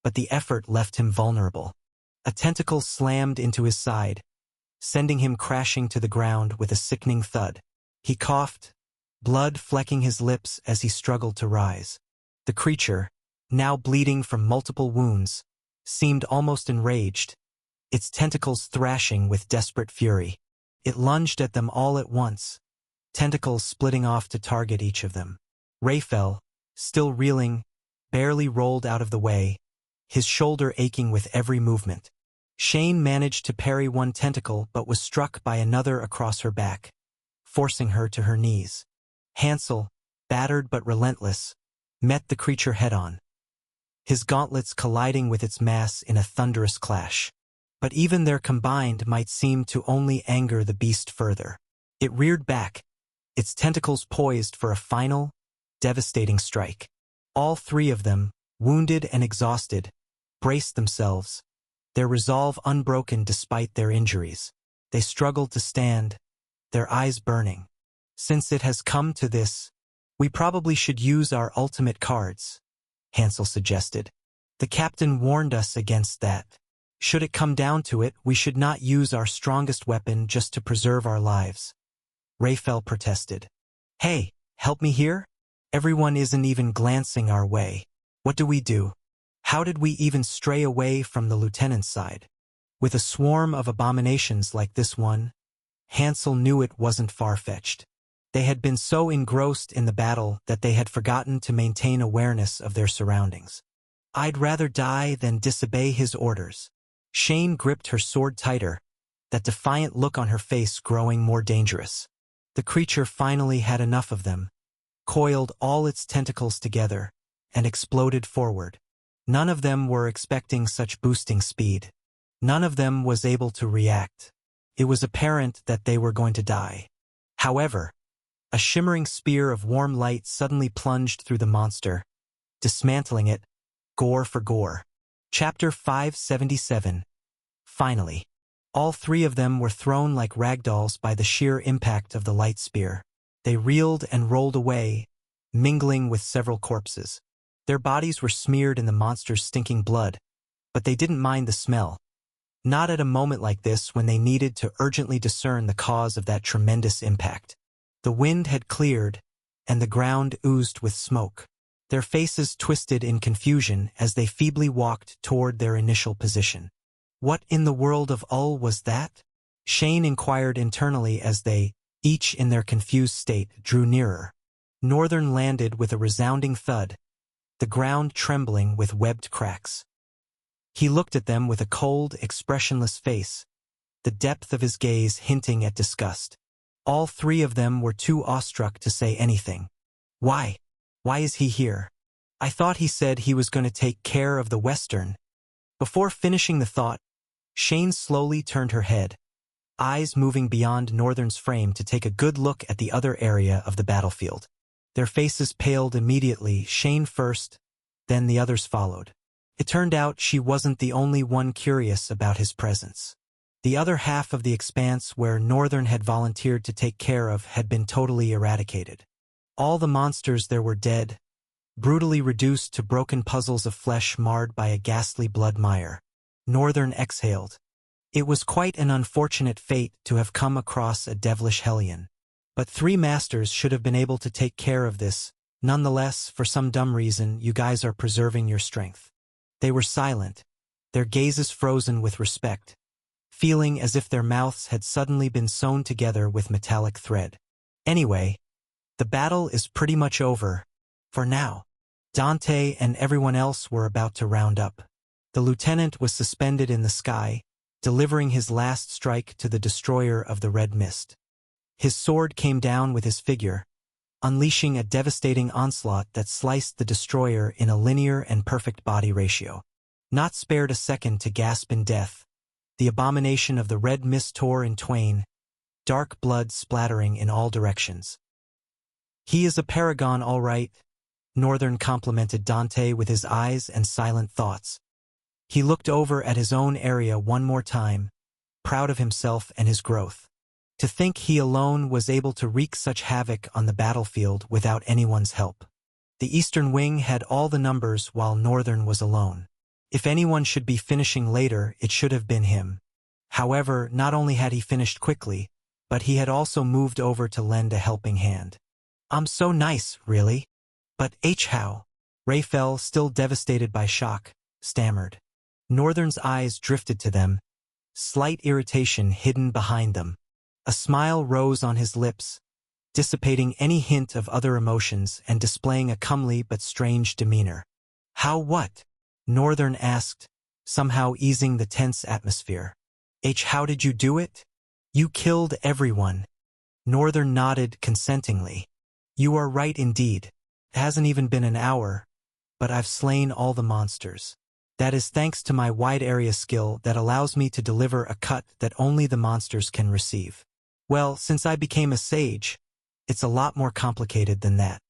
but the effort left him vulnerable. A tentacle slammed into his side, sending him crashing to the ground with a sickening thud. He coughed, blood flecking his lips as he struggled to rise. The creature, now bleeding from multiple wounds, seemed almost enraged, its tentacles thrashing with desperate fury. It lunged at them all at once, tentacles splitting off to target each of them. Raphael, still reeling, barely rolled out of the way, his shoulder aching with every movement. Shane managed to parry one tentacle but was struck by another across her back, forcing her to her knees. Hansel, battered but relentless, met the creature head-on, his gauntlets colliding with its mass in a thunderous clash. But even their combined might seem to only anger the beast further. It reared back, its tentacles poised for a final, devastating strike. All three of them, wounded and exhausted, braced themselves, their resolve unbroken despite their injuries. They struggled to stand, their eyes burning. Since it has come to this, we probably should use our ultimate cards, Hansel suggested. The captain warned us against that. Should it come down to it, we should not use our strongest weapon just to preserve our lives. Raphael protested. Hey, help me here? Everyone isn't even glancing our way. What do we do? How did we even stray away from the lieutenant's side? With a swarm of abominations like this one, Hansel knew it wasn't far-fetched. They had been so engrossed in the battle that they had forgotten to maintain awareness of their surroundings. I'd rather die than disobey his orders. Shane gripped her sword tighter, that defiant look on her face growing more dangerous. The creature finally had enough of them, coiled all its tentacles together, and exploded forward. None of them were expecting such boosting speed. None of them was able to react. It was apparent that they were going to die. However, a shimmering spear of warm light suddenly plunged through the monster, dismantling it, gore for gore. Chapter 577. Finally, all three of them were thrown like ragdolls by the sheer impact of the light spear. They reeled and rolled away, mingling with several corpses. Their bodies were smeared in the monster's stinking blood, but they didn't mind the smell. Not at a moment like this when they needed to urgently discern the cause of that tremendous impact. The wind had cleared, and the ground oozed with smoke. Their faces twisted in confusion as they feebly walked toward their initial position. What in the world of Ul was that? Shane inquired internally as they, each in their confused state, drew nearer. Northern landed with a resounding thud, the ground trembling with webbed cracks. He looked at them with a cold, expressionless face, the depth of his gaze hinting at disgust. All three of them were too awestruck to say anything. Why? Why is he here? I thought he said he was going to take care of the Western. Before finishing the thought, Shane slowly turned her head, eyes moving beyond Northern's frame to take a good look at the other area of the battlefield. Their faces paled immediately, Shane first, then the others followed. It turned out she wasn't the only one curious about his presence. The other half of the expanse where Northern had volunteered to take care of had been totally eradicated. All the monsters there were dead, brutally reduced to broken puzzles of flesh marred by a ghastly blood mire. Northern exhaled. It was quite an unfortunate fate to have come across a devilish hellion. But three masters should have been able to take care of this. Nonetheless, for some dumb reason, you guys are preserving your strength. They were silent, their gazes frozen with respect, feeling as if their mouths had suddenly been sewn together with metallic thread. Anyway, the battle is pretty much over. For now. Dante and everyone else were about to round up. The lieutenant was suspended in the sky, delivering his last strike to the destroyer of the red mist. His sword came down with his figure, unleashing a devastating onslaught that sliced the destroyer in a linear and perfect body ratio. Not spared a second to gasp in death, the abomination of the red mist tore in twain, dark blood splattering in all directions. "He is a paragon, all right," Northern complimented Dante with his eyes and silent thoughts. He looked over at his own area one more time, proud of himself and his growth. To think he alone was able to wreak such havoc on the battlefield without anyone's help. The Eastern Wing had all the numbers while Northern was alone. If anyone should be finishing later, it should have been him. However, not only had he finished quickly, but he had also moved over to lend a helping hand. "I'm so nice, really. But how?" Raphael, still devastated by shock, stammered. Northern's eyes drifted to them, slight irritation hidden behind them. A smile rose on his lips, dissipating any hint of other emotions and displaying a comely but strange demeanor. "How what?" Northern asked, somehow easing the tense atmosphere. How did you do it?" "You killed everyone." Northern nodded consentingly. "You are right indeed. It hasn't even been an hour, but I've slain all the monsters. That is thanks to my wide area skill that allows me to deliver a cut that only the monsters can receive. Well, since I became a sage, it's a lot more complicated than that."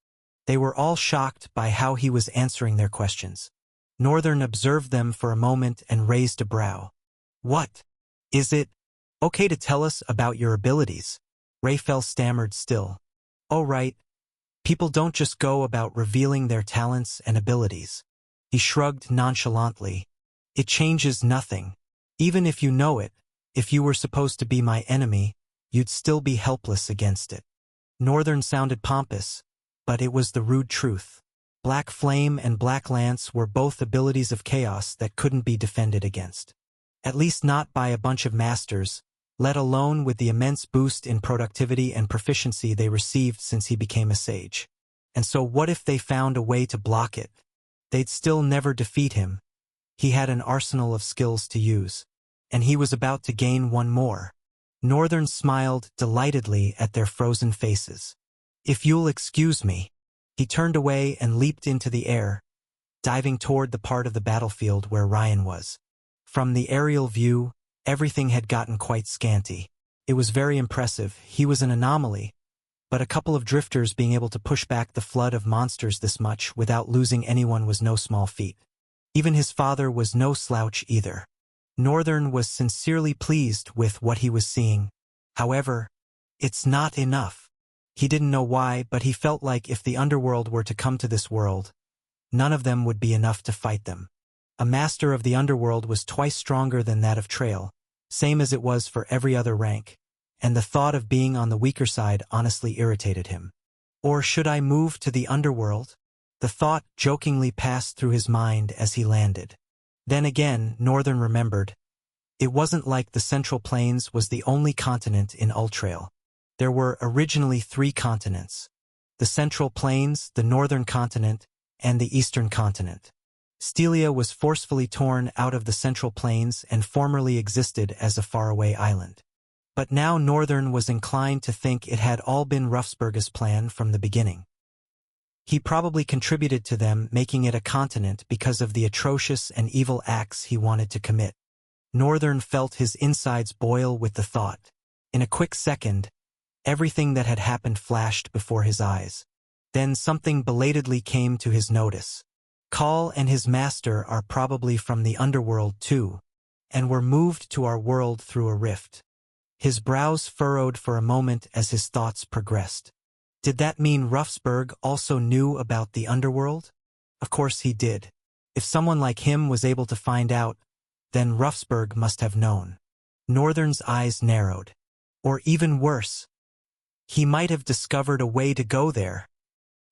They were all shocked by how he was answering their questions. Northern observed them for a moment and raised a brow. "What? Is it okay to tell us about your abilities?" Raphael stammered still. "Oh right. People don't just go about revealing their talents and abilities." He shrugged nonchalantly. "It changes nothing. Even if you know it, if you were supposed to be my enemy, you'd still be helpless against it." Northern sounded pompous, but it was the rude truth. Black Flame and Black Lance were both abilities of chaos that couldn't be defended against. At least not by a bunch of masters, let alone with the immense boost in productivity and proficiency they received since he became a sage. And so what if they found a way to block it? They'd still never defeat him. He had an arsenal of skills to use, and he was about to gain one more. Northern smiled delightedly at their frozen faces. "If you'll excuse me." He turned away and leaped into the air, diving toward the part of the battlefield where Ryan was. From the aerial view, everything had gotten quite scanty. It was very impressive. He was an anomaly, but a couple of drifters being able to push back the flood of monsters this much without losing anyone was no small feat. Even his father was no slouch either. Northern was sincerely pleased with what he was seeing. However, it's not enough. He didn't know why, but he felt like if the underworld were to come to this world, none of them would be enough to fight them. A master of the underworld was twice stronger than that of Trail, same as it was for every other rank, and the thought of being on the weaker side honestly irritated him. Or should I move to the underworld? The thought jokingly passed through his mind as he landed. Then again, Northern remembered. It wasn't like the Central Plains was the only continent in Ultrail. There were originally 3 continents: the Central Plains, the Northern Continent, and the Eastern Continent. Stelia was forcefully torn out of the Central Plains and formerly existed as a faraway island. But now Northern was inclined to think it had all been Ruffsberg's plan from the beginning. He probably contributed to them making it a continent because of the atrocious and evil acts he wanted to commit. Northern felt his insides boil with the thought. In a quick second, everything that had happened flashed before his eyes. Then something belatedly came to his notice. Kahl and his master are probably from the underworld too, and were moved to our world through a rift. His brows furrowed for a moment as his thoughts progressed. Did that mean Ruffsberg also knew about the underworld? Of course he did. If someone like him was able to find out, then Ruffsberg must have known. Northern's eyes narrowed. Or even worse, he might have discovered a way to go there.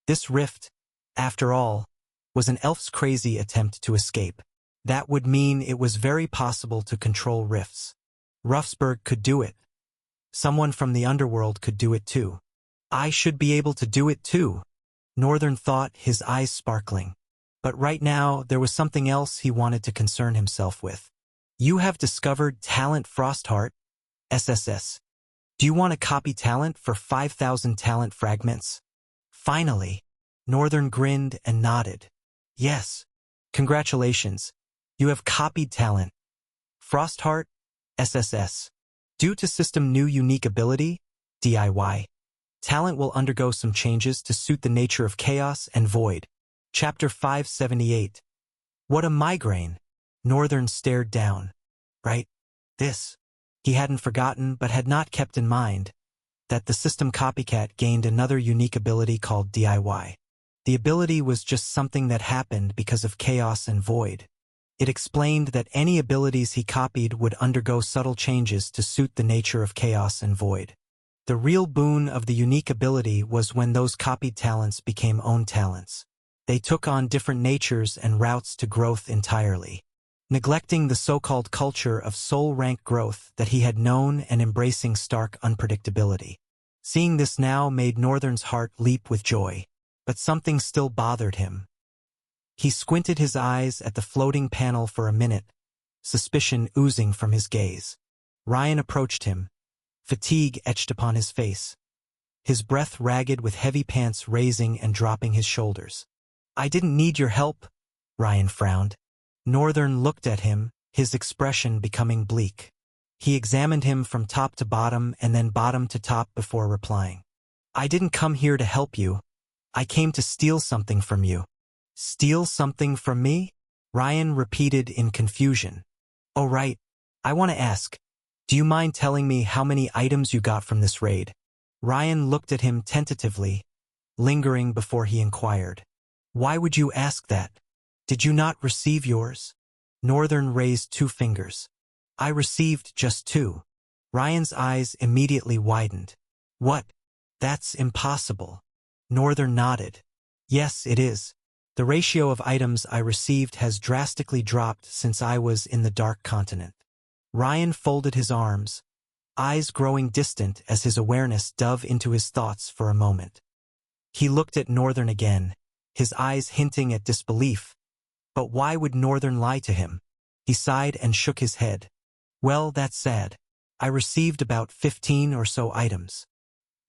This rift, after all, was an elf's crazy attempt to escape. That would mean it was very possible to control rifts. Ruffsberg could do it. Someone from the underworld could do it too. I should be able to do it too, Northern thought, his eyes sparkling. But right now, there was something else he wanted to concern himself with. You have discovered Talent Frostheart, SSS. Do you want to copy talent for 5,000 talent fragments? Finally, Northern grinned and nodded. Yes. Congratulations. You have copied talent. Frostheart, SSS. Due to system new unique ability, DIY. Talent will undergo some changes to suit the nature of chaos and void. Chapter 578. What a migraine. Northern stared down. Right? This. He hadn't forgotten but had not kept in mind that the system copycat gained another unique ability called DIY. The ability was just something that happened because of chaos and void. It explained that any abilities he copied would undergo subtle changes to suit the nature of chaos and void. The real boon of the unique ability was when those copied talents became own talents. They took on different natures and routes to growth entirely, neglecting the so-called culture of soul rank growth that he had known and embracing stark unpredictability. Seeing this now made Northern's heart leap with joy, but something still bothered him. He squinted his eyes at the floating panel for a minute, suspicion oozing from his gaze. Ryan approached him, fatigue etched upon his face, his breath ragged with heavy pants raising and dropping his shoulders. I didn't need your help, Ryan frowned. Northern looked at him, his expression becoming bleak. He examined him from top to bottom and then bottom to top before replying. I didn't come here to help you. I came to steal something from you. Steal something from me? Ryan repeated in confusion. Oh right, I want to ask, do you mind telling me how many items you got from this raid? Ryan looked at him tentatively, lingering before he inquired. Why would you ask that? Did you not receive yours? Northern raised 2 fingers. I received just 2. Ryan's eyes immediately widened. What? That's impossible. Northern nodded. Yes, it is. The ratio of items I received has drastically dropped since I was in the Dark Continent. Ryan folded his arms, eyes growing distant as his awareness dove into his thoughts for a moment. He looked at Northern again, his eyes hinting at disbelief. But why would Northern lie to him? He sighed and shook his head. Well, that's sad. I received about 15 or so items.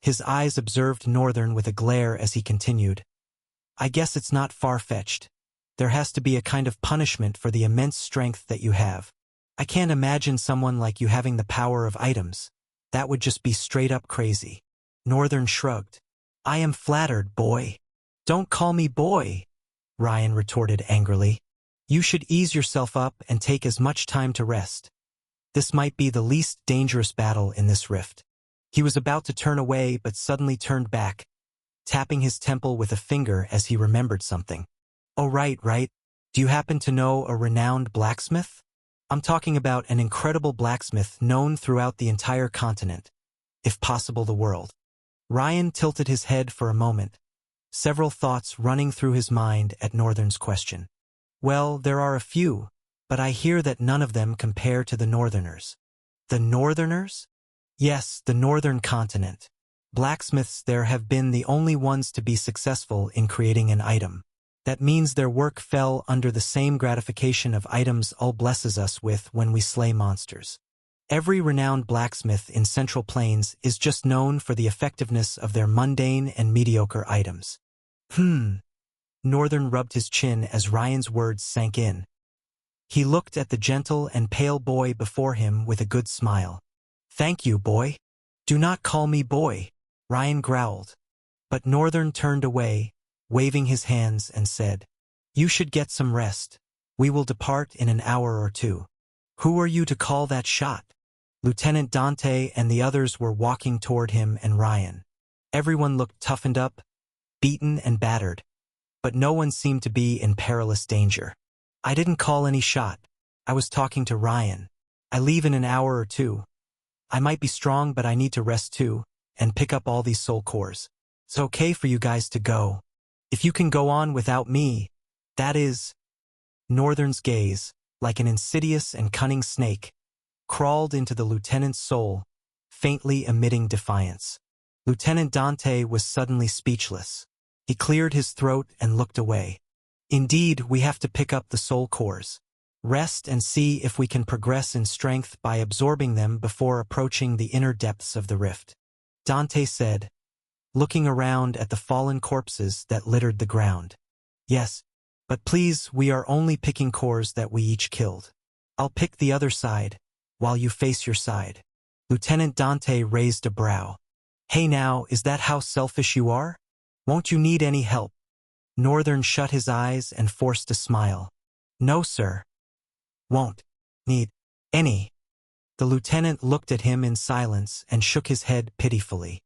His eyes observed Northern with a glare as he continued. I guess it's not far-fetched. There has to be a kind of punishment for the immense strength that you have. I can't imagine someone like you having the power of items. That would just be straight-up crazy. Northern shrugged. I am flattered, boy. Don't call me boy, Ryan retorted angrily. You should ease yourself up and take as much time to rest. This might be the least dangerous battle in this rift. He was about to turn away but suddenly turned back, tapping his temple with a finger as he remembered something. Oh right. Do you happen to know a renowned blacksmith? I'm talking about an incredible blacksmith known throughout the entire continent, if possible the world. Ryan tilted his head for a moment, several thoughts running through his mind at Northern's question. Well, there are a few, but I hear that none of them compare to the Northerners. The Northerners? Yes, the Northern Continent. Blacksmiths there have been the only ones to be successful in creating an item. That means their work fell under the same gratification of items Ul blesses us with when we slay monsters. Every renowned blacksmith in Central Plains is just known for the effectiveness of their mundane and mediocre items. Northern rubbed his chin as Ryan's words sank in. He looked at the gentle and pale boy before him with a good smile. Thank you, boy. Do not call me boy, Ryan growled. But Northern turned away, waving his hands, and said, You should get some rest. We will depart in an hour or 2. Who are you to call that shot? Lieutenant Dante and the others were walking toward him and Ryan. Everyone looked toughened up, beaten and battered, but no one seemed to be in perilous danger. I didn't call any shot. I was talking to Ryan. I leave in an hour or 2. I might be strong, but I need to rest too, and pick up all these soul cores. It's okay for you guys to go. If you can go on without me, that is. Northern's gaze, like an insidious and cunning snake, crawled into the lieutenant's soul, faintly emitting defiance. Lieutenant Dante was suddenly speechless. He cleared his throat and looked away. Indeed, we have to pick up the soul cores. Rest and see if we can progress in strength by absorbing them before approaching the inner depths of the rift. Dante said, looking around at the fallen corpses that littered the ground. Yes, but please, we are only picking cores that we each killed. I'll pick the other side, while you face your side. Lieutenant Dante raised a brow. Hey now, is that how selfish you are? Won't you need any help? Northern shut his eyes and forced a smile. No, sir. Won't need any. The lieutenant looked at him in silence and shook his head pitifully.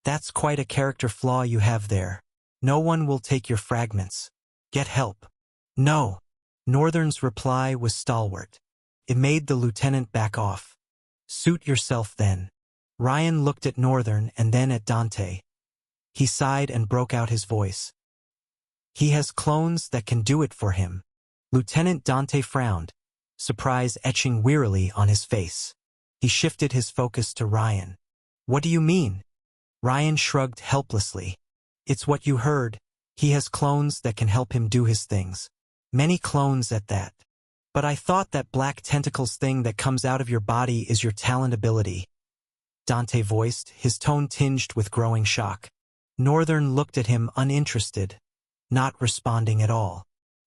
That's quite a character flaw you have there. No one will take your fragments. Get help. No. Northern's reply was stalwart. It made the lieutenant back off. Suit yourself then. Ryan looked at Northern and then at Dante. He sighed and broke out his voice. He has clones that can do it for him. Lieutenant Dante frowned, surprise etching wearily on his face. He shifted his focus to Ryan. What do you mean? Ryan shrugged helplessly. It's what you heard. He has clones that can help him do his things. Many clones at that. But I thought that black tentacles thing that comes out of your body is your talent ability. Dante voiced, his tone tinged with growing shock. Northern looked at him uninterested, not responding at all.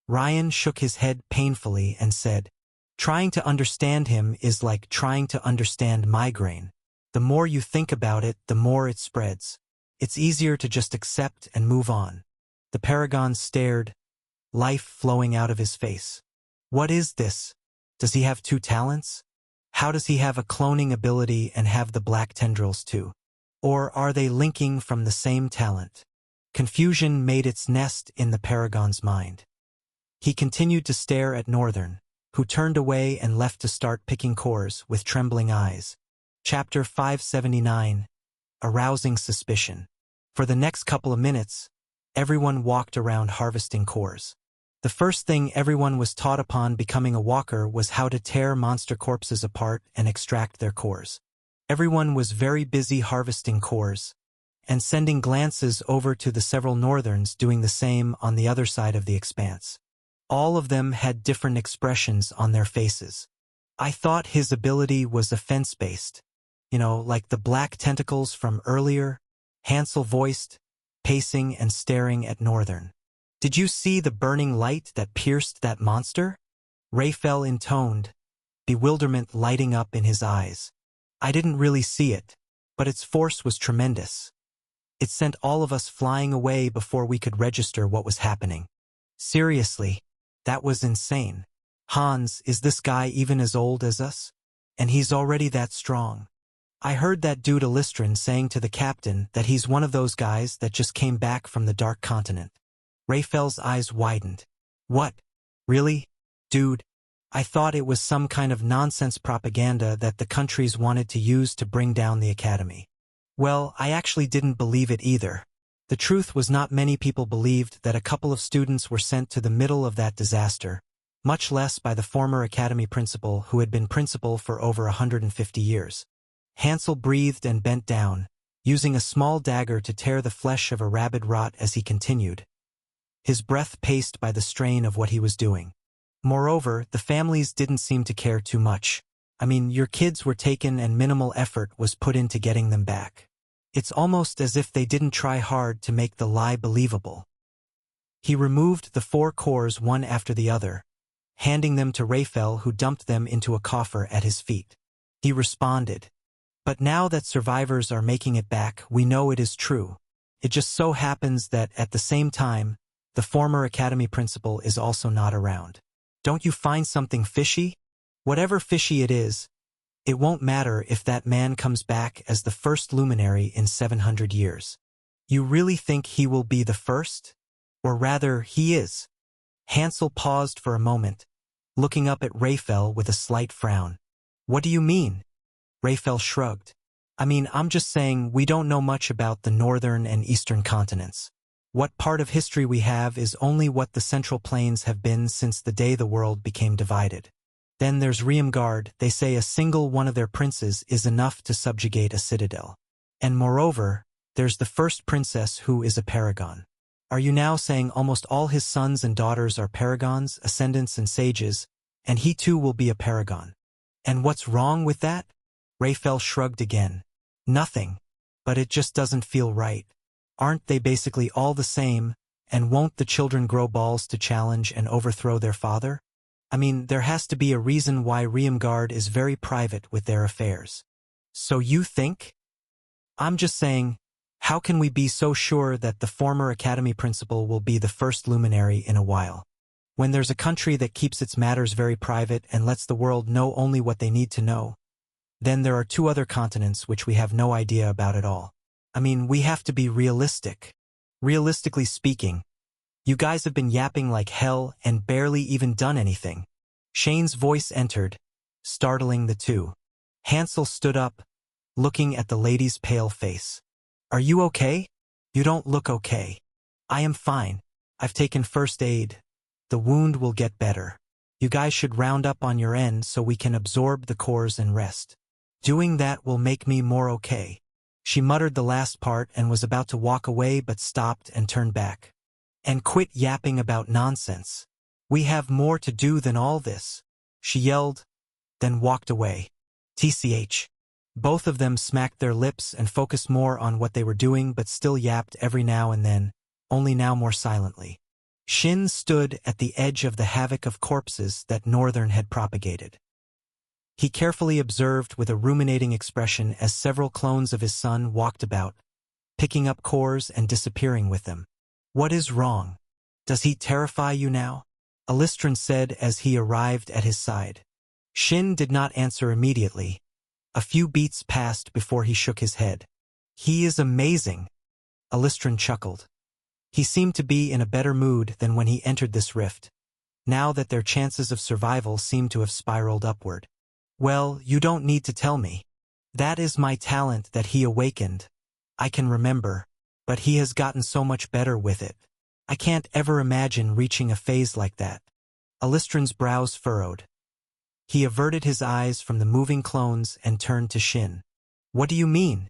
Ryan shook his head painfully and said, trying to understand him is like trying to understand migraine. The more you think about it, the more it spreads. It's easier to just accept and move on. The Paragon stared, life flowing out of his face. What is this? Does he have two talents? How does he have a cloning ability and have the black tendrils too? Or are they linking from the same talent? Confusion made its nest in the Paragon's mind. He continued to stare at Northern, who turned away and left to start picking cores with trembling eyes. Chapter 579. Arousing Suspicion. For the next couple of minutes, everyone walked around harvesting cores. The first thing everyone was taught upon becoming a walker was how to tear monster corpses apart and extract their cores. Everyone was very busy harvesting cores, and sending glances over to the several Northerns doing the same on the other side of the expanse. All of them had different expressions on their faces. I thought his ability was offense-based. Like the black tentacles from earlier, Hansel voiced, pacing and staring at Northern. Did you see the burning light that pierced that monster? Raphael intoned, bewilderment lighting up in his eyes. I didn't really see it, but its force was tremendous. It sent all of us flying away before we could register what was happening. Seriously, that was insane. Hans, is this guy even as old as us? And he's already that strong. I heard that dude Alistrin saying to the captain that he's one of those guys that just came back from the Dark Continent. Raphael's eyes widened. What? Really? Dude, I thought it was some kind of nonsense propaganda that the countries wanted to use to bring down the academy. Well, I actually didn't believe it either. The truth was not many people believed that a couple of students were sent to the middle of that disaster, much less by the former academy principal who had been principal for over 150 years. Hansel breathed and bent down, using a small dagger to tear the flesh of a rabid rot as he continued, his breath paced by the strain of what he was doing. Moreover, the families didn't seem to care too much. Your kids were taken and minimal effort was put into getting them back. It's almost as if they didn't try hard to make the lie believable. He removed the 4 cores one after the other, handing them to Raphael, who dumped them into a coffer at his feet. He responded, but now that survivors are making it back, we know it is true. It just so happens that, at the same time, the former academy principal is also not around. Don't you find something fishy? Whatever fishy it is, it won't matter if that man comes back as the first luminary in 700 years. You really think he will be the first? Or rather, he is. Hansel paused for a moment, looking up at Raphael with a slight frown. What do you mean? Raphael shrugged. I'm just saying we don't know much about the northern and eastern continents. What part of history we have is only what the Central Plains have been since the day the world became divided. Then there's Riemgard. They say a single one of their princes is enough to subjugate a citadel. And moreover, There's the first princess who is a paragon. Are you now saying almost all his sons and daughters are paragons, ascendants and sages, and he too will be a paragon? And what's wrong with that? Raphael shrugged again. Nothing. But it just doesn't feel right. Aren't they basically all the same, and won't the children grow balls to challenge and overthrow their father? I mean, there has to be a reason why Riemgard is very private with their affairs. So you think? I'm just saying, how can we be so sure that the former academy principal will be the first luminary in a while? When there's a country that keeps its matters very private and lets the world know only what they need to know, then there are two other continents which we have no idea about at all. I mean, we have to be realistic. Realistically speaking, you guys have been yapping like hell and barely even done anything. Shane's voice entered, startling the two. Hansel stood up, looking at the lady's pale face. Are you okay? You don't look okay. I am fine. I've taken first aid. The wound will get better. You guys should round up on your end so we can absorb the cores and rest. Doing that will make me more okay. She muttered the last part and was about to walk away but stopped and turned back. And quit yapping about nonsense. We have more to do than all this, she yelled, then walked away. TCH. Both of them smacked their lips and focused more on what they were doing but still yapped every now and then, only now more silently. Shin stood at the edge of the havoc of corpses that Northern had propagated. He carefully observed with a ruminating expression as several clones of his son walked about, picking up cores and disappearing with them. What is wrong? Does he terrify you now? Alistran said as he arrived at his side. Shin did not answer immediately. A few beats passed before he shook his head. He is amazing. Alistran chuckled. He seemed to be in a better mood than when he entered this rift, now that their chances of survival seemed to have spiraled upward. Well, you don't need to tell me. That is my talent that he awakened. I can remember, but he has gotten so much better with it. I can't ever imagine reaching a phase like that. Alistran's brows furrowed. He averted his eyes from the moving clones and turned to Shin. What do you mean?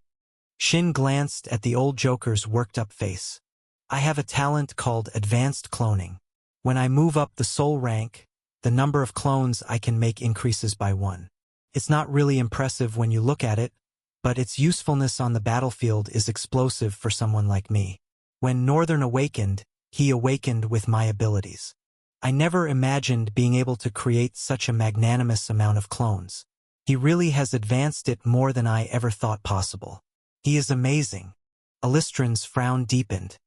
Shin glanced at the old Joker's worked-up face. I have a talent called advanced cloning. When I move up the soul rank, the number of clones I can make increases by 1. It's not really impressive when you look at it, but its usefulness on the battlefield is explosive for someone like me. When Northern awakened, he awakened with my abilities. I never imagined being able to create such a magnanimous amount of clones. He really has advanced it more than I ever thought possible. He is amazing. Alistran's frown deepened.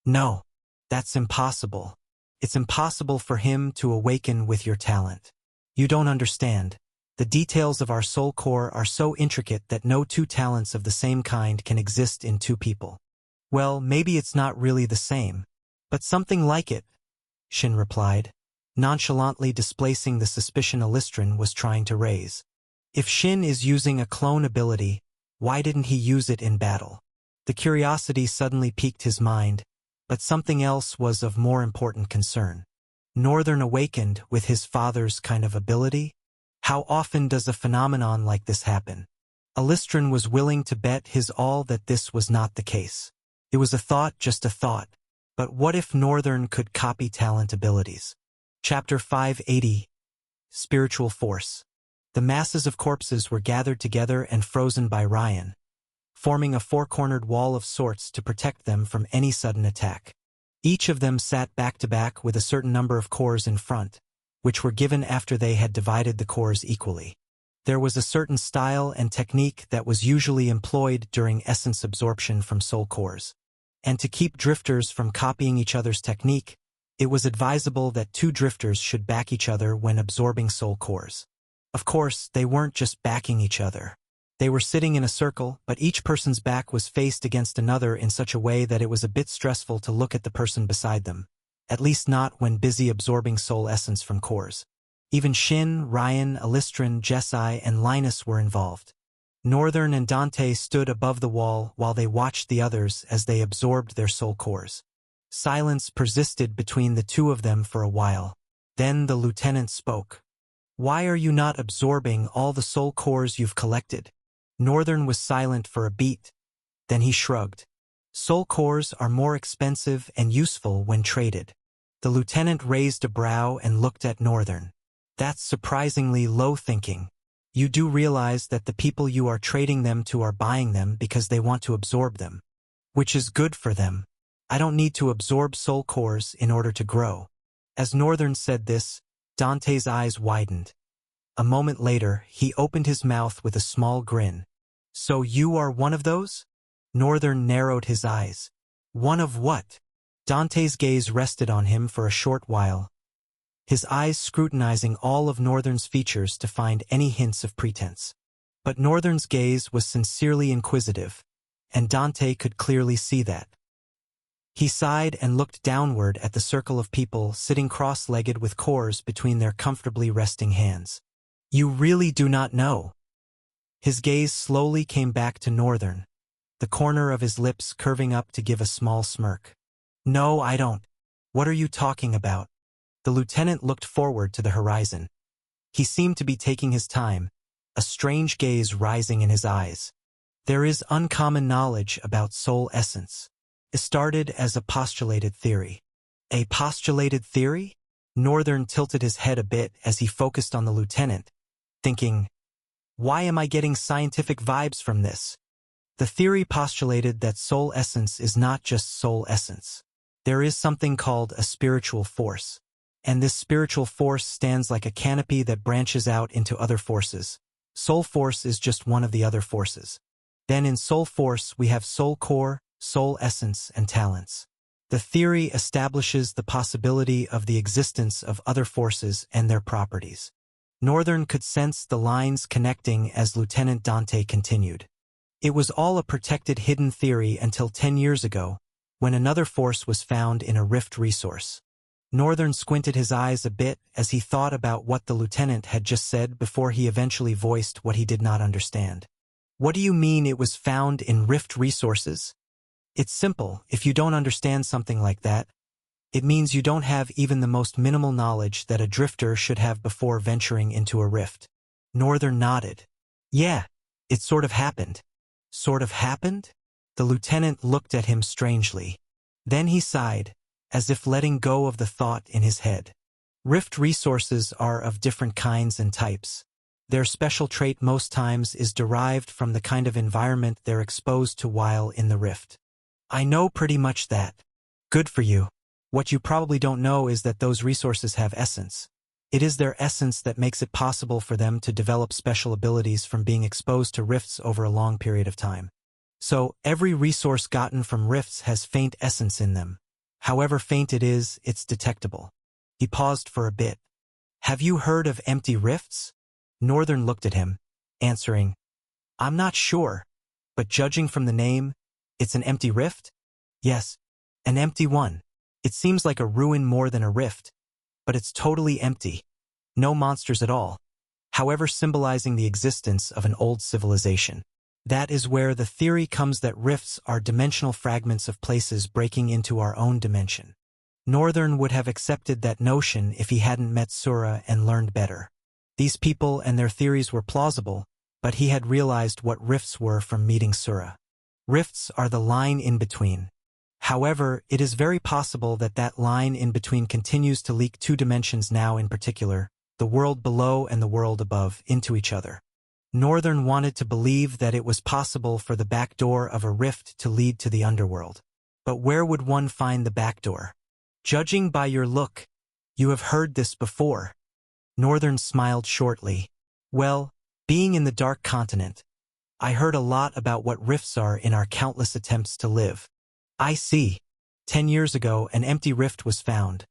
No, that's impossible. It's impossible for him to awaken with your talent. You don't understand. The details of our soul core are so intricate that no two talents of the same kind can exist in two people. Well, maybe it's not really the same, but something like it, Shin replied, nonchalantly displacing the suspicion Alistran was trying to raise. If Shin is using a clone ability, why didn't he use it in battle? The curiosity suddenly piqued his mind, but something else was of more important concern. Northern awakened with his father's kind of ability? How often does a phenomenon like this happen? Alistran was willing to bet his all that this was not the case. It was a thought, just a thought. But what if Northern could copy talent abilities? Chapter 580. Spiritual Force. The masses of corpses were gathered together and frozen by Ryan, forming a four-cornered wall of sorts to protect them from any sudden attack. Each of them sat back-to-back with a certain number of cores in front, which were given after they had divided the cores equally. There was a certain style and technique that was usually employed during essence absorption from soul cores. And to keep drifters from copying each other's technique, it was advisable that two drifters should back each other when absorbing soul cores. Of course, they weren't just backing each other. They were sitting in a circle, but each person's back was faced against another in such a way that it was a bit stressful to look at the person beside them, at least not when busy absorbing soul essence from cores. Even Shin, Ryan, Alistran, Jesai, and Linus were involved. Northern and Dante stood above the wall while they watched the others as they absorbed their soul cores. Silence persisted between the two of them for a while. Then the lieutenant spoke. Why are you not absorbing all the soul cores you've collected? Northern was silent for a beat. Then he shrugged. Soul cores are more expensive and useful when traded. The lieutenant raised a brow and looked at Northern. That's surprisingly low thinking. You do realize that the people you are trading them to are buying them because they want to absorb them. Which is good for them. I don't need to absorb soul cores in order to grow. As Northern said this, Dante's eyes widened. A moment later, he opened his mouth with a small grin. So you are one of those? Northern narrowed his eyes. One of what? Dante's gaze rested on him for a short while, his eyes scrutinizing all of Northern's features to find any hints of pretense. But Northern's gaze was sincerely inquisitive, and Dante could clearly see that. He sighed and looked downward at the circle of people sitting cross-legged with cores between their comfortably resting hands. You really do not know. His gaze slowly came back to Northern, the corner of his lips curving up to give a small smirk. No, I don't. What are you talking about? The lieutenant looked forward to the horizon. He seemed to be taking his time, a strange gaze rising in his eyes. There is uncommon knowledge about soul essence. It started as a postulated theory. A postulated theory? Northern tilted his head a bit as he focused on the lieutenant, thinking, why am I getting scientific vibes from this? The theory postulated that soul essence is not just soul essence. There is something called a spiritual force. And this spiritual force stands like a canopy that branches out into other forces. Soul force is just one of the other forces. Then in soul force we have soul core, soul essence, and talents. The theory establishes the possibility of the existence of other forces and their properties. Northern could sense the lines connecting as Lieutenant Dante continued. It was all a protected hidden theory until 10 years ago, when another force was found in a rift resource. Northern squinted his eyes a bit as he thought about what the lieutenant had just said before he eventually voiced what he did not understand. What do you mean it was found in rift resources? It's simple. If you don't understand something like that, it means you don't have even the most minimal knowledge that a drifter should have before venturing into a rift. Northern nodded. Yeah, it sort of happened. Sort of happened? The lieutenant looked at him strangely. Then he sighed, as if letting go of the thought in his head. Rift resources are of different kinds and types. Their special trait most times is derived from the kind of environment they're exposed to while in the rift. I know pretty much that. Good for you. What you probably don't know is that those resources have essence. It is their essence that makes it possible for them to develop special abilities from being exposed to rifts over a long period of time. So, every resource gotten from rifts has faint essence in them. However faint it is, it's detectable. He paused for a bit. Have you heard of empty rifts? Northern looked at him, answering, I'm not sure, but judging from the name, it's an empty rift? Yes, an empty one. It seems like a ruin more than a rift, but it's totally empty. No monsters at all, however symbolizing the existence of an old civilization. That is where the theory comes that rifts are dimensional fragments of places breaking into our own dimension. Northern would have accepted that notion if he hadn't met Sura and learned better. These people and their theories were plausible, but he had realized what rifts were from meeting Sura. Rifts are the line in between. However, it is very possible that that line in between continues to leak two dimensions now in particular, the world below and the world above, into each other. Northern wanted to believe that it was possible for the back door of a rift to lead to the underworld. But where would one find the back door? Judging by your look, you have heard this before. Northern smiled shortly. Well, being in the Dark Continent, I heard a lot about what rifts are in our countless attempts to live. I see. 10 years ago, an empty rift was found.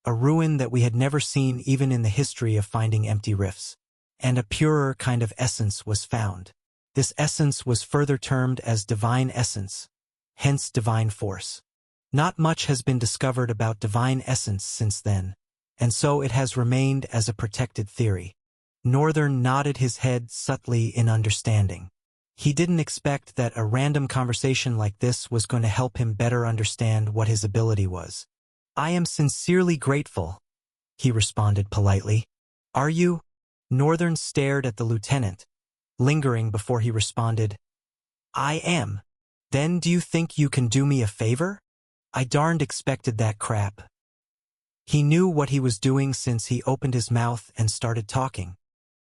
A ruin that we had never seen even in the history of finding empty rifts. And a purer kind of essence was found. This essence was further termed as divine essence, hence divine force. Not much has been discovered about divine essence since then, and so it has remained as a protected theory. Northern nodded his head subtly in understanding. He didn't expect that a random conversation like this was going to help him better understand what his ability was. I am sincerely grateful, he responded politely. Are you? Northern stared at the lieutenant, lingering before he responded, I am. Then do you think you can do me a favor? I darned expected that crap. He knew what he was doing since he opened his mouth and started talking.